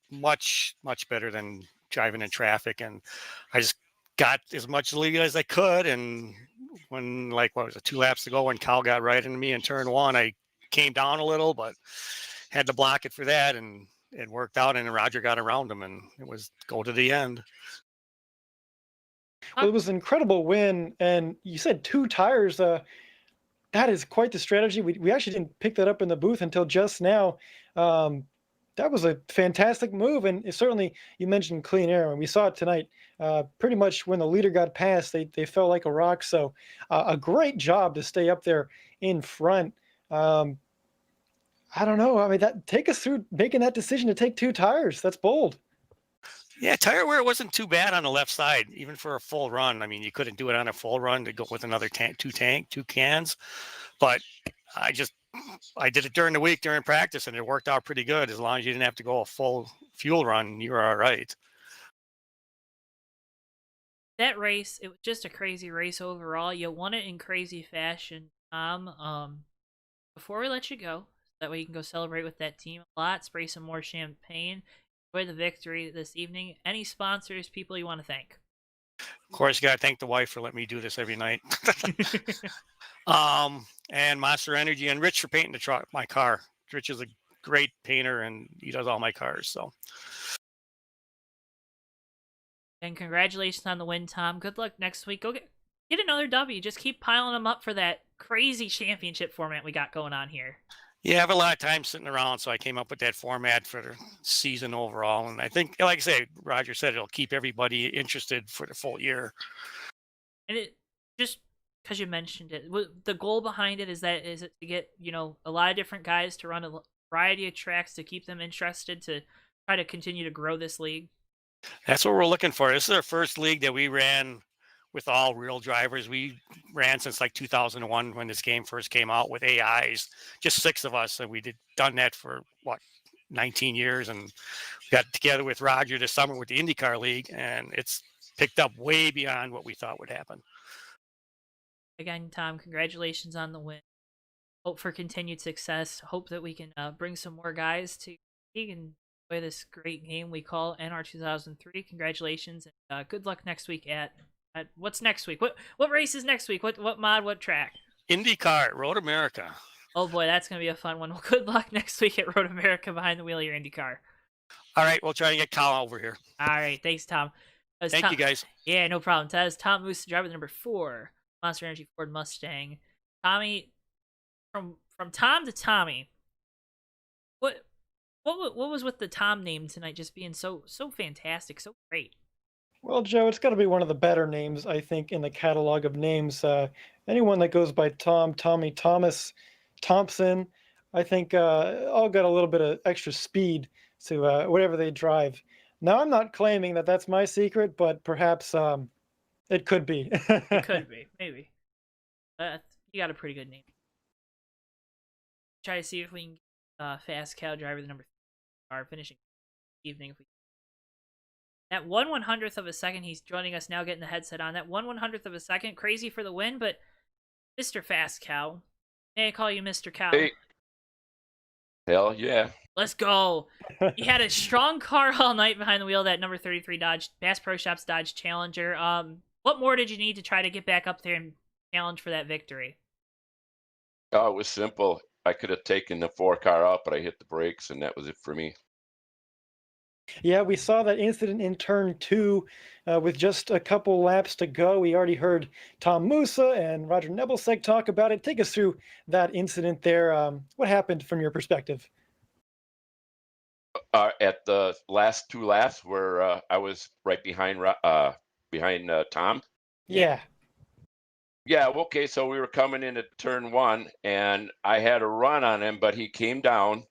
Speaker 7: much, much better than driving in traffic. And I just got as much lead as I could. And when, like, what was it, 2 laps to go, when Cal got right into me in turn 1, I came down a little, but had to block it for that. And it worked out. And Roger got around him, and it was go to the end.
Speaker 4: Well, it was an incredible win, and you said 2 tires. That is quite the strategy. We actually didn't pick that up in the booth until just now. That was a fantastic move, and certainly you mentioned clean air, and we saw it tonight. Pretty much when the leader got past, they fell like a rock. So a great job to stay up there in front. I don't know. I mean, take us through making that decision to take 2 tires. That's bold.
Speaker 7: Yeah, tire wear wasn't too bad on the left side, even for a full run. I mean, you couldn't do it on a full run to go with another tank, 2 cans. But I did it during the week, during practice, and it worked out pretty good. As long as you didn't have to go a full fuel run, you were all right.
Speaker 1: That race, it was just a crazy race overall. You won it in crazy fashion, Tom. Before we let you go, that way you can go celebrate with that team a lot, spray some more champagne, enjoy the victory this evening. Any sponsors, people you want to thank?
Speaker 7: Of course, you got to thank the wife for letting me do this every night. And Monster Energy and Rich for painting my car. Rich is a great painter, and he does all my cars. So,
Speaker 1: And congratulations on the win, Tom. Good luck next week. Go get another W. Just keep piling them up for that crazy championship format we got going on here.
Speaker 7: yeah, I have a lot of time sitting around, so I came up with that format for the season overall. And I think, like I say, Roger said, it'll keep everybody interested for the full year.
Speaker 1: And it just because you mentioned it, the goal behind it is it to get a lot of different guys to run a variety of tracks to keep them interested to try to continue to grow this league.
Speaker 7: That's what we're looking for. This is our first league that we ran with all real drivers. We ran since like 2001 when this game first came out with AIs, just 6 of us. And done that for 19 years. And we got together with Roger this summer with the IndyCar League, and it's picked up way beyond what we thought would happen.
Speaker 1: Again, Tom, congratulations on the win. Hope for continued success. Hope that we can bring some more guys to the league and play this great game we call NR 2003. Congratulations, and good luck next week at what's next week? What race is next week? What mod? What track?
Speaker 7: IndyCar, Road America.
Speaker 1: Oh boy, that's gonna be a fun one. Well, good luck next week at Road America behind the wheel of your IndyCar.
Speaker 7: All right, we'll try to get Kyle over here.
Speaker 1: All right, thanks, Tom.
Speaker 7: Thank you, guys.
Speaker 1: Yeah, no problem. That is Tom Moose, driver number 4, Monster Energy Ford Mustang. Tommy, from Tom to Tommy, what was with the Tom name tonight? Just being so fantastic, so great.
Speaker 4: Well, Joe, it's got to be one of the better names, I think, in the catalog of names. Anyone that goes by Tom, Tommy, Thomas, Thompson, I think all got a little bit of extra speed to whatever they drive. Now, I'm not claiming that that's my secret, but perhaps it could be.
Speaker 1: It could be, maybe. You got a pretty good name. Try to see if we can Fast Cow driver the number 3 car finishing evening. If we that 1/100th of a second, he's joining us now, getting the headset on. That 1/100th of a second, crazy for the win, but Mr. Fast Cow, May I call you Mr. Cow?
Speaker 8: Hey, hell yeah.
Speaker 1: Let's go. You had a strong car all night behind the wheel of that number 33 Dodge Bass Pro Shops Dodge Challenger. What more did you need to try to get back up there and challenge for that victory?
Speaker 8: Oh, it was simple. I could have taken the 4 car out, but I hit the brakes, and that was it for me.
Speaker 4: Yeah, we saw that incident in turn two with just a couple laps to go. We already heard Tom Musa and Roger Nebelsick talk about it. Take us through that incident there. What happened from your perspective?
Speaker 8: At the last 2 laps, where I was right behind Tom.
Speaker 4: Yeah.
Speaker 8: Yeah, okay. So we were coming into turn one, and I had a run on him, but he came down,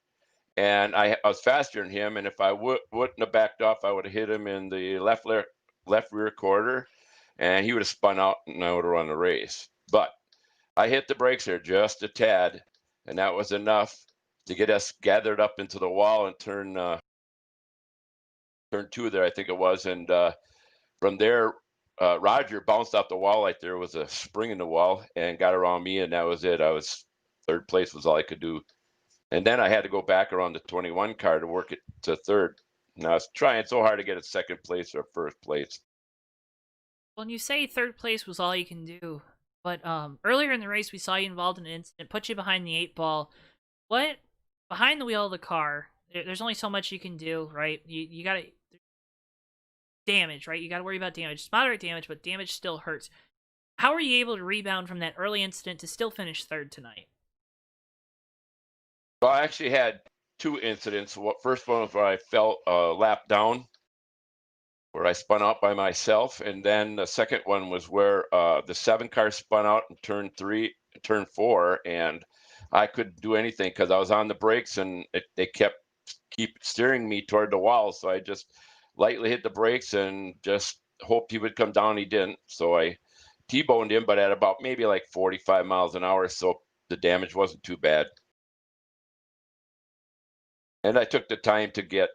Speaker 8: and I was faster than him. And if I wouldn't have backed off, I would have hit him in the left rear quarter, and he would have spun out, and I would have run the race. But I hit the brakes there just a tad, and that was enough to get us gathered up into the wall and turn two there, I think it was. And from there, Roger bounced off the wall like there was a spring in the wall and got around me, and that was it. I was third place was all I could do. And then I had to go back around the 21 car to work it to third. And I was trying so hard to get a second place or first place.
Speaker 1: When you say third place was all you can do, but earlier in the race we saw you involved in an incident, put you behind the 8 ball. What behind the wheel of the car? There's only so much you can do, right? You gotta damage, right? You gotta worry about damage. It's moderate damage, but damage still hurts. How were you able to rebound from that early incident to still finish third tonight?
Speaker 8: Well, I actually had 2 incidents. First one was where I fell a lap down, where I spun out by myself, and then the second one was where the 7 car spun out in turn four, and I couldn't do anything because I was on the brakes, and they keep steering me toward the wall. So I just lightly hit the brakes and just hoped he would come down. He didn't, so I T-boned him, but at about maybe like 45 miles an hour, so the damage wasn't too bad. And I took the time to get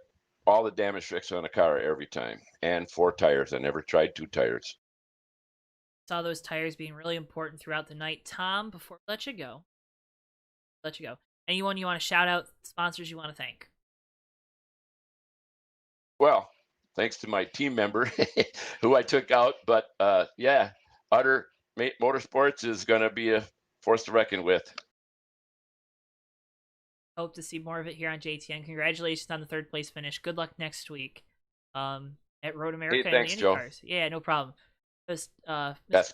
Speaker 8: all the damage fixed on the car every time, and 4 tires. I never tried 2 tires.
Speaker 1: Saw those tires being really important throughout the night. Tom, before we let you go, anyone you want to shout out, sponsors you want to thank?
Speaker 8: Well, thanks to my team member who I took out, but yeah, Utter Motorsports is going to be a force to reckon with.
Speaker 1: Hope to see more of it here on JTN. Congratulations on the third place finish. Good luck next week at Road America
Speaker 8: Hey, thanks,
Speaker 1: and the
Speaker 8: Joe.
Speaker 1: IndyCars. Yeah, no problem.
Speaker 8: That's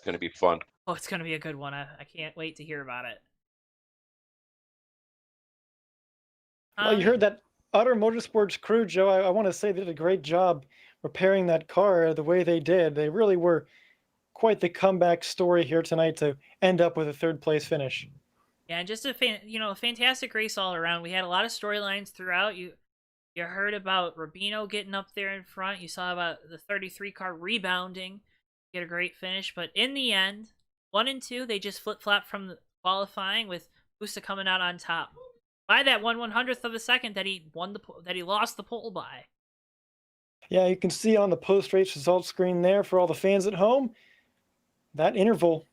Speaker 8: going to be fun.
Speaker 1: Oh, it's going to be a good one. I can't wait to hear about it.
Speaker 4: Well, you heard that Utter Motorsports crew, Joe. I want to say they did a great job repairing that car the way they did. They really were quite the comeback story here tonight to end up with a third place finish.
Speaker 1: Yeah, and just a fantastic race all around. We had a lot of storylines throughout. You heard about Rubino getting up there in front. You saw about the 33 car rebounding, get a great finish. But in the end, 1 and 2, they just flip-flopped from the qualifying with Busta coming out on top by that 1/100th of a second that he lost the pole by.
Speaker 4: Yeah, you can see on the post-race results screen there for all the fans at home. That interval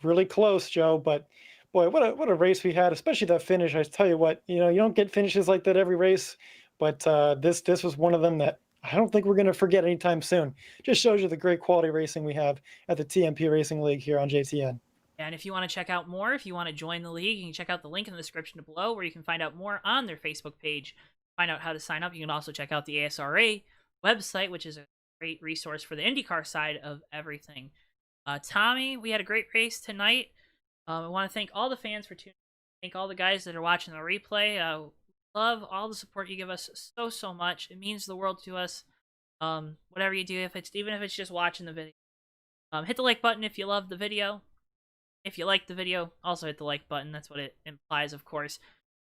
Speaker 4: really close, Joe, but boy, what a race we had, especially that finish. I tell you what, you don't get finishes like that every race, but this was one of them that I don't think we're going to forget anytime soon. Just shows you the great quality racing we have at the TMP Racing League here on JTN.
Speaker 1: And if you want to check out more, if you want to join the league, you can check out the link in the description below where you can find out more on their Facebook page, find out how to sign up. You can also check out the ASRA website, which is a great resource for the IndyCar side of everything. Tommy, we had a great race tonight. I want to thank all the fans for tuning in. Thank all the guys that are watching the replay. Love all the support you give us so much. It means the world to us. Whatever you do, even if it's just watching the video. Hit the like button if you love the video. If you like the video, also hit the like button. That's what it implies, of course.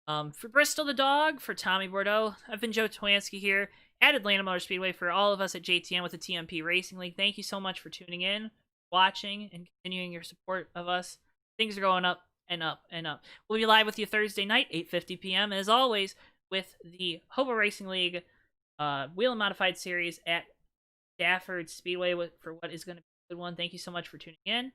Speaker 1: For Bristol the Dog, for Tommy Bordeaux, I've been Joe Twansky here at Atlanta Motor Speedway. For all of us at JTN with the TMP Racing League, thank you so much for tuning in, watching, and continuing your support of us. Things are going up and up and up. We'll be live with you Thursday night, 8:50 p.m. as always, with the Hobo Racing League Wheel and Modified Series at Stafford Speedway for what is going to be a good one. Thank you so much for tuning in.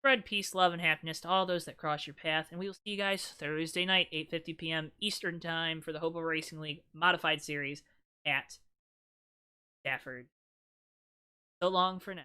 Speaker 1: Spread peace, love, and happiness to all those that cross your path, and we will see you guys Thursday night, 8:50 p.m. Eastern Time for the Hobo Racing League Modified Series at Stafford. So long for now.